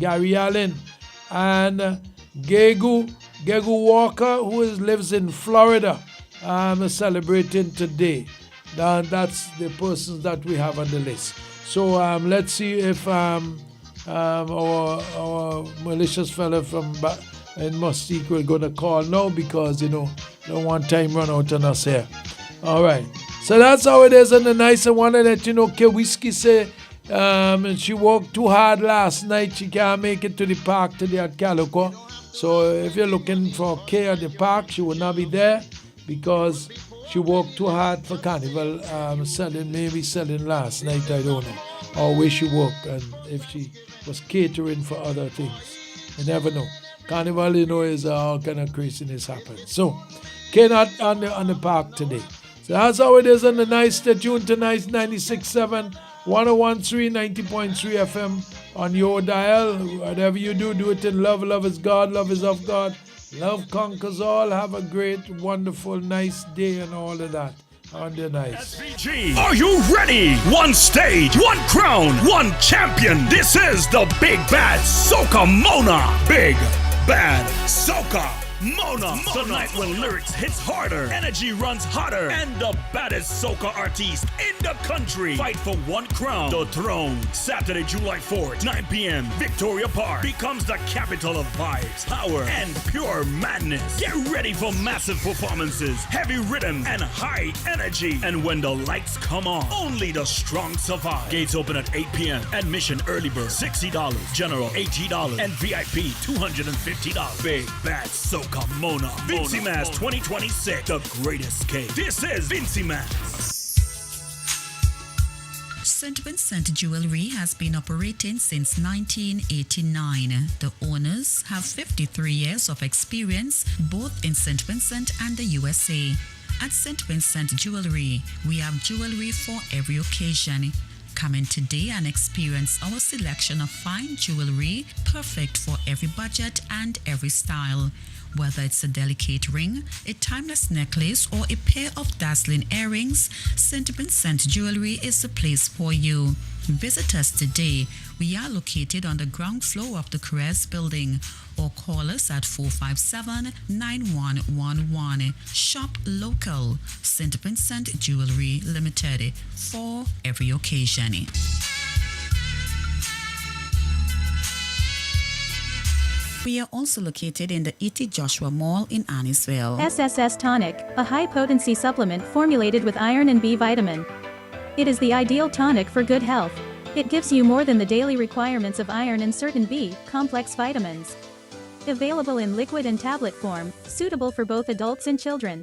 Gary Allen. And Gegu Walker, who lives in Florida, is celebrating today. That's the persons that we have on the list. So let's see if our malicious fella from in Mustique we're going to call now, because, don't want time run out on us here. All right. So that's how it is on the Nice. I want to let you know, Whiskey say she worked too hard last night. She can't make it to the park today at Calico. So if you're looking for Kay at the park, she will not be there because she worked too hard for Carnival, maybe selling last night, I don't know. Or where she worked, and if she was catering for other things. You never know. Carnival, is all kind of craziness happens. So, cannot on the park today. So that's how it is on the Nice. Stay tuned to Nice 96.7, 101.3, 90.3 FM on your dial. Whatever you do, do it in love. Love is God. Love is of God. Love conquers all. Have a great, wonderful, nice day and all of that. On the nice. SVG, are you ready? One stage, one crown, one champion. This is the Big Bad Soca Mona. Big Bad Soca Mona. The night when lyrics hits harder, energy runs hotter, and the baddest soca artist in the country fight for one crown, the throne. Saturday, July 4th, 9 p.m. Victoria Park becomes the capital of vibes, power, and pure madness. Get ready for massive performances, heavy rhythm, and high energy. And when the lights come on, only the strong survive. Gates open at 8 p.m. Admission early bird $60, general $80, and VIP $250. Big Bad Soca Mona. Vincy Mass 2026, the great escape. This is Vincy Mass. St. Vincent Jewelry has been operating since 1989. The owners have 53 years of experience both in St. Vincent and the USA. At St. Vincent Jewelry, we have jewelry for every occasion. Come in today and experience our selection of fine jewelry, perfect for every budget and every style. Whether it's a delicate ring, a timeless necklace, or a pair of dazzling earrings, St. Vincent Jewelry is the place for you. Visit us today. We are located on the ground floor of the Carrez building, or call us at 457-9111. Shop local. St. Vincent Jewelry Limited, for every occasion. We are also located in the E.T. Joshua Mall in Annisville. SSS Tonic, a high-potency supplement formulated with iron and B vitamin. It is the ideal tonic for good health. It gives you more than the daily requirements of iron and certain B complex vitamins. Available in liquid and tablet form, suitable for both adults and children.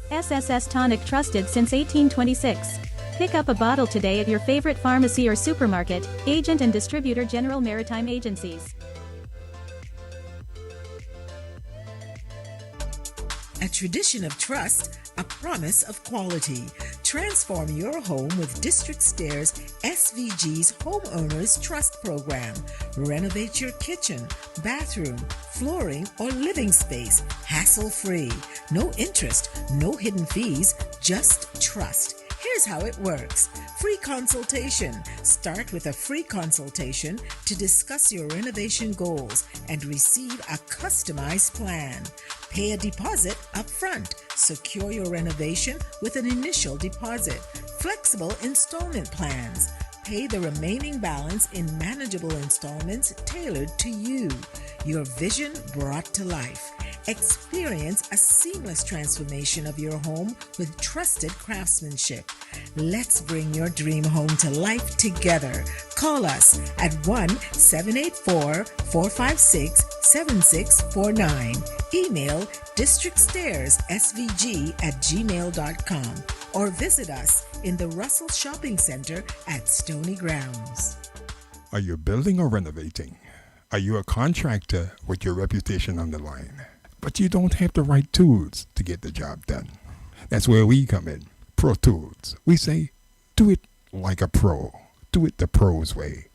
SSS Tonic, trusted since 1826. Pick up a bottle today at your favorite pharmacy or supermarket, agent and distributor General Maritime Agencies. A tradition of trust, a promise of quality. Transform your home with District Stairs SVG's Homeowners Trust Program. Renovate your kitchen, bathroom, flooring, or living space, hassle-free. No interest, no hidden fees, just trust. Here's how it works. Free consultation. Start with a free consultation to discuss your renovation goals and receive a customized plan. Pay a deposit up front. Secure your renovation with an initial deposit. Flexible installment plans. Pay the remaining balance in manageable installments tailored to you. Your vision brought to life. Experience a seamless transformation of your home with trusted craftsmanship. Let's bring your dream home to life together. Call us at 1-784-456-7649. Email districtstairs.svg@gmail.com or visit us in the Russell Shopping Center at Stony Grounds. Are you building or renovating? Are you a contractor with your reputation on the line, but you don't have the right tools to get the job done? That's where we come in. Pro Tools. We say, do it like a pro. Do it the pros way.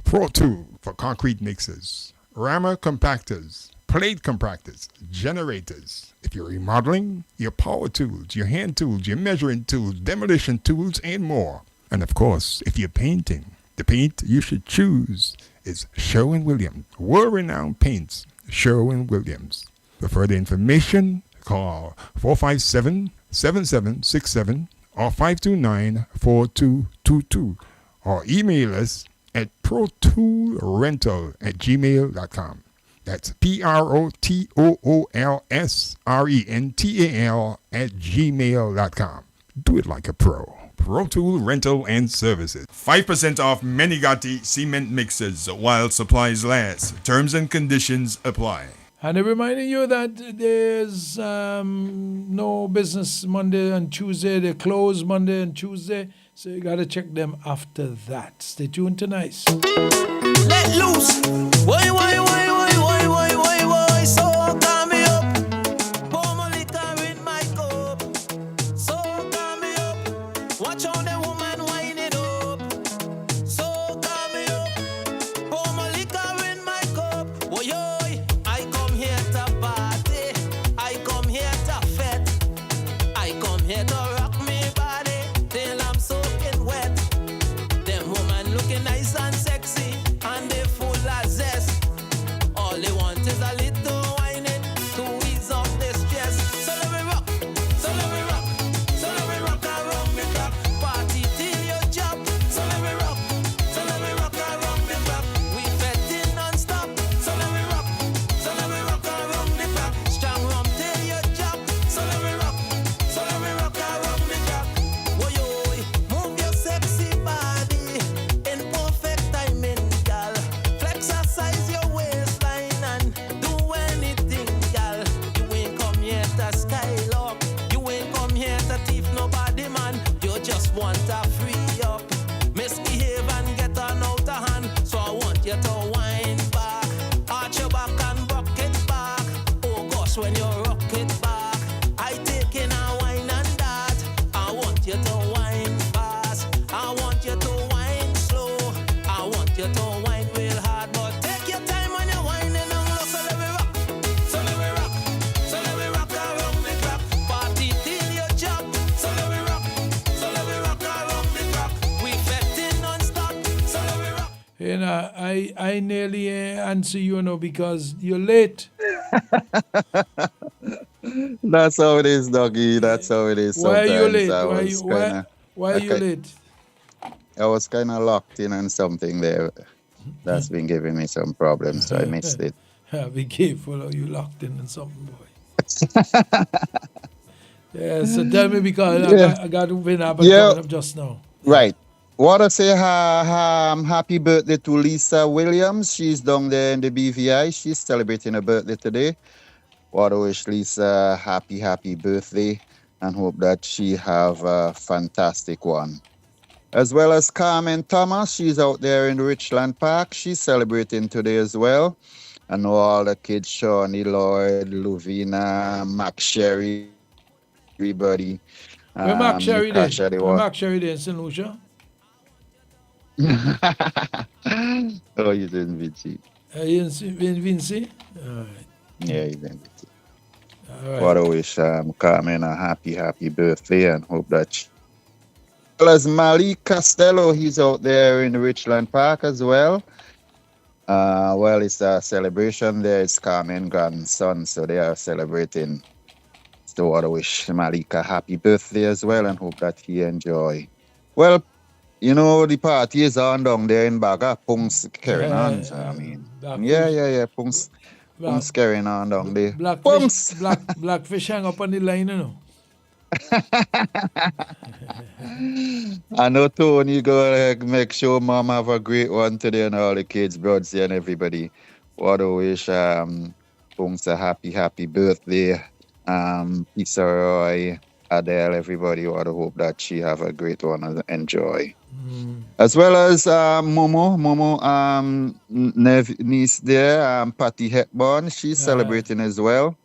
Pro Tool for concrete mixers, rammer compactors, plate compactors, generators. If you're remodeling, your power tools, your hand tools, your measuring tools, demolition tools, and more. And of course, if you're painting, the paint you should choose is Sherwin-Williams. World-renowned paints, Sherwin-Williams. For further information, call 457-7767 or 529-4222 or email us at protoolrental@gmail.com. That's PROTOOLSRENTAL@gmail.com. Do it like a pro. Pro Tool Rental and Services. 5% off Menigati cement mixers while supplies last. Terms and conditions apply. And I'm reminding you that there's no business Monday and Tuesday. They close Monday and Tuesday. So you got to check them after that. Stay tuned to Nice. Let loose. Why, so calm me up. Pour my liquor in my cup. So calm me up. Watch how the woman wind it up. So calm me up. Pour here to rock me body till I'm soaking wet. Them woman looking nice and sexy, and they full of zest. All they want is a little whining to ease off their stress. So let me rock, so let me rock, so let me rock around the clock. Party till you jump. So let me rock, so let me rock around the clock. We fetting non-stop. So let me rock, so let me rock around the clock. Strong rum till you jump. So let me rock, so let me rock around the clock. Woy oy, move your sexy body in perfect timing, gal. Flexercise your waistline and do anything, gal. You ain't come here to skylock. You ain't come here to thief nobody, man. You just want to free up. Misbehave and get on out of hand. So I want you to wind back. Arch your back and rock it back. Oh gosh, when you rock it back, I take in a wine and that. I want you to wine fast. I want you to wine slow. I want you to wine real hard, but take your time when you're whining on low. So let me rock, so let me rock, so let me rock around the clock. Party till you jump. So let me rock, so let me rock around the clock. We fetting non-stop. So let me rock. You know, I nearly answer you now because you're late. That's how it is, doggy. That's how it is. Why are you Sometimes late? I Why was you why kind of, why are you late? I was kind of locked in on something there that's been giving me some problems, so I missed it. Be careful, how you locked in something, boy. Yeah, so tell me because Yeah. I got to win up Yeah. coming up just now. Right. Want to say happy birthday to Lisa Williams. She's down there in the BVI. She's celebrating her birthday today. Want to wish Lisa happy birthday and hope that she have a fantastic one. As well as Carmen Thomas, she's out there in Richland Park. She's celebrating today as well. I know all the kids, Shawnee Lloyd, Luvina, Mac Sherry, everybody. Where Mark Sherry there? Natasha, they Where want. Mark Sherry there in St. Lucia? Oh, he's in Vinci. In Vinci? All right. Yeah, he's in Vinci. All right. Want to wish Carmen a happy birthday and hope that she... Well as Malik Costello, he's out there in Richland Park as well. Well, it's a celebration there. It's Carmen's grandson, so they are celebrating. So want to wish Malik a happy birthday as well and hope that he enjoy. Well, you know, the party is on down there in Baga. Punks carrying on. So, I mean, yeah. Punks carrying on down there. Blackfish hang up on the line, you know. I know Tony go make sure mom have a great one today and all the kids, brothers and everybody. Want to wish Punks a happy birthday. Pizza Roy, Adele, everybody. Want to hope that she have a great one and enjoy. As well as Momo, niece there, Patty Hepburn, she's celebrating as well.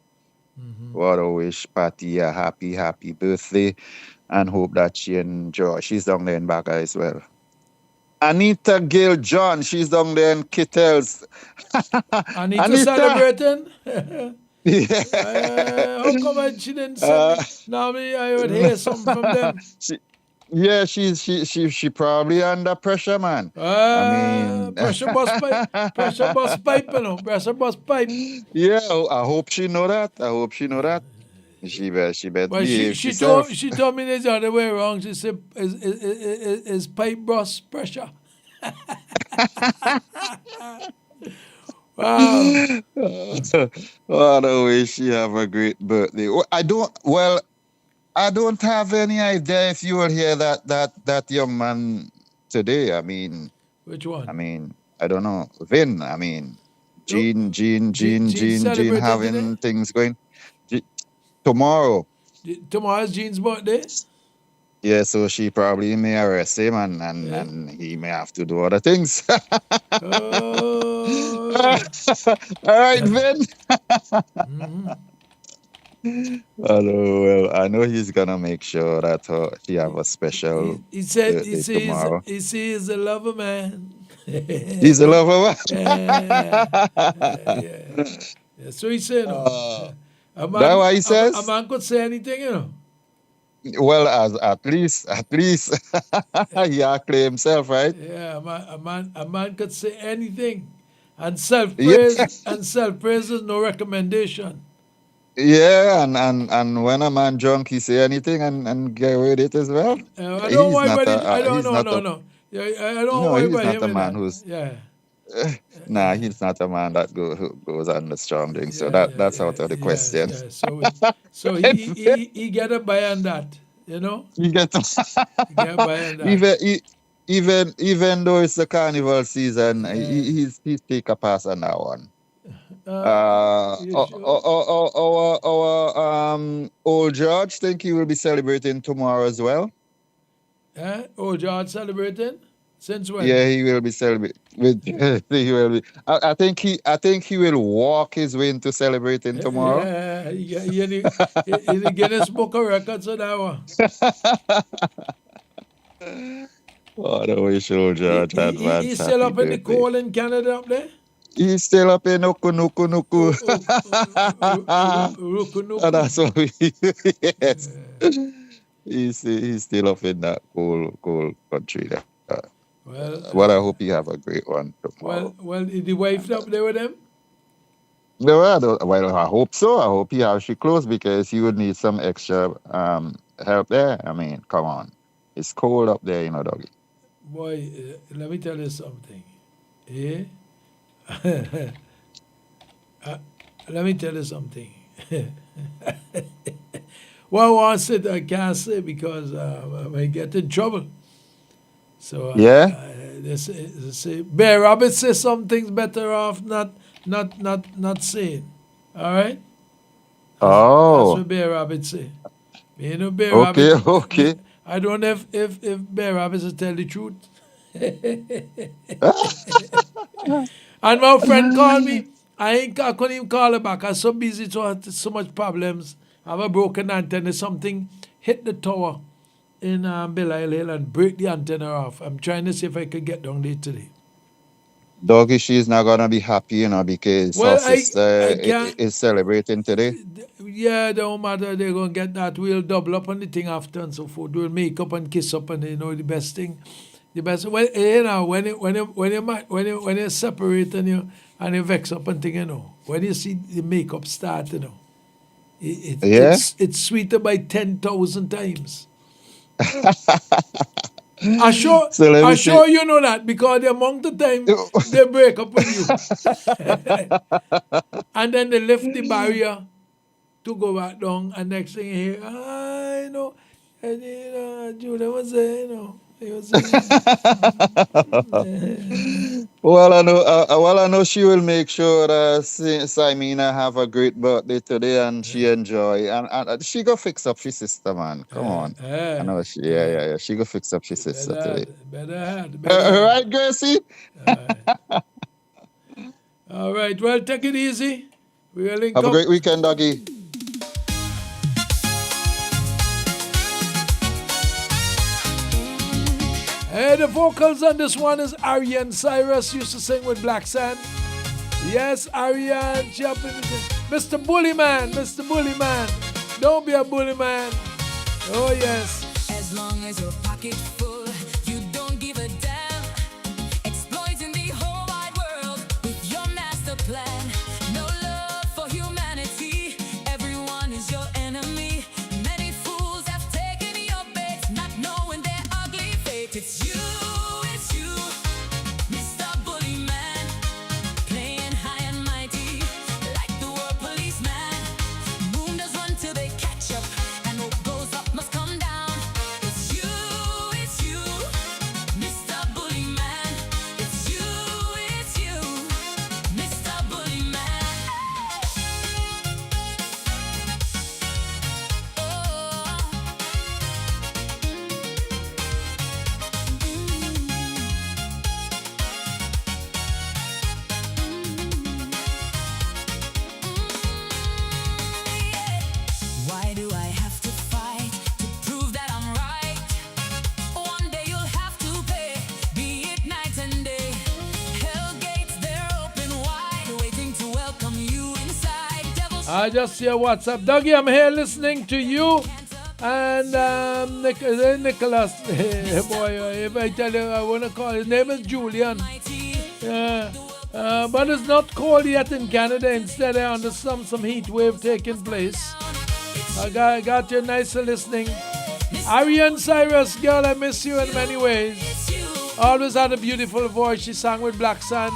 Want to wish Patty a happy birthday and hope that she enjoy. She's down there in Baga as well. Anita Gill John, she's down there in Kittels. Anita celebrating? Yeah. How come she didn't send me? Normally I would hear something from them. She probably under pressure, man. I mean, pressure bus pipe, you know, pressure bus pipe. Yeah, I hope she know that. She better But behave she herself. told me there's the other way around. She said, is pipe bus pressure? Wow. Oh, the way she have a great birthday. I don't have any idea if you will hear that young man today. I mean, which one? I mean, I don't know. Vin, I mean, Gene celebrating having today? things going. Tomorrow. Tomorrow's Jean's birthday? Yeah, so she probably may arrest him and he may have to do other things. All right, Vin. I know he's gonna make sure that she have a special He said birthday tomorrow. he's a lover man. He's a lover man. Yeah. So he said, no. That what he says? A man could say anything, you know. Well, as at least, he acclaimed himself, right? Yeah, a man could say anything, and Yeah, self praise is no recommendation. yeah, and when a man drunk, he say anything and get with it as well. I don't He's worry not about it. I a don't he's know, not no, a no. Yeah, I don't no, worry he's about not him a in man that. who's Yeah, nah, he's not a man that who goes on the strong drink. So yeah, that's out of the yes, question. yeah. So he get a buy on that, you know. You get He get a buy on that. even e- even though it's the carnival season, Yeah. he's take a pass on that one. You sure? Our old George think he will be celebrating tomorrow as well. Oh, George celebrating? Since when? Yeah, he will be celebrating. He will be. I think he will walk his way into celebrating tomorrow. Yeah, he in the Guinness Book of Records on that one. Oh, the wish old George advance He's still happy up in the birthday. cold in Canada up there? He's still up in Nuku. Rukunuku. And that's what yes. He's still up in that cold country there. Well, I hope you have a great one tomorrow. Well, is the wife up there with him? No, well, I hope so. I hope you have she close because you would need some extra help there. I mean, come on. It's cold up there, doggy. Boy, let me tell you something. Eh? Let me tell you something. Well, I said I can't say because I may get in trouble. So Yeah? they say Bear Rabbit says some things better off not saying. All right. That's Oh, what Bear Rabbit say. You know, Bear okay, Rabbit. okay. I don't know if Bear Rabbit will tell the truth. And my friend called me. I couldn't even call her back. I was so busy, so much problems. I have a broken antenna. Something hit the tower in Belle Hill and break the antenna off. I'm trying to see if I could get down there today. Doggy, she's not gonna be happy, because Well, her sister is celebrating today. Yeah, don't matter. They're gonna get that. We'll double up on the thing after and so forth. We'll make up and kiss up, and the best thing, when you separate and you vex up and thing, when you see the makeup start, Yeah? it's sweeter by 10,000 times. I sure you know that because the amount of time they break up with you, and then they lift the barrier to go back down, and next thing you hear, and Julia was there, he was there. Well, I know she will make sure Simina have a great birthday today and she enjoy and she go fix up she sister, man. Come on. I know she she go fix up she sister today. Better All right, Gracie. All right, well, take it easy. We'll link Have up. a great weekend, doggy. Hey, the vocals on this one is Ariane Cyrus, used to sing with Black Sand. Yes, Ariane, Mr. Bully Man, don't be a bully man. Oh yes. As long as your pocket full, you don't give a damn. Exploiting the whole wide world with your master plan. No love for humanity, everyone is your enemy. Many fools have taken your bait, not knowing their ugly fate. It's you, Mr. Bully Man, playing high and mighty, like the world policeman. Moon does run till they catch up, and what goes up must come down. It's you, Mr. Bully Man. It's you, Mr. Bully Man. Why do I have to fight to prove that I'm right? One day you'll have to pay, be it night and day. Hell gates, they're open wide, waiting to welcome you inside. Devils I just see a WhatsApp. Dougie, I'm here listening to you And Nicholas, boy, if I tell you, I want to call his name is Julian. But it's not cold yet in Canada. Instead, I understand some heat wave taking place. I got you nice listening. Ariane Cyrus, girl, I miss you in many ways. Always had a beautiful voice. She sang with Black Sun,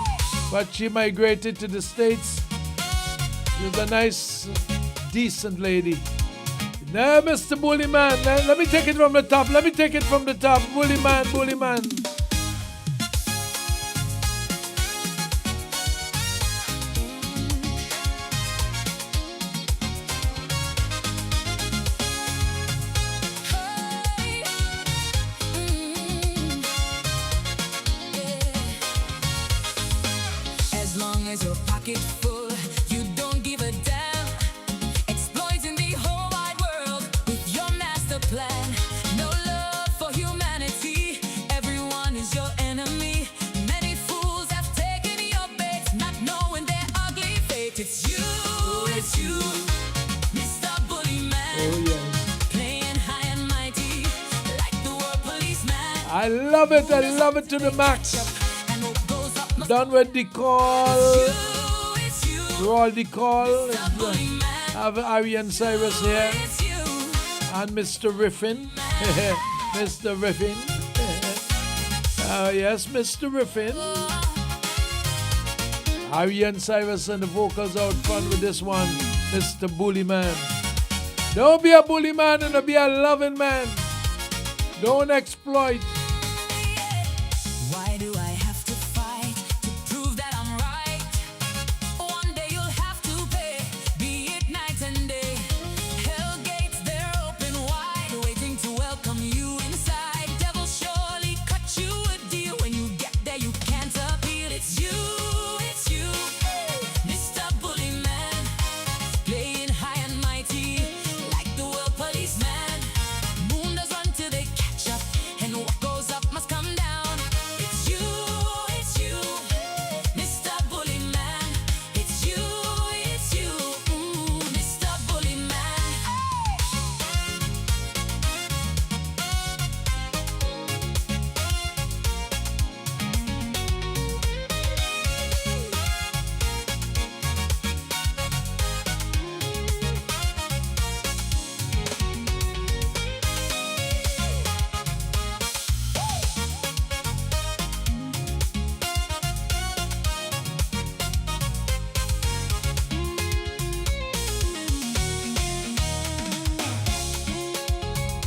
but she migrated to the States. She was a nice, decent lady. Now, Mr. Bully Man, let me take it from the top. Bully Man, Bully Man. As long as your pocket full, you don't give a damn. Exploiting the whole wide world with your master plan. No love for humanity. Everyone is your enemy. Many fools have taken your bait, not knowing their ugly fate. It's you, Mr. Bully Man. Oh, yes. Playing high and mighty, like the world policeman. I love it to the max. Done with the call. Roll the call. Have Ariane Cyrus here. And Mr. Riffin. Mr. Riffin. Yes, Mr. Riffin. Ariane Cyrus and the vocals out front with this one. Mr. Bully Man. Don't be a bully man and be a loving man. Don't exploit. Why do I have to fight to prove that I'm right? One day you'll have to pay, be it night and day. Hell gates, they're open wide, waiting to welcome you inside. Devil surely cut you a deal. When you get there, you can't appeal. It's you, Mr. Bully Man, playing high and mighty, like the world policeman. Moon does run till they catch up, and what goes up must come down. It's you, Mr. Bully Man. It's you, Mr. Bully Man.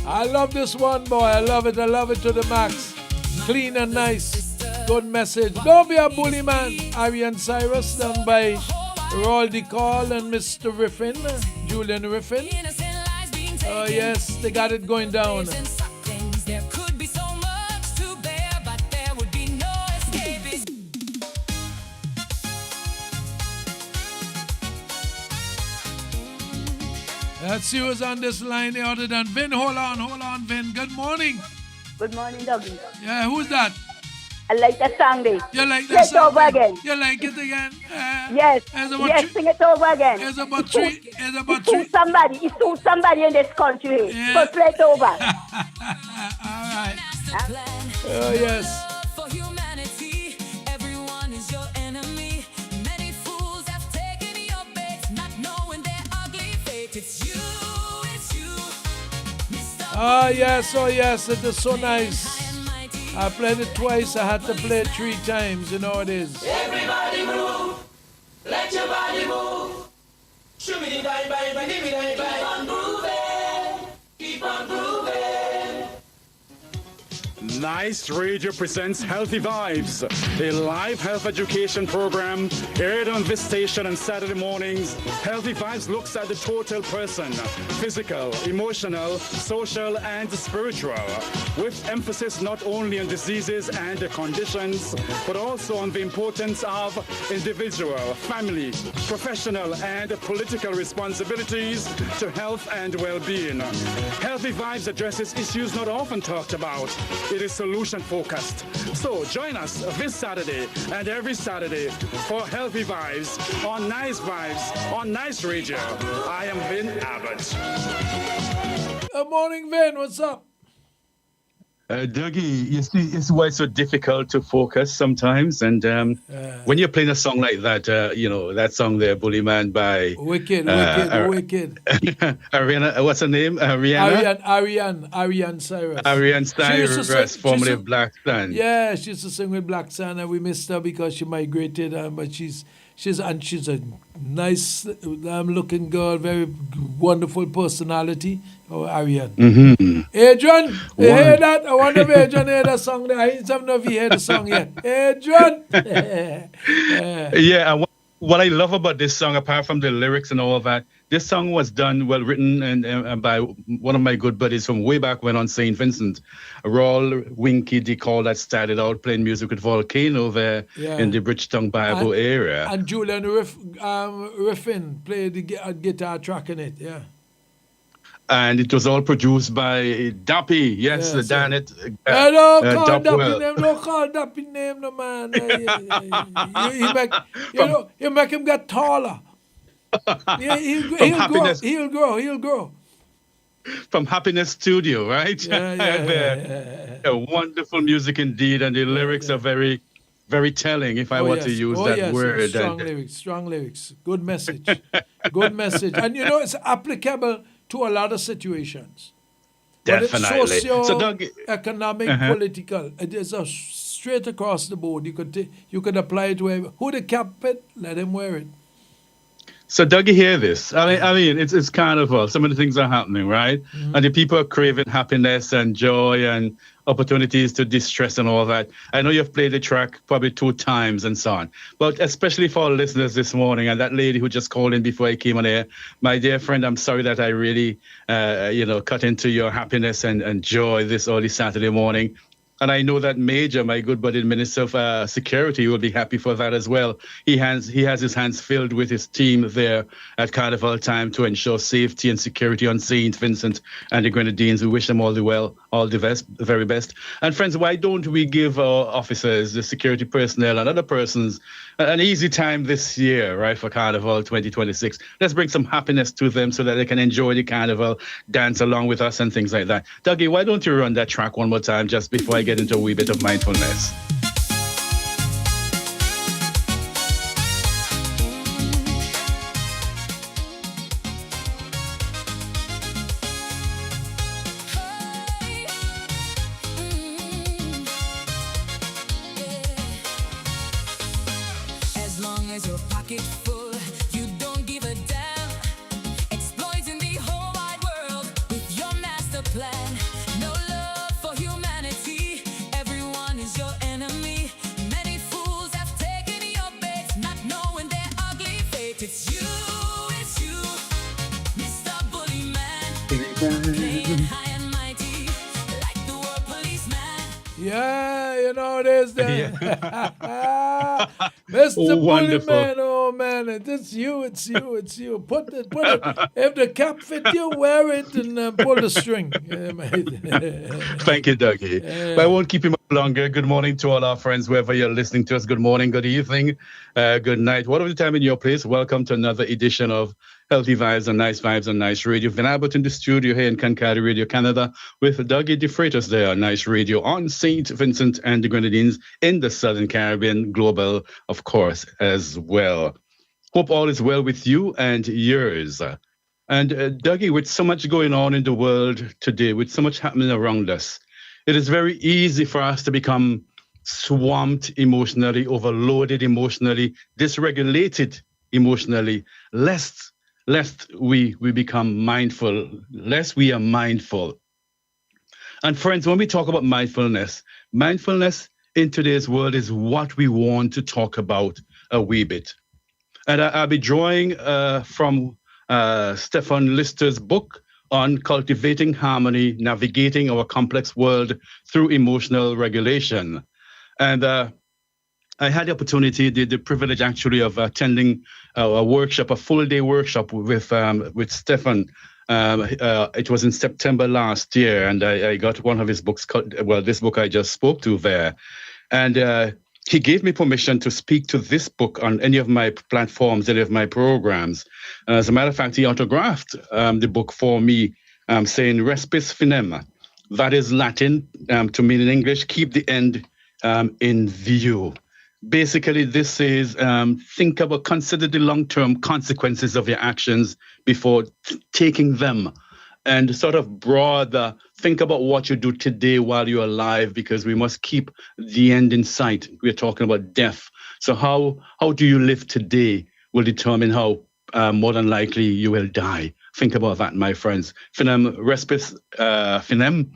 I love this one, boy. I love it to the max. Clean and nice. Good message. Don't be a bully man. Ariane Cyrus done by Roll the Call and Mr. Riffin, Julian Riffin. Oh yes, they got it going down. There could be so much to bear, but there would be no escape. Let's see who's on this line other than Vin. Hold on, Vin. Good morning. Good morning, Dougie. Yeah, who's that? I like that song, Dave. You like Sing that it song? over again. You like it again? Yes. Sing it over again. It's about three. It suits somebody in this country. Yeah. So play it over. All right. Oh, yes. For humanity, everyone is your enemy. Many fools have taken your bait, not knowing their ugly fate. It's you, Mr. Oh, yes, it is so nice. I played it twice, I had to play it 3 times, you know it is. Everybody move, let your body move. Shoot me the bang, bang, bang, give me the bang. Keep on grooving. Nice Radio presents Healthy Vibes, a live health education program aired on this station on Saturday mornings. Healthy Vibes looks at the total person, physical, emotional, social, and spiritual, with emphasis not only on diseases and conditions, but also on the importance of individual, family, professional, and political responsibilities to health and well-being. Healthy Vibes addresses issues not often talked about. It is is solution focused. So join us this Saturday and every Saturday for Healthy Vibes on Nice Vibes on Nice Radio. I am Vin Abbott. Good morning, Vin. What's up? Dougie, you see, it's why it's so difficult to focus sometimes. And when you're playing a song like that, that song there, Bully Man by Wicked. Ariana, what's her name? Ariane Cyrus. Ariane Cyrus, formerly of Black Sun. Yeah, she used to sing with Black Sun, and we missed her because she migrated. But she's a nice, looking girl, very wonderful personality. Oh, Ariane. Mm-hmm. Adrian, you hear that? I wonder if Adrian heard that song there. I don't know if he heard the song yet. Adrian! Yeah, what I love about this song, apart from the lyrics and all of that, this song was done, well written, and by one of my good buddies from way back when on St. Vincent, Raul Winky DeCall, that started out playing music with Volcano there in the Bridgetown Bible area. And Julian Riffin played the guitar track in it, yeah. And it was all produced by Dappy, yes, DONOT. Don't call Dappy name, no man. You make him get taller. He'll grow. From Happiness Studio, right? A wonderful music indeed, and the lyrics are very, very telling, if I want to use that word. Strong lyrics. Good message. And it's applicable to a lot of situations. Definitely. But it's socio-economic, political. It is straight across the board. You could apply it to who the carpet, let him wear it. So, Dougie, hear this. I mean, it's carnival. Some of the things are happening, right? Mm-hmm. And the people are craving happiness and joy and opportunities to distress and all that. I know you've played the track probably 2 times and so on. But especially for our listeners this morning and that lady who just called in before I came on air, my dear friend, I'm sorry that I really, cut into your happiness and joy this early Saturday morning. And I know that Major, my good buddy, Minister of Security, will be happy for that as well. He has his hands filled with his team there at Carnival time to ensure safety and security on St. Vincent and the Grenadines. We wish them all the best, very best. And friends, why don't we give our officers, the security personnel and other persons an easy time this year, right, for Carnival 2026? Let's bring some happiness to them so that they can enjoy the Carnival, dance along with us and things like that. Dougie, why don't you run that track one more time just before I get into a wee bit of mindfulness? As long as your pocket full, you don't give a damn. Exploiting the whole wide world with your master plan. No love for humanity. Everyone is your enemy. Many fools have taken your bait, not knowing their ugly fate. It's you, Mr. Bully Man. Playing high and mighty, like the world policeman. Yeah, there's that. Mr. Bully Man, oh man, it's you. Put it. If the cap fit you, wear it and pull the string. Thank you, Dougie. But I won't keep you much longer. Good morning to all our friends, wherever you're listening to us. Good morning, good evening, good night. Whatever the time in your place, welcome to another edition of Healthy Vibes and Nice Radio. Vin Abbott in the studio here in Kankakee Radio, Canada, with Dougie DeFreitas there on Nice Radio on St. Vincent and the Grenadines in the Southern Caribbean, global, of course, as well. Hope all is well with you and yours. And Dougie, with so much going on in the world today, with so much happening around us, it is very easy for us to become swamped emotionally, overloaded emotionally, dysregulated emotionally, lest we become mindful, lest we are mindful. And friends, when we talk about mindfulness in today's world is what we want to talk about a wee bit. And I'll be drawing from Stefan Lister's book on cultivating harmony, navigating our complex world through emotional regulation. And I had the opportunity, the privilege actually of attending a workshop, a full-day workshop with Stefan It was in September last year, and I got one of his books. This book I just spoke to there, and he gave me permission to speak to this book on any of my platforms, any of my programs. As a matter of fact, he autographed the book for me, saying "Respis finem." That is Latin to mean in English, keep the end in view. Basically, this is consider the long-term consequences of your actions before taking them, and sort of broader, think about what you do today while you're alive, because we must keep the end in sight. We're talking about death. So how do you live today will determine how more than likely you will die. Think about that, my friends. Finem respis finem.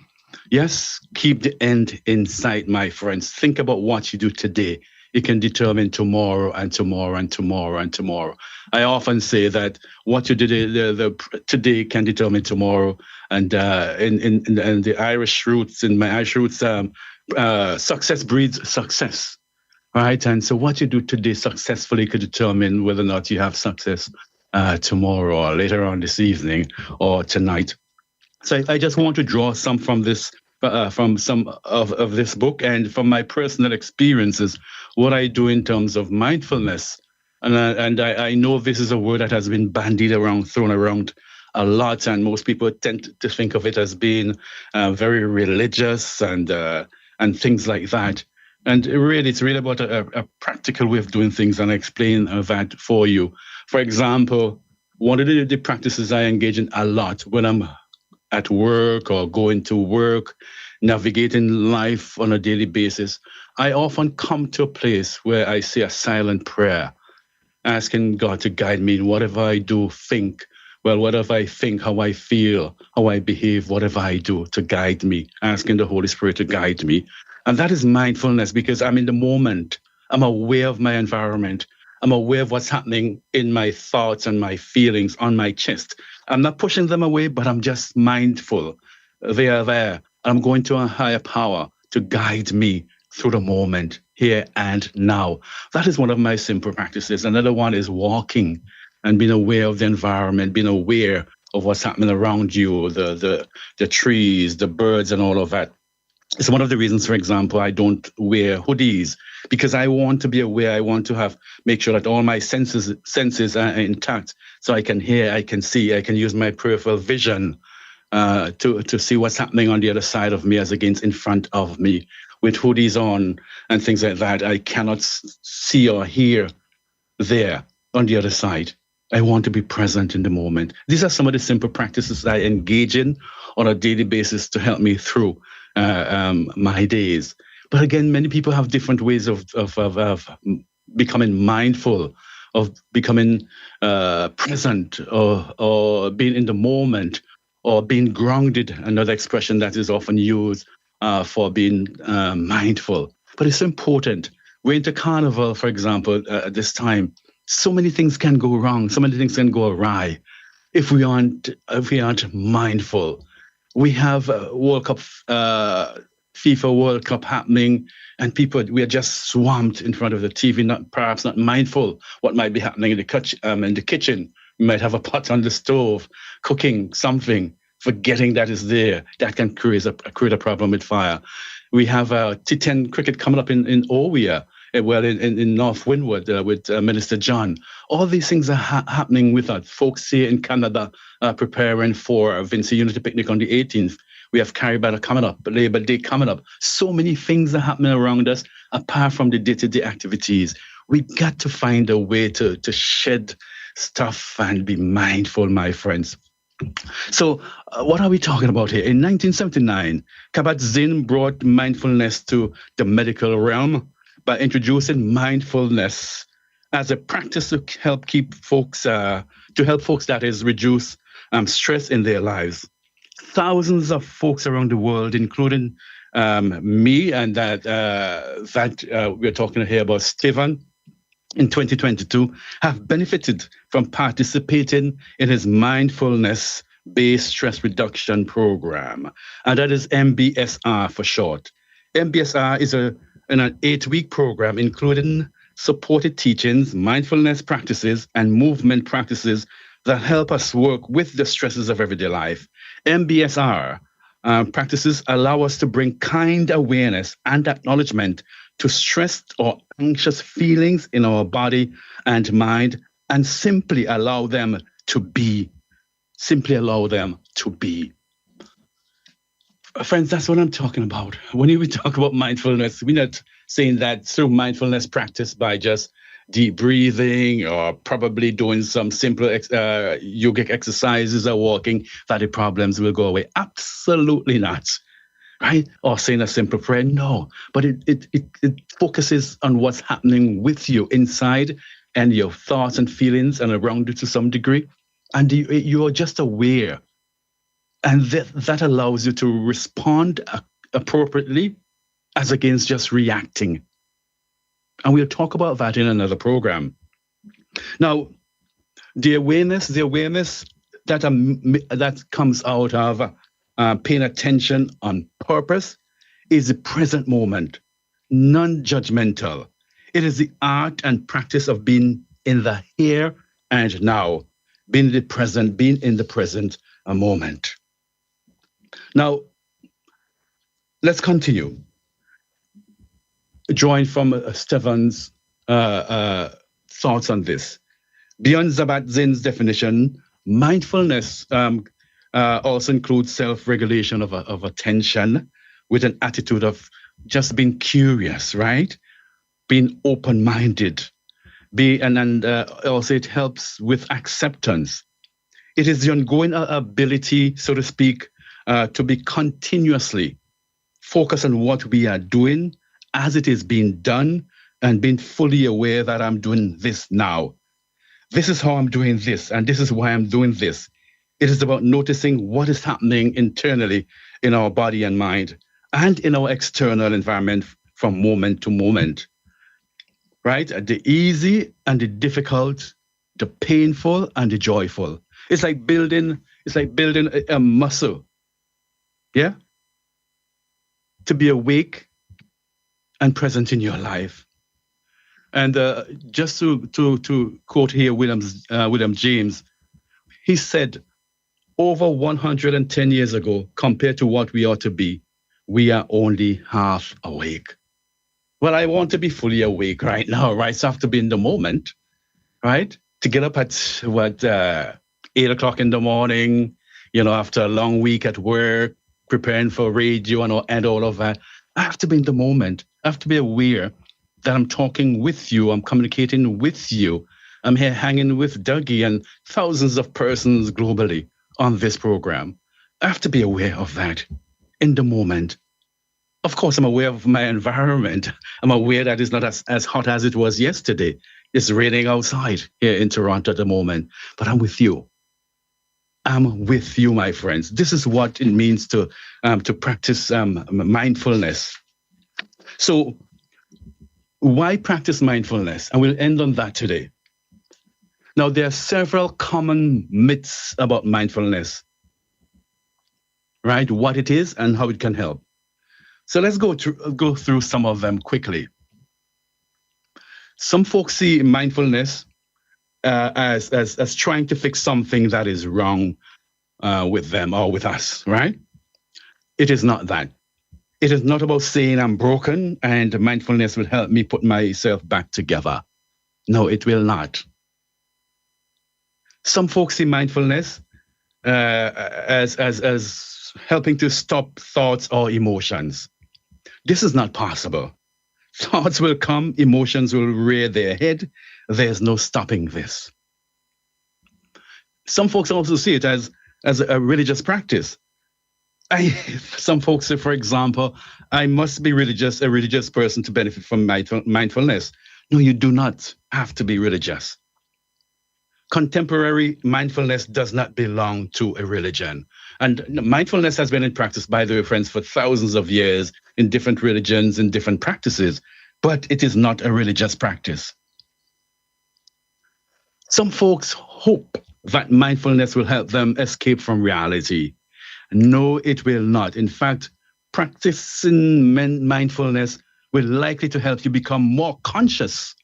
Yes, keep the end in sight, my friends. Think about what you do today. It can determine tomorrow and tomorrow and tomorrow and tomorrow. I often say that what you did today can determine tomorrow. And in the Irish roots, in my Irish roots, success breeds success, right? And so what you do today successfully could determine whether or not you have success tomorrow or later on this evening or tonight. So I just want to draw some from this. From some of this book and from my personal experiences, what I do in terms of mindfulness. And I know this is a word that has been bandied around, thrown around a lot, and most people tend to think of it as being very religious and things like that. And really, it's really about a practical way of doing things, and I explain that for you. For example, one of the practices I engage in a lot when I'm at work or going to work, navigating life on a daily basis, I often come to a place where I say a silent prayer, asking God to guide me in whatever I do, think. Well, whatever I think, how I feel, how I behave, whatever I do, to guide me, asking the Holy Spirit to guide me. And that is mindfulness, because I'm in the moment. I'm aware of my environment. I'm aware of what's happening in my thoughts and my feelings on my chest. I'm not pushing them away, but I'm just mindful. They are there. I'm going to a higher power to guide me through the moment, here and now. That is one of my simple practices. Another one is walking and being aware of the environment, being aware of what's happening around you, the trees, the birds, and all of that. It's one of the reasons, for example, I don't wear hoodies, because I want to be aware. I want to make sure that all my senses are intact, so I can hear, I can see, I can use my peripheral vision to see what's happening on the other side of me as against in front of me. With hoodies on and things like that, I cannot see or hear there on the other side. I want to be present in the moment. These are some of the simple practices I engage in on a daily basis to help me through my days. But again, many people have different ways of becoming mindful, of becoming present, or being in the moment, or being grounded, another expression that is often used for being mindful. But it's important. We're into Carnival, for example, at this time. So many things can go wrong. So many things can go awry if we aren't mindful. We have World Cup, FIFA World Cup happening, and we are just swamped in front of the TV, perhaps not mindful what might be happening in the kitchen. We might have a pot on the stove, cooking something, forgetting that is there. That can create a problem with fire. We have T10 cricket coming up in Owia, in North Windward with Minister John. All these things are happening with us. Folks here in Canada preparing for Vinci Unity Picnic on the 18th. We have Caribana coming up, Labor Day coming up. So many things are happening around us apart from the day-to-day activities. We got to find a way to shed stuff and be mindful, my friends. So what are we talking about here? In 1979, Kabat-Zinn brought mindfulness to the medical realm by introducing mindfulness as a practice to help folks that is reduce stress in their lives. Thousands of folks around the world, including me, and that we're talking here about Stephen in 2022, have benefited from participating in his mindfulness-based stress reduction program, and that is MBSR for short. MBSR is an 8-week program including supported teachings, mindfulness practices, and movement practices that help us work with the stresses of everyday life. MBSR practices allow us to bring kind awareness and acknowledgement to stressed or anxious feelings in our body and mind, and simply allow them to be. Simply allow them to be. Friends, that's what I'm talking about. When we talk about mindfulness, we're not saying that through mindfulness practice by just deep breathing or probably doing some simple yogic exercises or walking, that the problems will go away. Absolutely not. Right? Or saying a simple prayer. No. But it focuses on what's happening with you inside and your thoughts and feelings and around you to some degree. And you are just aware. And that allows you to respond appropriately as against just reacting. And we'll talk about that in another program. Now, the awareness that comes out of paying attention on purpose is the present moment, non-judgmental. It is the art and practice of being in the here and now, being in the present moment. Now, let's continue. Drawing from Stefan's thoughts on this. Beyond Kabat-Zinn's definition, mindfulness also includes self-regulation of attention with an attitude of just being curious, right? Being open-minded. And also it helps with acceptance. It is the ongoing ability, so to speak, to be continuously focused on what we are doing as it is being done and being fully aware that I'm doing this now. This is how I'm doing this, and this is why I'm doing this. It is about noticing what is happening internally in our body and mind and in our external environment from moment to moment. Right? The easy and the difficult, the painful and the joyful. It's like building a muscle. Yeah? To be awake and present in your life. And just to quote here William James, he said, over 110 years ago, compared to what we ought to be, we are only half awake. Well, I want to be fully awake right now, right? So I have to be in the moment, right? To get up at 8 o'clock in the morning, after a long week at work, preparing for radio and all of that. I have to be in the moment. I have to be aware that I'm talking with you. I'm communicating with you. I'm here hanging with Dougie and thousands of persons globally on this program. I have to be aware of that in the moment. Of course, I'm aware of my environment. I'm aware that it's not as hot as it was yesterday. It's raining outside here in Toronto at the moment, but I'm with you. I'm with you, my friends. This is what it means to practice mindfulness. So why practice mindfulness? And we'll end on that today. Now, there are several common myths about mindfulness, right? What it is and how it can help. So let's go through some of them quickly. Some folks see mindfulness as trying to fix something that is wrong with them or with us, right? It is not that. It is not about saying I'm broken and mindfulness will help me put myself back together. No, it will not. Some folks see mindfulness as helping to stop thoughts or emotions. This is not possible. Thoughts will come, emotions will rear their head. There's no stopping this. Some folks also see it as a religious practice. Some folks say, for example, I must be a religious person to benefit from mindfulness. No, you do not have to be religious. Contemporary mindfulness does not belong to a religion. And mindfulness has been in practice, by the way, friends, for thousands of years in different religions and different practices, but it is not a religious practice. Some folks hope that mindfulness will help them escape from reality. No, it will not. In fact, practicing mindfulness will likely to help you become more conscious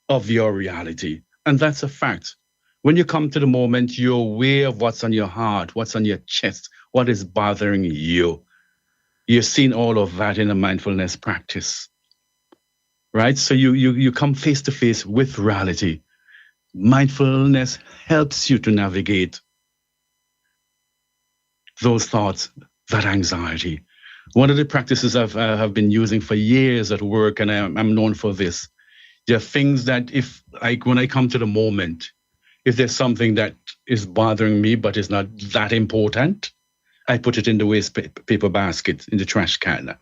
of your reality. And that's a fact. When you come to the moment, you're aware of what's on your heart, what's on your chest, what is bothering you. You're seeing all of that in a mindfulness practice, right? So you come face to face with reality. Mindfulness helps you to navigate those thoughts, that anxiety. One of the practices I've been using for years at work, and I'm known for this. There are things that when I come to the moment, if there's something that is bothering me but is not that important, I put it in the waste paper basket, in the trash can.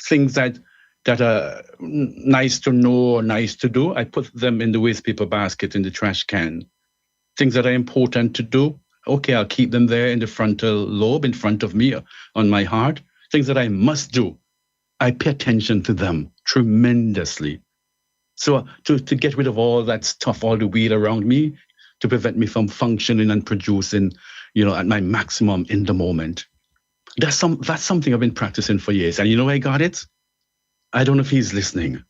Things that are nice to know or nice to do, I put them in the waste paper basket, in the trash can. Things that are important to do, okay, I'll keep them there in the frontal lobe in front of me, on my heart. Things that I must do, I pay attention to them tremendously. So to get rid of all that stuff, all the weed around me, to prevent me from functioning and producing, at my maximum in the moment. That's something I've been practicing for years. And you know where I got it? I don't know if he's listening.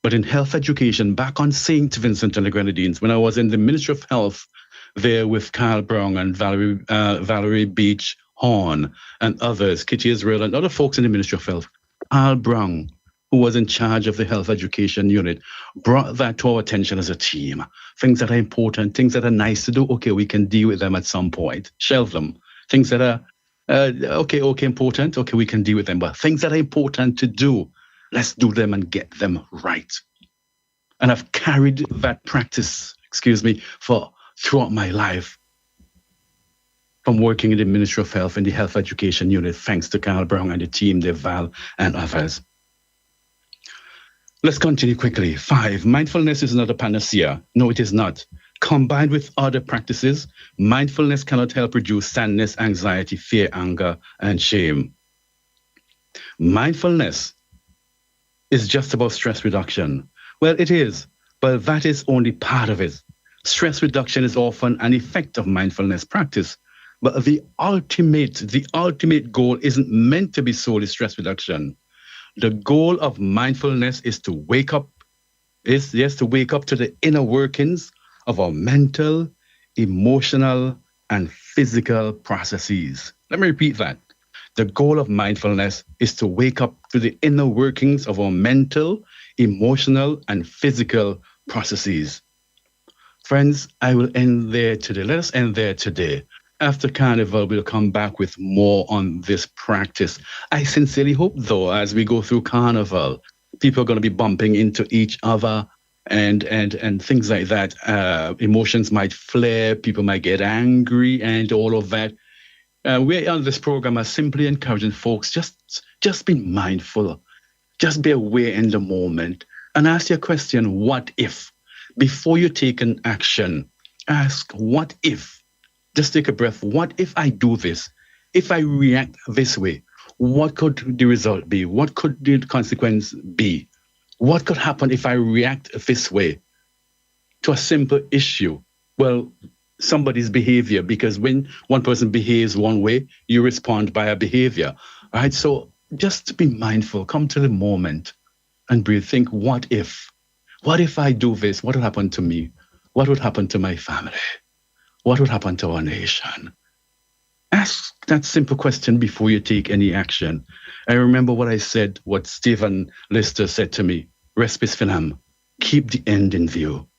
But in health education, back on St. Vincent and the Grenadines, when I was in the Ministry of Health there with Carl Brown and Valerie Beach Horn and others, Kitty Israel and other folks in the Ministry of Health, Carl Brown, who was in charge of the health education unit, brought that to our attention as a team. Things that are important, things that are nice to do, okay, we can deal with them at some point. Shelve them. Things that are, important, okay, we can deal with them. But things that are important to do, let's do them and get them right. And I've carried that practice, throughout my life. From working in the Ministry of Health in the health education unit, thanks to Carl Brown and the team, Val and others. Let's continue quickly. 5, mindfulness is not a panacea. No, it is not. Combined with other practices, mindfulness cannot help reduce sadness, anxiety, fear, anger, and shame. Mindfulness is just about stress reduction. Well, it is, but that is only part of it. Stress reduction is often an effect of mindfulness practice, but the ultimate goal isn't meant to be solely stress reduction. The goal of mindfulness is to wake up to the inner workings of our mental, emotional, and physical processes. Let me repeat that. The goal of mindfulness is to wake up to the inner workings of our mental, emotional, and physical processes. Friends, I will end there today. Let us end there today. After Carnival, we'll come back with more on this practice. I sincerely hope, though, as we go through Carnival, people are going to be bumping into each other and things like that. Emotions might flare, people might get angry, and all of that. We're on this program are simply encouraging folks, just be mindful. Just be aware in the moment. And ask your question, what if? Before you take an action, ask, what if? Just take a breath. What if I do this? If I react this way, what could the result be? What could the consequence be? What could happen if I react this way to a simple issue? Well, somebody's behavior, because when one person behaves one way, you respond by a behavior, right? So just be mindful, come to the moment and breathe. Think, what if? What if I do this? What would happen to me? What would happen to my family? What would happen to our nation? Ask that simple question before you take any action. I remember what I said, what Stephen Lister said to me, Respis Finam, keep the end in view.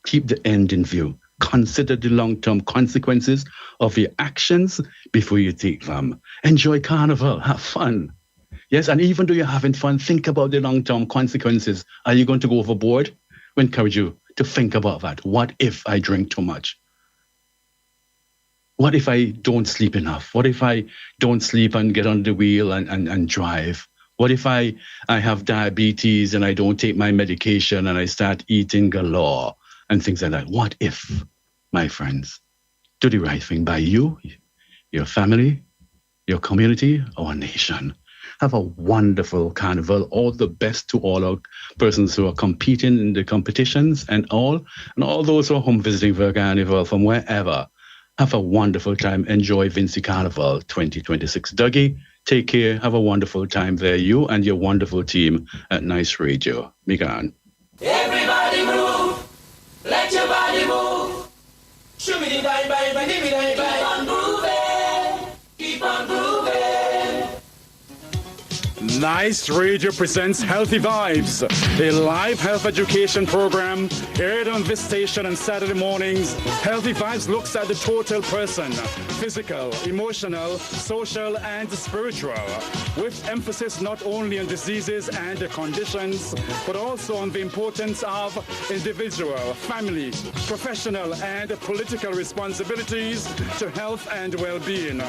Keep the end in view. Consider the long-term consequences of your actions before you take them. Enjoy Carnival, have fun. Yes, and even though you're having fun, think about the long-term consequences. Are you going to go overboard? We encourage you to think about that. What if I drink too much? What if I don't sleep enough? What if I don't sleep and get on the wheel and drive? What if I have diabetes and I don't take my medication and I start eating galore and things like that? What if, my friends? Do the right thing by you, your family, your community, our nation. Have a wonderful Carnival. All the best to all our persons who are competing in the competitions and all those who are home visiting for Carnival from wherever. Have a wonderful time. Enjoy Vinci Carnival 2026. Dougie, take care. Have a wonderful time there. You and your wonderful team at Nice Radio. Migan. Everybody move. Let your body move. Keep on grooving. Keep on grooving. Nice Radio presents Healthy Vibes, a live health education program aired on this station on Saturday mornings. Healthy Vibes looks at the total person, physical, emotional, social, and spiritual, with emphasis not only on diseases and conditions, but also on the importance of individual, family, professional, and political responsibilities to health and well-being.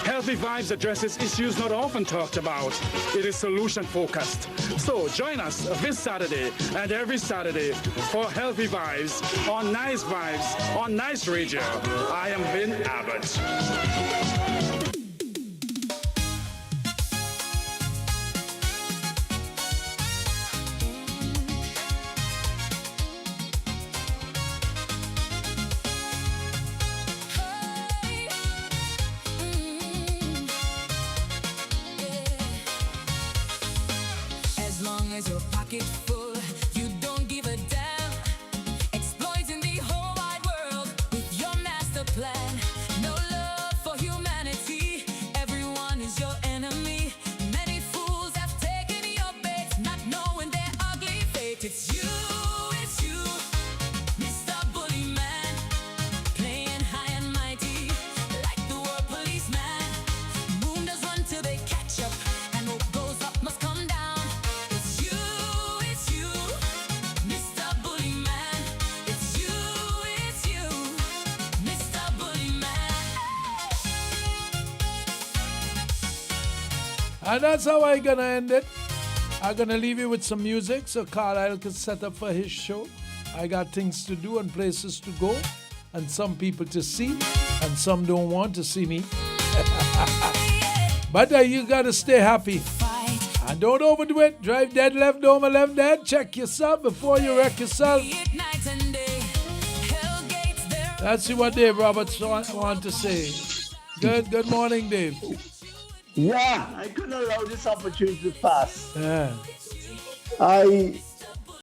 Healthy Vibes addresses issues not often talked about. It is solution-focused. So join us this Saturday and every Saturday for Healthy Vibes on Nice Vibes on Nice Radio. I am Ben Abbott. And that's how I'm gonna end it. I'm gonna leave you with some music so Carlisle can set up for his show. I got things to do and places to go, and some people to see, and some don't want to see me. But you gotta stay happy. And don't overdo it. Drive dead left, Doma left dead. Check yourself before you wreck yourself. Let's see what Dave Roberts want to say. Good morning, Dave. Yeah, I couldn't allow this opportunity to pass. Yeah. I